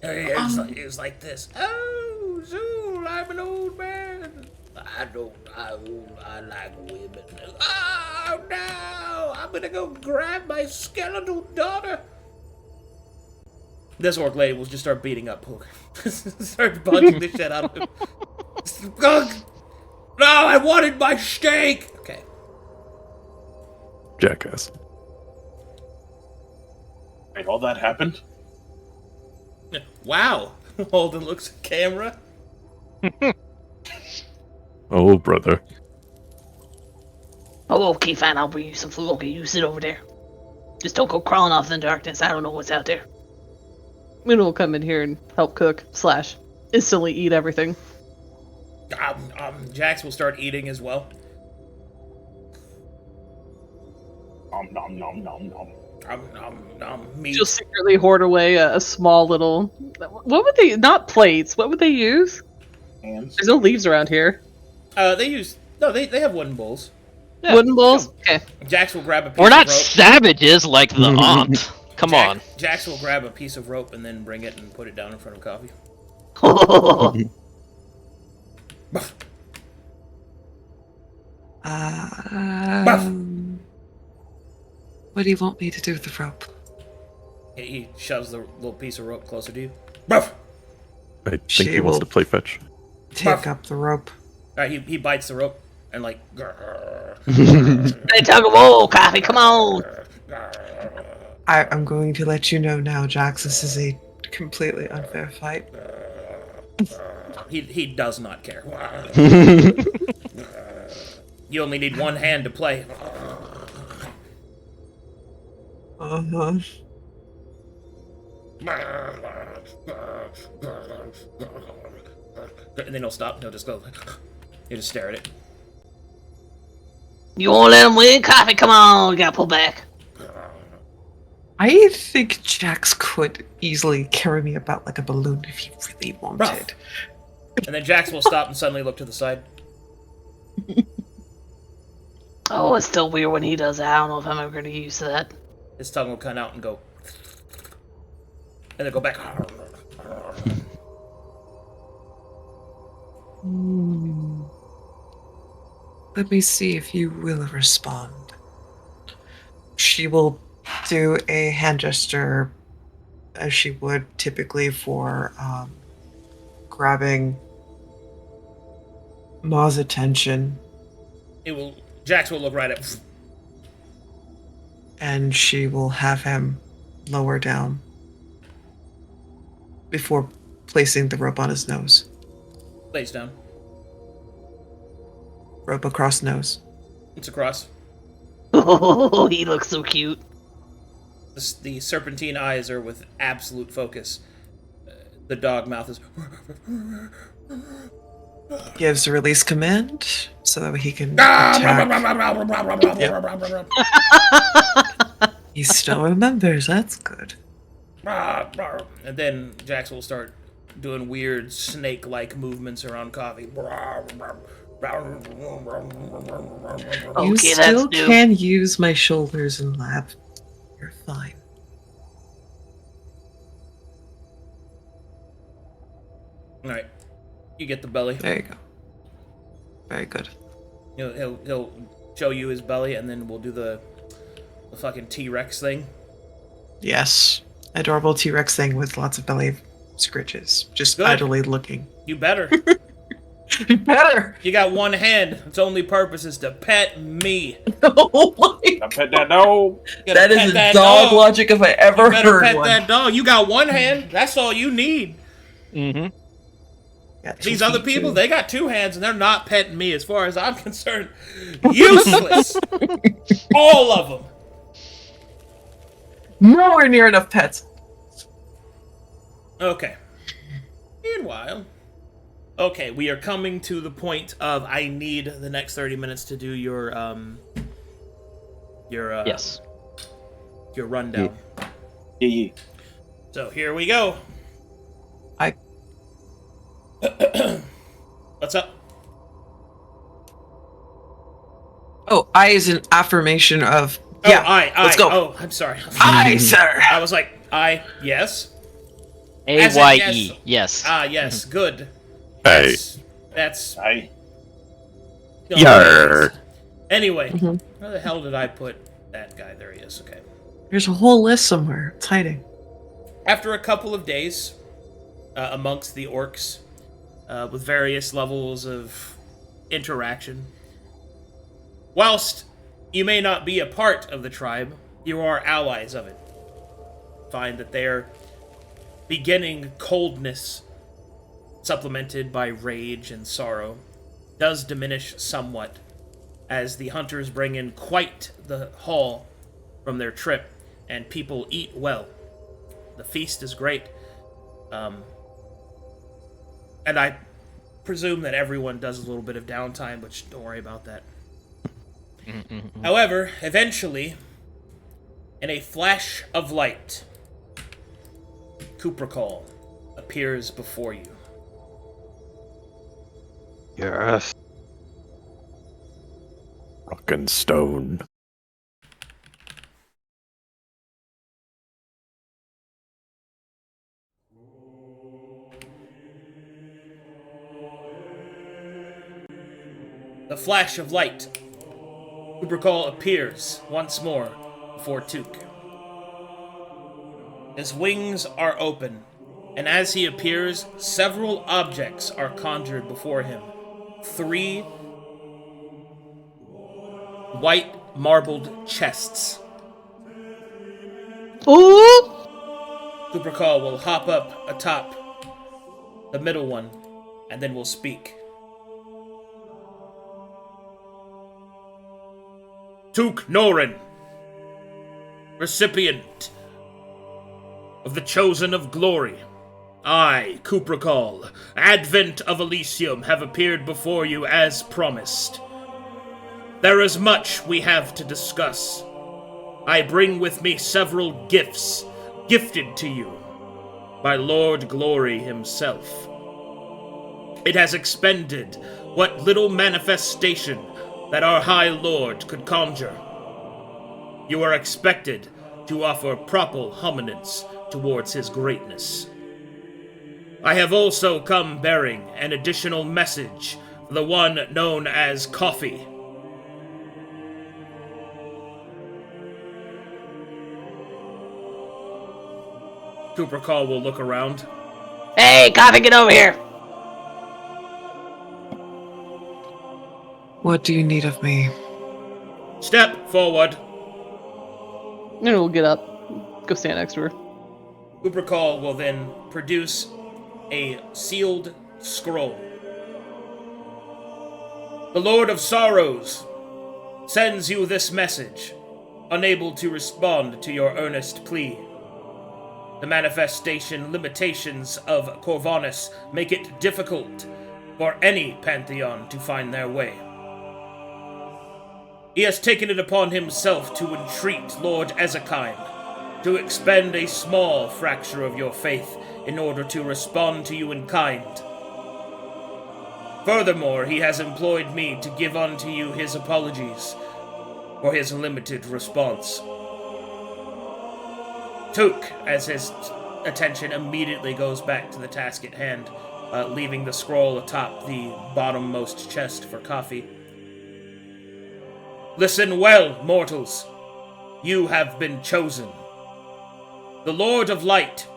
It was like this. Oh, Zu'el, I'm an old man. I like women. Oh no! I'm gonna go grab my skeletal daughter. This orc lady will just start beating up Hook. Start punching the shit out of him. Hook! No, I wanted my steak! Okay. Jackass. Wait, all that happened? Wow. Holden looks at camera. Oh, brother. Oh, okay, fine. I'll bring you some food. Okay, you sit over there. Just don't go crawling off in the darkness. I don't know what's out there. Moon will come in here and help cook / instantly eat everything. Jax will start eating as well. Nom nom nom nom nom. Meat. She'll secretly hoard away a small little. What would they? Not plates. What would they use? Hands. There's no leaves around here. They have wooden bowls. Yeah. Wooden bowls. Okay. Jax will grab a piece We're not of rope. savages like the aunt. Come on. Jax will grab a piece of rope and then bring it and put it down in front of Coffee. What do you want me to do with the rope? He shoves the little piece of rope closer to you. I think She he wants will- to play fetch. Take up the rope. Alright, he bites the rope and like. Hey, tug of war, Coffee, come on. I'm going to let you know now, Jax, this is a completely unfair fight. He does not care. You only need one hand to play. Uh-huh. And then he'll stop and he'll just go. He'll just stare at it. You won't let him win, Coffee? Come on, you gotta pull back. I think Jax could easily carry me about like a balloon if he really wanted. Rough. And then Jax will stop and suddenly look to the side. Oh, it's still weird when he does that. I don't know if I'm ever gonna get used to that. His tongue will come out and go. And then go back. Let me see if you will respond. She will do a hand gesture as she would typically for grabbing Ma's attention, Jax will look right at. and she will have him lower down before placing the rope on his nose. Lays down. Rope across nose. It's across. Oh, he looks so cute. The serpentine eyes are with absolute focus. The dog mouth is. Gives a release command so that he can attack. He still remembers, that's good. And then Jax will start doing weird snake-like movements around Coffee. You Okay, still that's new. can use my shoulders and lap. You're fine. Alright. You get the belly. There you go. Very good. He'll show you his belly, and then we'll do the fucking T-Rex thing. Yes. Adorable T-Rex thing with lots of belly scritches. Just Good. idly looking. You better. Better! You got one hand. Its only purpose is to pet me. Oh my! I pet that dog. You gotta That pet is a that dog logic if I ever You better heard pet one. that dog. You got one hand. That's all you need. Mm-hmm. Got 2 These other feet, people, too. they got 2 hands, and they're not petting me as far as I'm concerned. Useless. All of them. Nowhere near enough pets. Okay. Meanwhile, okay, we are coming to the point of I need the next 30 minutes to do your Yes. your rundown. Yeah. So here we go. What's up? Oh, I is an affirmation of. Oh, Yeah, I. let's go. Oh, I'm sorry. Aye, sir. I was like, yes. A-Y-E. Yes. Ah, yes, good. Hey. That's Aye. no, Yarr. Anyway, Mhm. where the hell did I put that guy? There he is. Okay. There's a whole list somewhere. It's hiding. After a couple of days amongst the orcs, with various levels of interaction, whilst you may not be a part of the tribe, you are allies of it. Find that their beginning coldness, supplemented by rage and sorrow, does diminish somewhat as the hunters bring in quite the haul from their trip and people eat well. The feast is great. And I presume that everyone does a little bit of downtime, which don't worry about that. However, eventually, in a flash of light, Kuprakal appears before you. Yes. Rock and stone. The flash of light, Kuprakal appears once more before Took. His wings are open, and as he appears, several objects are conjured before him. 3 white marbled chests. Ooh! Kuprakal will hop up atop the middle one, and then will speak. Took Noren, recipient of the Chosen of Glory. I, Kuprakal, Advent of Elysium, have appeared before you as promised. There is much we have to discuss. I bring with me several gifts, gifted to you by Lord Glory himself. It has expended what little manifestation that our High Lord could conjure. You are expected to offer proper hominence towards his greatness. I have also come bearing an additional message for the one known as Coffee. Kuprakal will look around. Hey, Coffee, get over here! What do you need of me? Step forward. And we'll get up, go stand next to her. Kuprakal will then produce a sealed scroll. The Lord of Sorrows sends you this message, unable to respond to your earnest plea. The manifestation limitations of Corvinus make it difficult for any pantheon to find their way. He has taken it upon himself to entreat Lord Ezekine to expend a small fracture of your faith in order to respond to you in kind. Furthermore, he has employed me to give unto you his apologies for his limited response. Took, as his attention immediately goes back to the task at hand, leaving the scroll atop the bottommost chest for Coffee. Listen well, mortals. You have been chosen. The Lord of Light,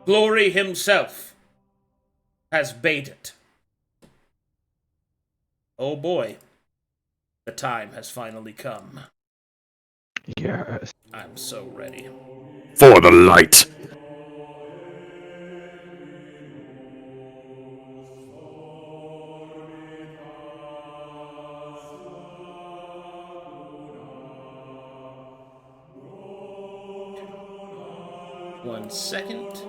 Glory himself, has bade it. Oh boy, the time has finally come. Yes. I'm so ready. For the light! One second.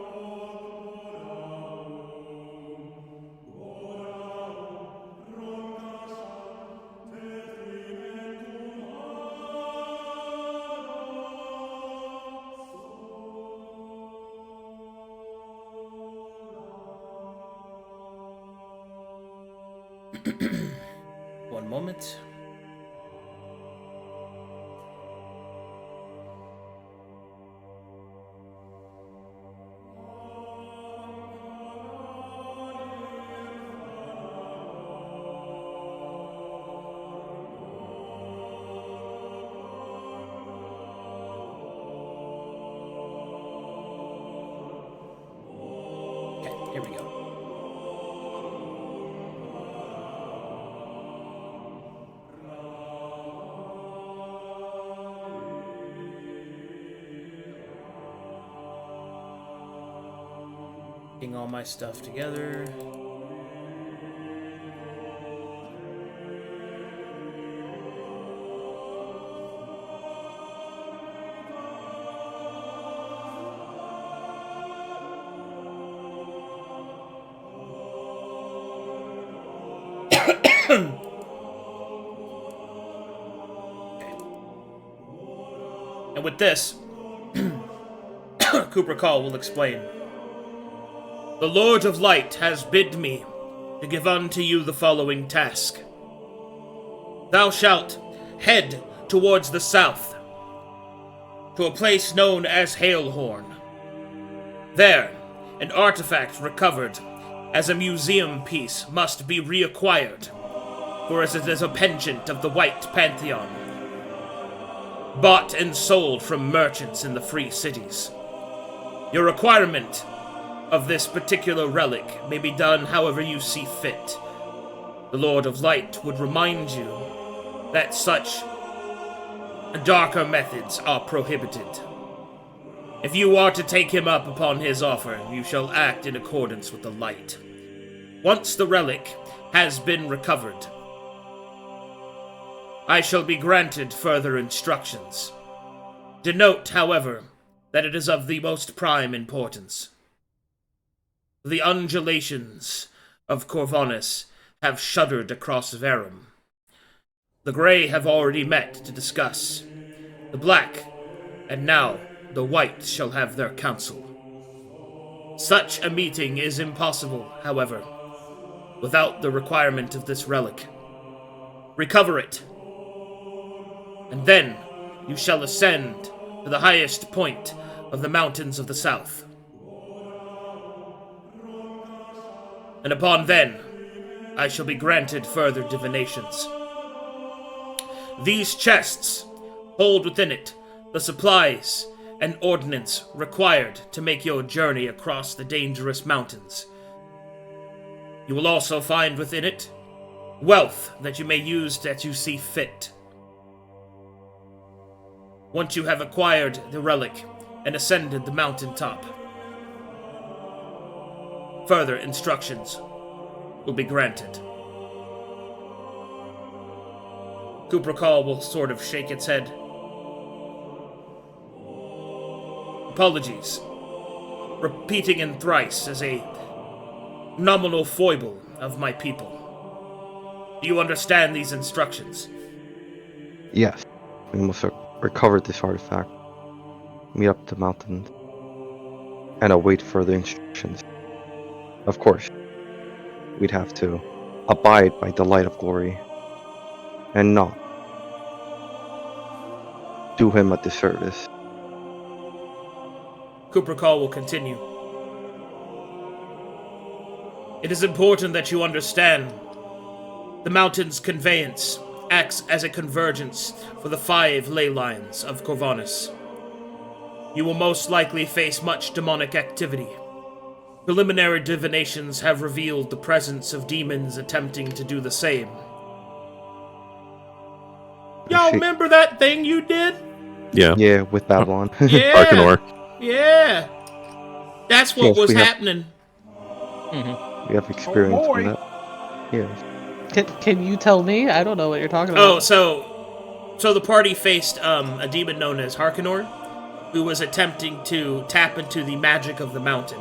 One moment. Okay, here we go. Getting all my stuff together. And with this, Cooper Call will explain. The Lord of Light has bid me to give unto you the following task. Thou shalt head towards the south, to a place known as Hailhorn. There, an artifact recovered as a museum piece must be reacquired, for as it is a pendant of the White Pantheon, bought and sold from merchants in the free cities. Your requirement of this particular relic may be done however you see fit. The Lord of Light would remind you that such darker methods are prohibited. If you are to take him up upon his offer, you shall act in accordance with the light. Once the relic has been recovered, I shall be granted further instructions. Denote, however, that it is of the most prime importance. The undulations of Corvinus have shuddered across Verum. The Grey have already met to discuss. The Black, and now the White, shall have their council. Such a meeting is impossible, however, without the requirement of this relic. Recover it, and then you shall ascend to the highest point of the mountains of the south. And upon then, I shall be granted further divinations. These chests hold within it the supplies and ordnance required to make your journey across the dangerous mountains. You will also find within it wealth that you may use as you see fit. Once you have acquired the relic and ascended the mountaintop, further instructions will be granted. Cooper Call will sort of shake its head. Apologies. Repeating in thrice is a nominal foible of my people. Do you understand these instructions? Yes. We must recover this artifact, meet up the mountain, and await further instructions. Of course, we'd have to abide by the light of glory, and not do him a disservice. Cooper Call will continue. It is important that you understand the mountain's conveyance acts as a convergence for the 5 ley lines of Corvinus. You will most likely face much demonic activity. Preliminary divinations have revealed the presence of demons attempting to do the same. Y'all remember that thing you did? Yeah. Yeah, with Babylon. Yeah. Arcanor. Yeah. That's what Yes, was we have- happening. We have experience Oh, with boy. that. Yes. Can you tell me? I don't know what you're talking Oh, about. so the party faced a demon known as Harkonor, who was attempting to tap into the magic of the mountain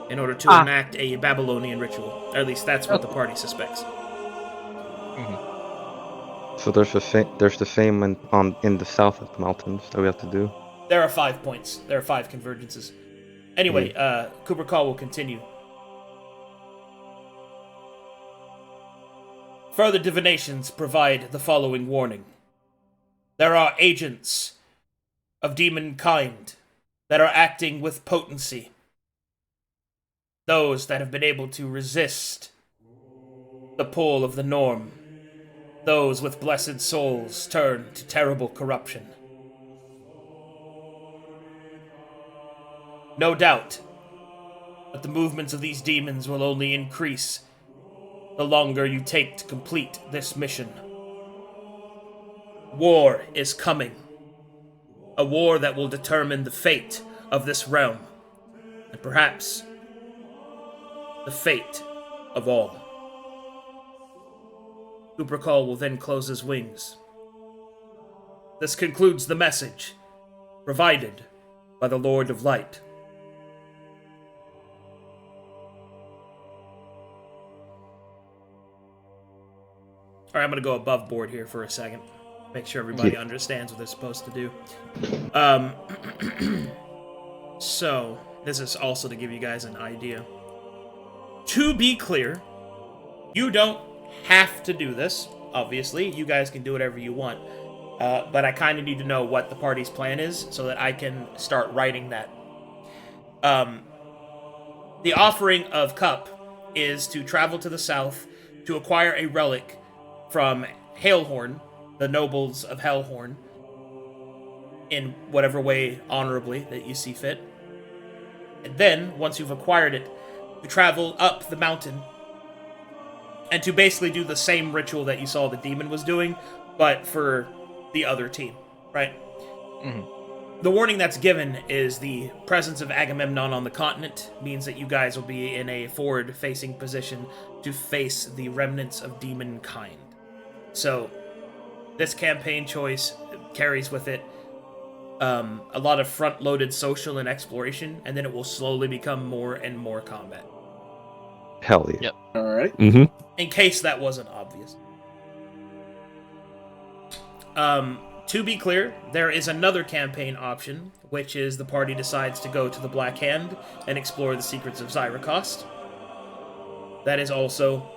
in order to enact a Babylonian ritual. Or at least that's what the party suspects. So there's the same in the south of the mountains that we have to do. There are 5 points. There are 5 convergences. Anyway, Cooper Call will continue. Further divinations provide the following warning. There are agents of demon kind that are acting with potency. Those that have been able to resist the pull of the norm. Those with blessed souls turn to terrible corruption. No doubt that the movements of these demons will only increase the longer you take to complete this mission. War is coming. A war that will determine the fate of this realm, and perhaps the fate of all. Cooper Call will then close his wings. This concludes the message provided by the Lord of Light. All right, I'm going to go above board here for a second. Make sure everybody understands what they're supposed to do. So, this is also to give you guys an idea. To be clear, you don't have to do this, obviously. You guys can do whatever you want. But I kind of need to know what the party's plan is so that I can start writing that. The offering of Cup is to travel to the south to acquire a relic from Hailhorn, the nobles of Hellhorn, in whatever way honorably that you see fit. And then, once you've acquired it, to travel up the mountain and to basically do the same ritual that you saw the demon was doing, but for the other team, right? Mhm. The warning that's given is the presence of Agamemnon on the continent means that you guys will be in a forward-facing position to face the remnants of demon kind. So, this campaign choice carries with it a lot of front-loaded social and exploration, and then it will slowly become more and more combat. Hell yeah. Yep. Alright. Mm-hmm. In case that wasn't obvious. To be clear, there is another campaign option, which is the party decides to go to the Black Hand and explore the secrets of Zyracost. That is also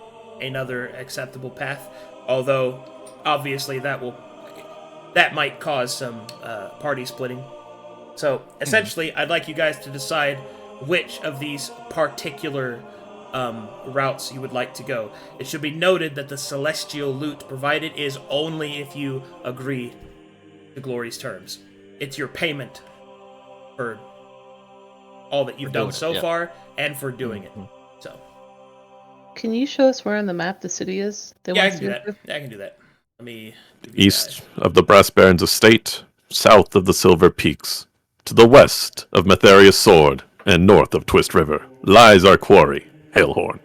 another acceptable path, although obviously that might cause some party splitting. So essentially, I'd like you guys to decide which of these particular routes you would like to go. It should be noted that the celestial loot provided is only if you agree to Glory's terms. It's your payment for all that you've done so far and for doing it. So, Can you show us where on the map the city is? yeah, I can do that. Yeah, I can do that. Let me give you East of the Brass Baron's estate, south of the Silver Peaks, to the west of Matheria's Sword, and north of Twist River, lies our quarry, Hailhorn.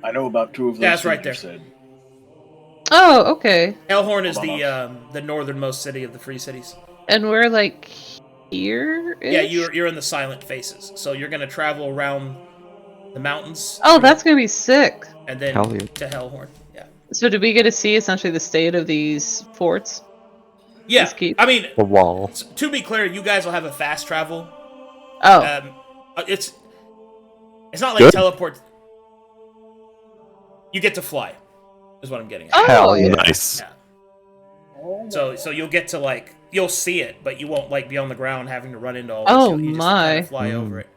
I know about two of those. Yeah, that's things right you there. said. Oh, okay. Hellhorn is Hold the northernmost city of the Free Cities. And we're like here? Yeah, you're in the Silent Faces, so you're gonna travel around the mountains. Oh, that's gonna be sick. and then Hell yeah. to Hellhorn. Yeah, So did we get to see essentially the state of these forts? yeah. These keeps? I mean, The wall. to be clear, you guys will have a fast travel. Oh, It's not like Good. teleport. You get to fly, is what I'm getting at. oh, Hell yeah. Nice. Yeah. So you'll get to you'll see it, but you won't be on the ground having to run into all this. Oh, You just my. kinda fly over it.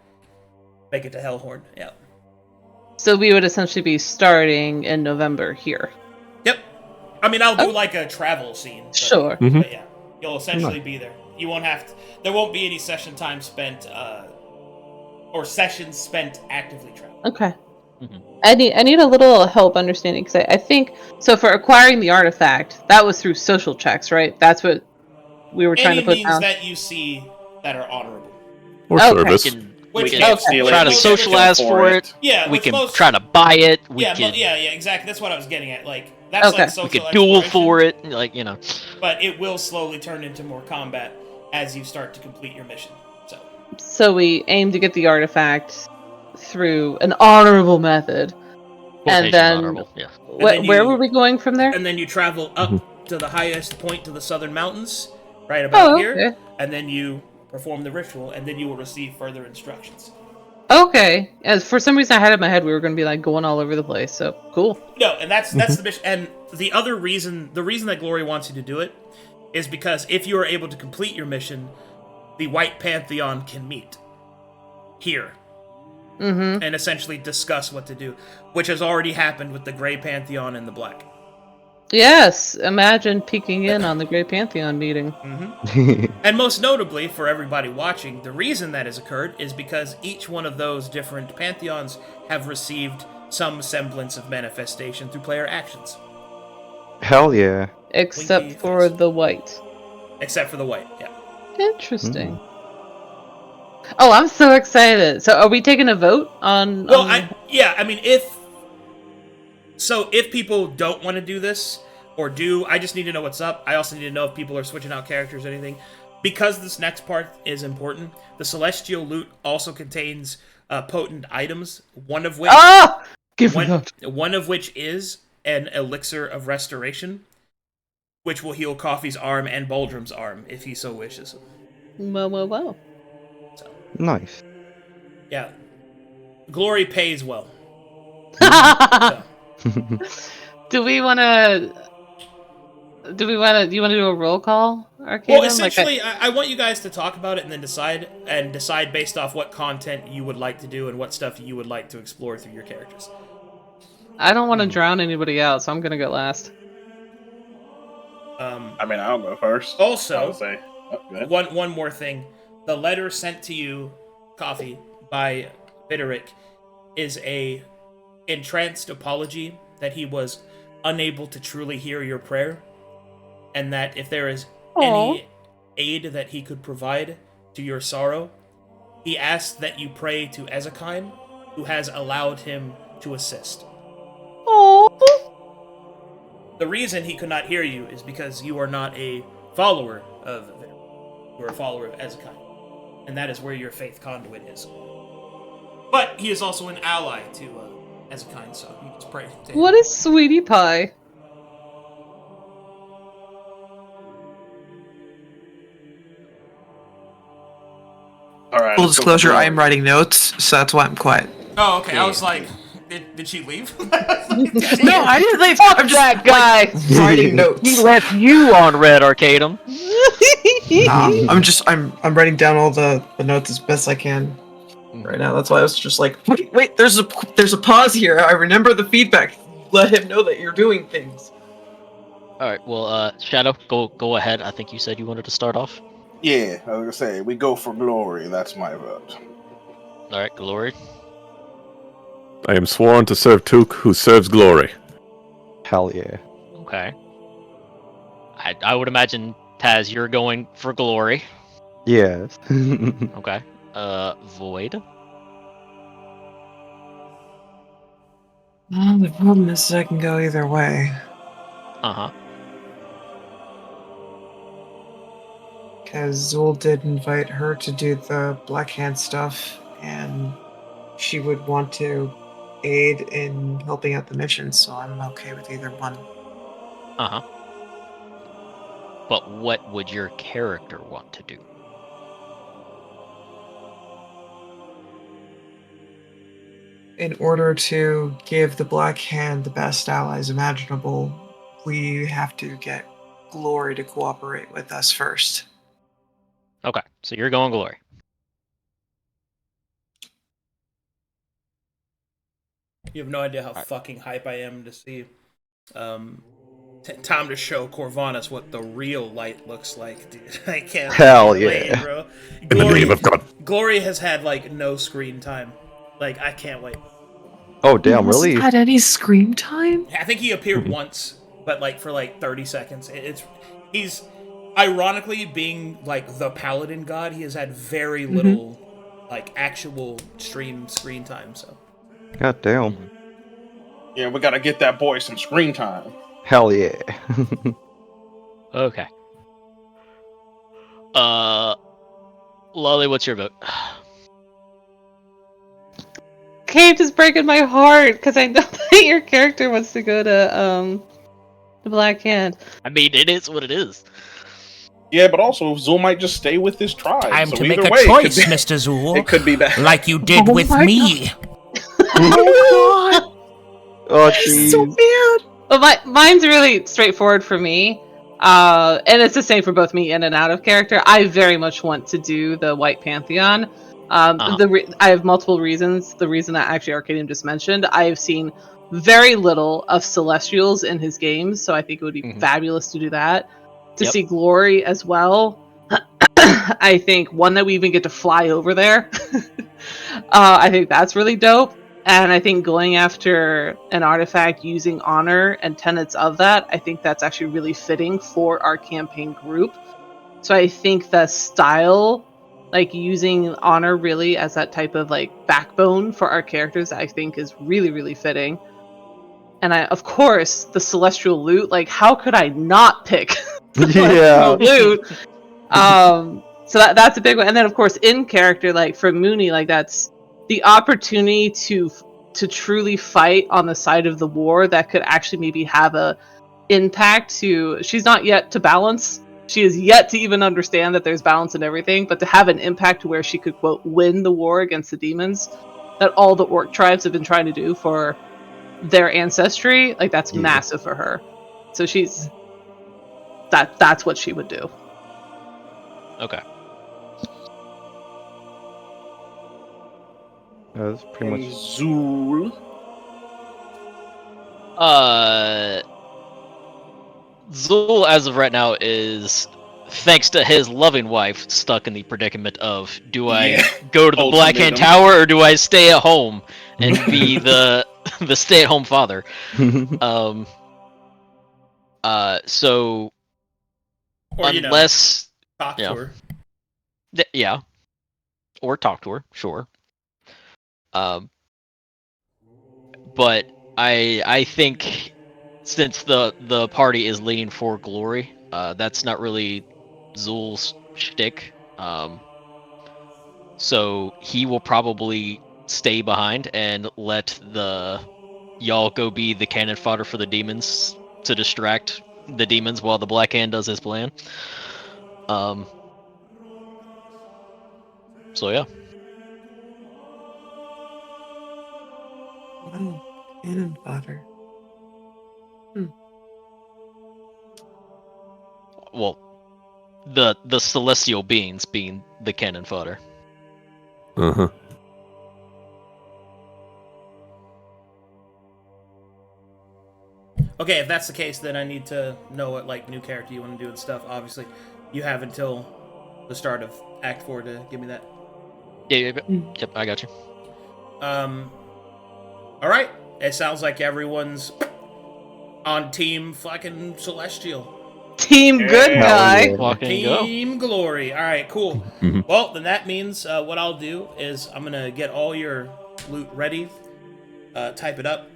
Make it to Hellhorn. Yeah. So we would essentially be starting in November here. Yep. I mean, I'll do Oh. a travel scene. But, Sure. Mhm. But yeah, you'll essentially be there. You won't have to. There won't be any session time spent, or sessions spent actively traveling. Okay. Mhm. I need a little help understanding because I think so. For acquiring the artifact, that was through social checks, right? That's what we were trying Any to put means down. that you see that are honorable. Or Okay. service. Which We can can steal try it, to most socialize everything for it. Yeah, We which can most- try to buy it. We Yeah, can yeah, exactly. That's what I was getting at. That's Okay. social we can duel exploration, for it. but it will slowly turn into more combat as you start to complete your mission. So we aim to get the artifact through an honorable method. And Quotations then- honorable, yeah. then Where you- were we going from there? And then you travel up to the highest point to the southern mountains, right about Oh, here, okay. and then you perform the ritual, and then you will receive further instructions. Okay. As for some reason, I had in my head we were going to be going all over the place. So cool. No, and that's the mission. And the reason that Glory wants you to do it is because if you are able to complete your mission, the White Pantheon can meet here Mm-hmm. and essentially discuss what to do, which has already happened with the Grey Pantheon and the Black. Yes. Imagine peeking in on the Great Pantheon meeting. And most notably, for everybody watching, the reason that has occurred is because each one of those different pantheons have received some semblance of manifestation through player actions. Hell yeah. Except Winky for face. the white. Except for the white, yeah. Interesting. Oh, I'm so excited. So are we taking a vote on... Well, on- if people don't want to do this, or do, I just need to know what's up. I also need to know if people are switching out characters or anything. Because this next part is important, the Celestial Loot also contains potent items, one of which Ah! Give me that. one of which is an elixir of restoration, which will heal Coffee's arm and Boldrum's arm if he so wishes. Well. So, Nice. yeah, glory pays well. So. Do you want to do a roll call, Arcadum? Well, essentially, I want you guys to talk about it and then decide based off what content you would like to do and what stuff you would like to explore through your characters. I don't want to drown anybody out, so I'm gonna go last. I mean, I'll go first. Also, I'll say, go ahead. one more thing. The letter sent to you, Coffee, by Bitterick is a entranced apology that he was unable to truly hear your prayer, and that if there is any aid that he could provide to your sorrow, he asks that you pray to Ezekine, who has allowed him to assist. The reason he could not hear you is because you are not a follower of Victor. You are a follower of Ezekine, and that is where your faith conduit is. But he is also an ally to Ezekine, so you just pray to him. What is Sweetie Pie? All right. Full let's go disclosure, for I am writing notes, so that's why I'm quiet. Oh, okay. I was like, did she leave? No, I didn't leave. I'm just that guy. writing notes. He left you on red, Arcadum. I'm writing down all the notes as best I can right now. That's why I was just like, wait, there's a pause here. I remember the feedback. Let him know that you're doing things. All right. Well, Shadow, go ahead. I think you said you wanted to start off. Yeah, I was gonna say we go for glory. That's my vote. All right, Glory. I am sworn to serve Took, who serves glory. Hell yeah. Okay. I would imagine, Taz, you're going for Glory. Yes. Okay. Void. Well, the problem is I can go either way. Uh-huh. Because Zu'el did invite her to do the Black Hand stuff, and she would want to aid in helping out the mission, so I'm okay with either one. Uh-huh. But what would your character want to do? In order to give the Black Hand the best allies imaginable, we have to get Glory to cooperate with us first. Okay, so you're going Glory. You have no idea how fucking hype I am to see. Time to show Corvanus what the real light looks like, dude. I can't. Hell wait, yeah. bro. In the name of God. Glory has had like no screen time. Like I can't wait. Oh damn, He hasn't really? had any screen time? I think he appeared once, but like for like 30 seconds. He's ironically being like the paladin god. He has had very little like actual screen time. So. God damn. Yeah, we gotta get that boy some screen time. Hell yeah. Okay. Lolly, what's your vote? Cave is breaking my heart because I know that your character wants to go to the Black Hand. I mean, it is what it is. Yeah, but also Zu'el might just stay with his tribe. Time so to either make a way, choice, it could be, Mr. Zu'el. It could be that. Like you did with my me. Oh god! Oh It's so jeez. bad! But mine's really straightforward for me. And it's the same for both me in and out of character. I very much want to do the White Pantheon. I have multiple reasons. The reason that actually Arcadium just mentioned, I have seen very little of Celestials in his games, so I think it would be fabulous to do that. To see Glory as well. I think one that we even get to fly over there. I think that's really dope. And I think going after an artifact using honor and tenets of that, I think that's actually really fitting for our campaign group. So I think the style, like using honor really as that type of like backbone for our characters, I think is really, really fitting. And of course, the celestial loot, like how could I not pick Yeah. loot? So that's a big one. And then of course in character, like for Moony, like that's the opportunity to to truly fight on the side of the war that could actually maybe have a impact to. She's not yet to balance. She is yet to even understand that there's balance in everything, but to have an impact to where she could, quote, win the war against the demons that all the orc tribes have been trying to do for their ancestry, like, that's massive for her. So she's... That's what she would do. Okay. That's pretty much. Zu'el. Zu'el, as of right now, is, thanks to his loving wife, stuck in the predicament of, do I go to the Blackhand Tower or do I stay at home and be the stay-at-home father? So Or, unless talk to her. Yeah, or talk to her, sure. But I think since the party is leaning for glory, that's not really Zu'el's shtick. So he will probably stay behind and let y'all go be the cannon fodder for the demons to distract the demons while the Black Hand does his plan. So yeah. Wow, cannon fodder. Well, the celestial beings being the cannon fodder. Uh-huh. Okay, if that's the case, then I need to know what like new character you want to do and stuff. Obviously, you have until the start of Act 4 to give me that. Yep, I got you. All right. It sounds like everyone's on Team fucking Celestial. Team good guy. Team Glory. All right, cool. Well, then that means what I'll do is I'm gonna get all your loot ready, type it up.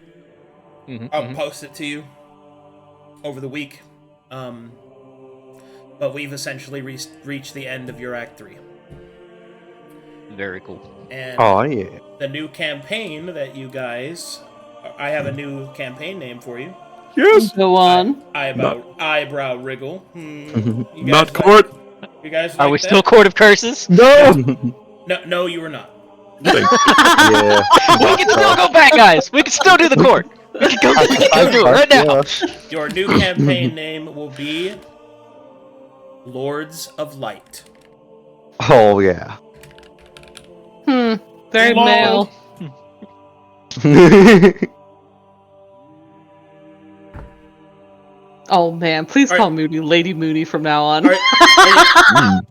I'll post it to you over the week. But we've essentially reached the end of your Act 3. Very cool. And yeah. the new campaign that you guys... I have a new campaign name for you. Yes. Go on. Eyebrow wriggle. You guys Not court. You guys Are like we that? still Court of Curses? No. No, you were not. Thank Yeah. We can still go back, guys. We can still do the court. We can go do it right now. Your new campaign name will be Lords of Light. Oh yeah. Very male. Oh man, please call Moony Lady Moony from now on. Are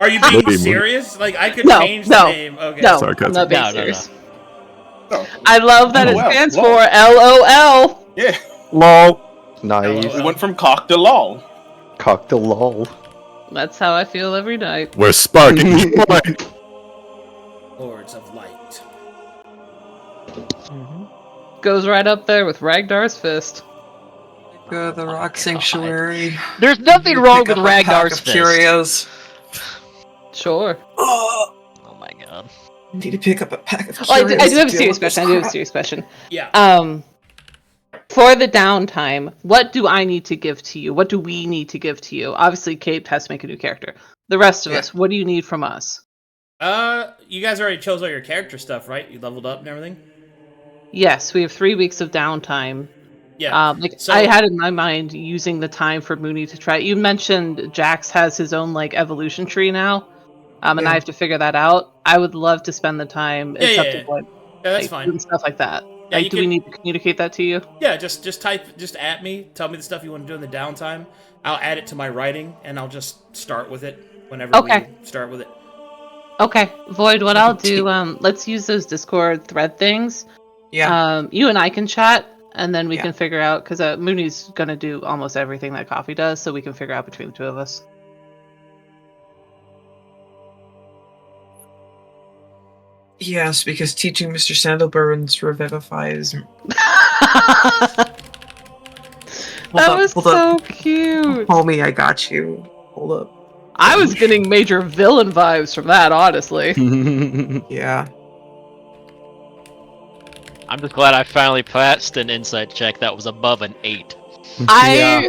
you being Lady serious? Like, I could No, change the no, name. Okay. No, Sarcasm. I'm not being No. serious. No. I love that it LOL. stands for LOL. Yeah. Lol. Nice. LOL. We went from cock to lol. Cock the lol. That's how I feel every night. We're sparking joy. Lords of Light. Goes right up there with Ragnar's fist. Go to the Rock Sanctuary. There's nothing wrong with Pick up a pack Ragnar's of fist. Curios. Sure. Oh, Oh my god. I need to pick up a pack of Oh, Curios. I do have a to deal serious with this question. I do have a crap. serious question. Yeah. For the downtime, what do I need to give to you? What do we need to give to you? Obviously, Cape has to make a new character. The rest of us, what do you need from us? You guys already chose all your character stuff, right? You leveled up and everything? Yes, we have 3 weeks of downtime. Yeah. So, I had in my mind using the time for Moony to try. You mentioned Jax has his own like evolution tree now, and Yeah. I have to figure that out. I would love to spend the time except yeah. for Yeah, that's like, fine. doing stuff like that. Yeah, Like, do we need to communicate that to you? Yeah, just at me. Tell me the stuff you want to do in the downtime. I'll add it to my writing, and I'll just start with it whenever we start with it. Okay, Void. What I'll do, let's use those Discord thread things. Yeah. You and I can chat, and then we Yeah. can figure out because Mooney's gonna do almost everything that Coffee does, so we can figure out between the two of us. Yes, because teaching Mr. Sandalburns Revivify is... That was so cute. Homie, I got you. Hold up. I was getting major villain vibes from that, honestly. Yeah. I'm just glad I finally passed an insight check that was above an 8. I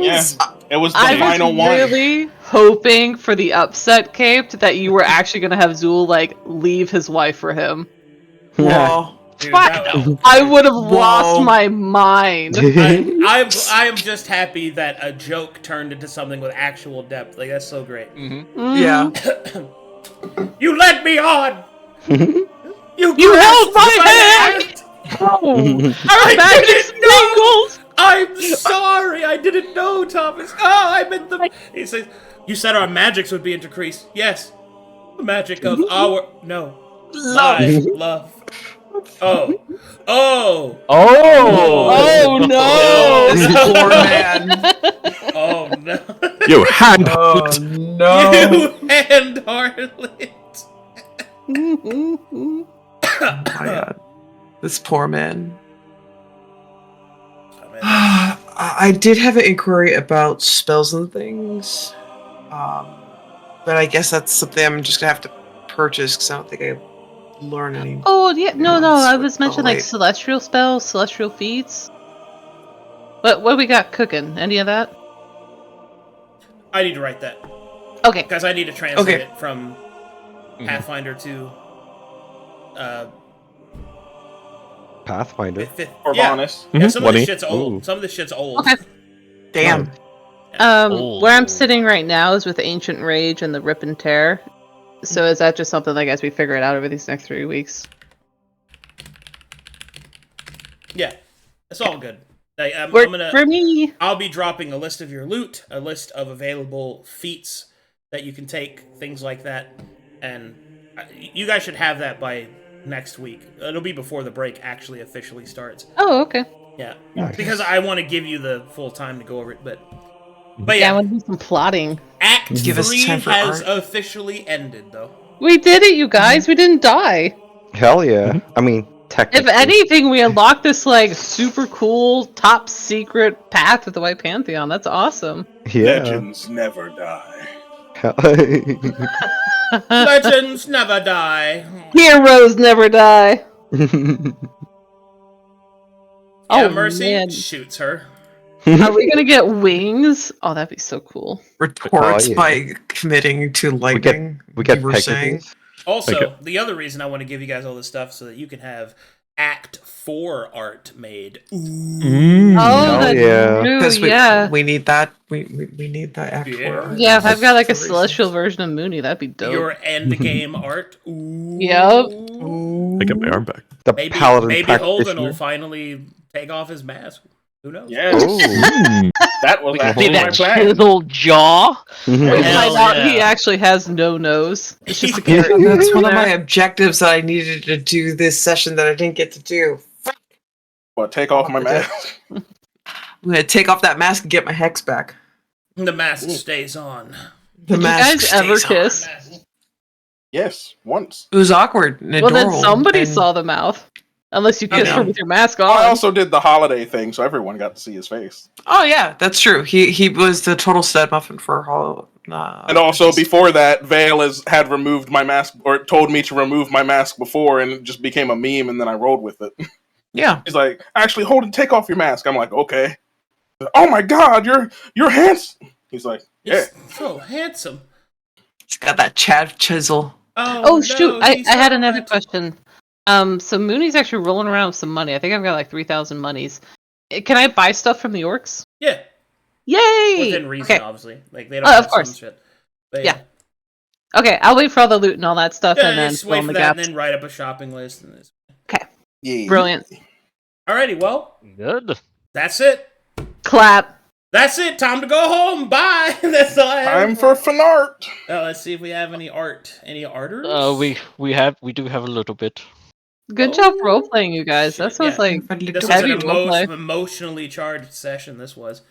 It was the I final was one. really hoping for the upset, Caped, that you were actually gonna have Zu'el like leave his wife for him. Whoa. Dude, Fuck that- no. I would have lost Whoa. my mind. I am just happy that a joke turned into something with actual depth. Like, that's so great. Yeah. You led me on. You held grasped my hand! hand! Our magic didn't know! sprinkles! I'm sorry, I didn't know, Thomas. Oh, I'm in the. He says, "You said our magics would be decreased." Yes, the magic of our my love. Oh. Oh no! This poor man. Oh no! You hand. Oh no. You hand harlot. Oh my god. This poor man. Oh, man. I did have an inquiry about spells and things. But I guess that's something I'm just gonna have to purchase because I don't think I learn any. Oh yeah, no, I was mentioning like wait. celestial spells, celestial feats. What do we got cooking? Any of that? I need to write that Okay. because I need to translate Okay. it from Pathfinder to Pathfinder. fifth. Or Yeah. bonus. Yeah, some of this 20. shit's old. Ooh. Some of this shit's old. Okay. Damn. Where I'm sitting right now is with Ancient Rage and the Rip and Tear. So is that just something like as we figure it out over these next 3 weeks? Yeah, it's all good. Like, I'm Work gonna. for me. I'll be dropping a list of your loot, a list of available feats that you can take, things like that, and you guys should have that by next week. It'll be before the break actually officially starts. Oh, okay. Yeah, Nice. because I want to give you the full time to go over it, but Yeah, I yeah, want to do some plotting. Act Give us 3 time for has art. officially ended, though. We did it, you guys. We didn't die. Hell yeah. I mean, If technically. anything, we unlocked this like super cool, top secret path with the White Pantheon. That's awesome. Yeah. Legends never die. Legends never die. Heroes never die. Yeah, Oh, Mercy man. shoots her. Are we gonna get wings? Oh, that'd be so cool. Retorts Oh, yeah. by committing to lightning. we get you were saying. Pegasus. Also, Okay. the other reason I want to give you guys all this stuff so that you can have Act 4 art made. Oh, Hell that's yeah. true. Because Yeah. we need that. We need that act Yeah. for. Yeah, if I've got like a for celestial version of Moony, that'd be dope. Your end game art. Ooh. Yup. reasons. I get my arm back. The Maybe paladin Holden practitioner. will finally take off his mask. Who knows? Yes. Oh. That was We can actually see my that plan. chiseled jaw. We Hell find out he yeah. actually has no nose. It's just a Yeah. character. That's one of there. my objectives that I needed to do this session that I didn't get to do. What, take off my mask? I'm gonna take off that mask and get my hex back. The mask stays on. The Did you mask guys ever stays on. kiss? Yes, once. It was awkward and Well, adorable. then somebody and- saw the mouth. Unless you I kissed her know. with your mask I on. also did the holiday thing, so everyone got to see his face. Oh yeah, that's true. He was the total stud muffin for Hollow. And also, before that, Vale had removed my mask, or told me to remove my mask before, and it just became a meme, and then I rolled with it. Yeah. He's like, actually, Holden, take off your mask. I'm like, okay. Oh my god, you're handsome. He's like, yeah. He's so handsome. He's got that Chad chisel. Oh shoot! no, I he's had so another handsome. question. So Mooney's actually rolling around with some money. I think I've got like 3,000 monies. Can I buy stuff from the orcs? Yeah, Yay! within reason, Okay. obviously. Like, they don't Oh, have of course. some shit. But Yeah. Okay, I'll wait for all the loot and all that stuff, Yeah, and then just fill wait in for the that, gaps. and then write up a shopping list. And this. Yeah. Brilliant. Alrighty, well, Good. that's it. Clap. That's it. Time to go home. Bye. That's all I have. Time for fan art. Let's see if we have any art. Any arters? We do have a little bit. Good job role playing, you guys. That Shit, sounds yeah. like This was heavy an roleplay. emotionally charged session. This was.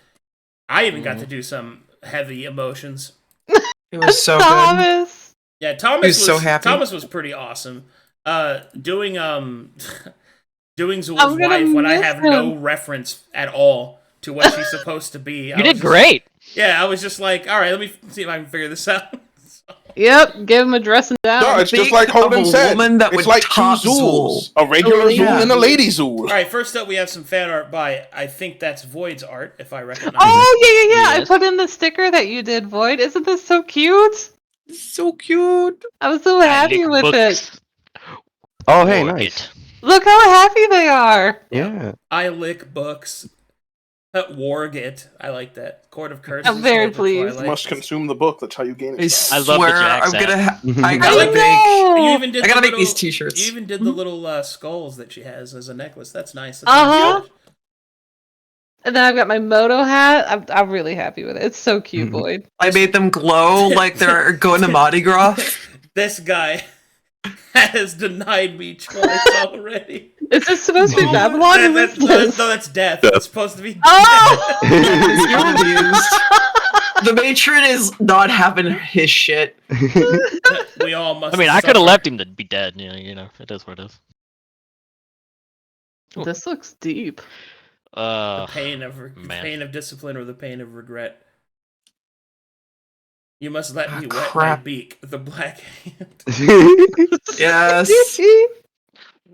I even got to do some heavy emotions. It was so good. Thomas. Yeah, Thomas He was so happy. Thomas was pretty awesome. Doing doing Zu'el's I'm gonna wife when I miss have no him. reference at all to what she's supposed to be. You did great. Yeah, I was just like, all right, let me see if I can figure this out. Yep, give him a dressing down. No, it's just Think like of Holden a said. woman that It's would like two top Zu'els. Zu'el. A regular Oh, yeah. Zu'el and a lady Zu'el. All right, first up, we have some fan art by, I think that's Void's art, if I recognize it. Oh, yeah. I Yes. put in the sticker that you did, Void. Isn't this so cute? So cute. I was so happy with it. Oh, hey, Lord, nice. Look how happy they are. Yeah. I lick books. Warg it. I like that. Court of Curses. I'm very Lord of pleased. Twilight. Must consume the book. That's how you gain I it. I love the swear, Jack's I'm gonna. hat. I I gotta like make. You even did I gotta the make little, these T-shirts. You even did the little skulls that she has as a necklace. That's nice. That's Uh-huh. nice. And then I've got my Moto hat. I'm really happy with it. It's so cute, Void. I made them glow like they're going to Mardi Gras. This guy has denied me twice already. Is this supposed to be Babylon? Who is this? No, that's death. Death. It's supposed to be Oh! You're confused. The matron is not having his shit. death. We all must. I mean, I could have left him to be dead. You know, it is what it is. This looks deep. The pain of man. pain of discipline or the pain of regret. You must let me wet my crap. beak. The black hand. Yes.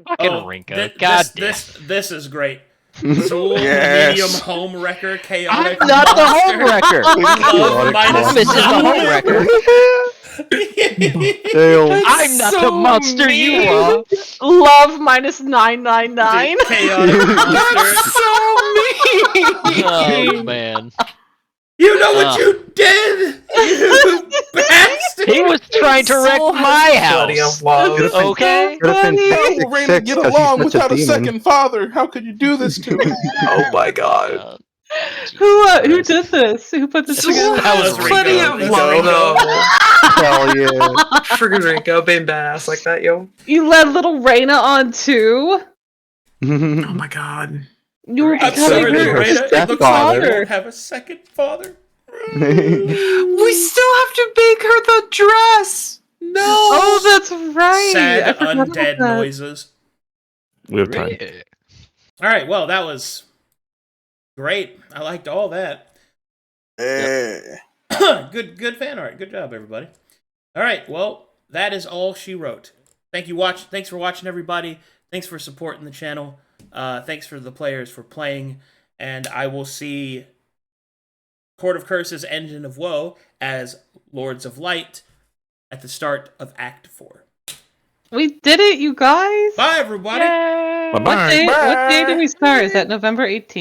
Fucking Rinko. God damn. This is great. Zu'el, Yes. medium home wrecker, chaotic. I'm not the monster. home wrecker. Love minus This is the home wrecker. Damn. I'm not the so monster you mean. are. Love minus 999. Chaotic monster. So mean. Oh man. You know what you did, you bastard! He was trying to wreck my Plenty house. of love. Okay. Could have been How will 666 Raina get 'cause he's along such without a demon. second father? How could you do this to me? Oh my god. Uh, Who did this? Who put this Zu'el together? has Rinko. plenty of Rinko. love though. Hell yeah. Friggin' Rinko being badass like that, yo. You led little Raina on too? Oh my god. You were I'm becoming sorry, her Raina. It looks like you stepfather. won't have a second father. We still have to make her the dress. No. Oh, that's right. I Sad forgot about undead that. noises. We have time. really? All right, well, that was great. I liked all that. Good fan art. Good job, everybody. All right, well, that is all she wrote. Thanks for watching, everybody. Thanks for supporting the channel. Thanks for the players for playing, and I will see Court of Curses, Engine of Woe as Lords of Light at the start of Act 4. We did it, you guys. Bye, everybody. Bye What bye. day, what day did we start? Is that November 18th?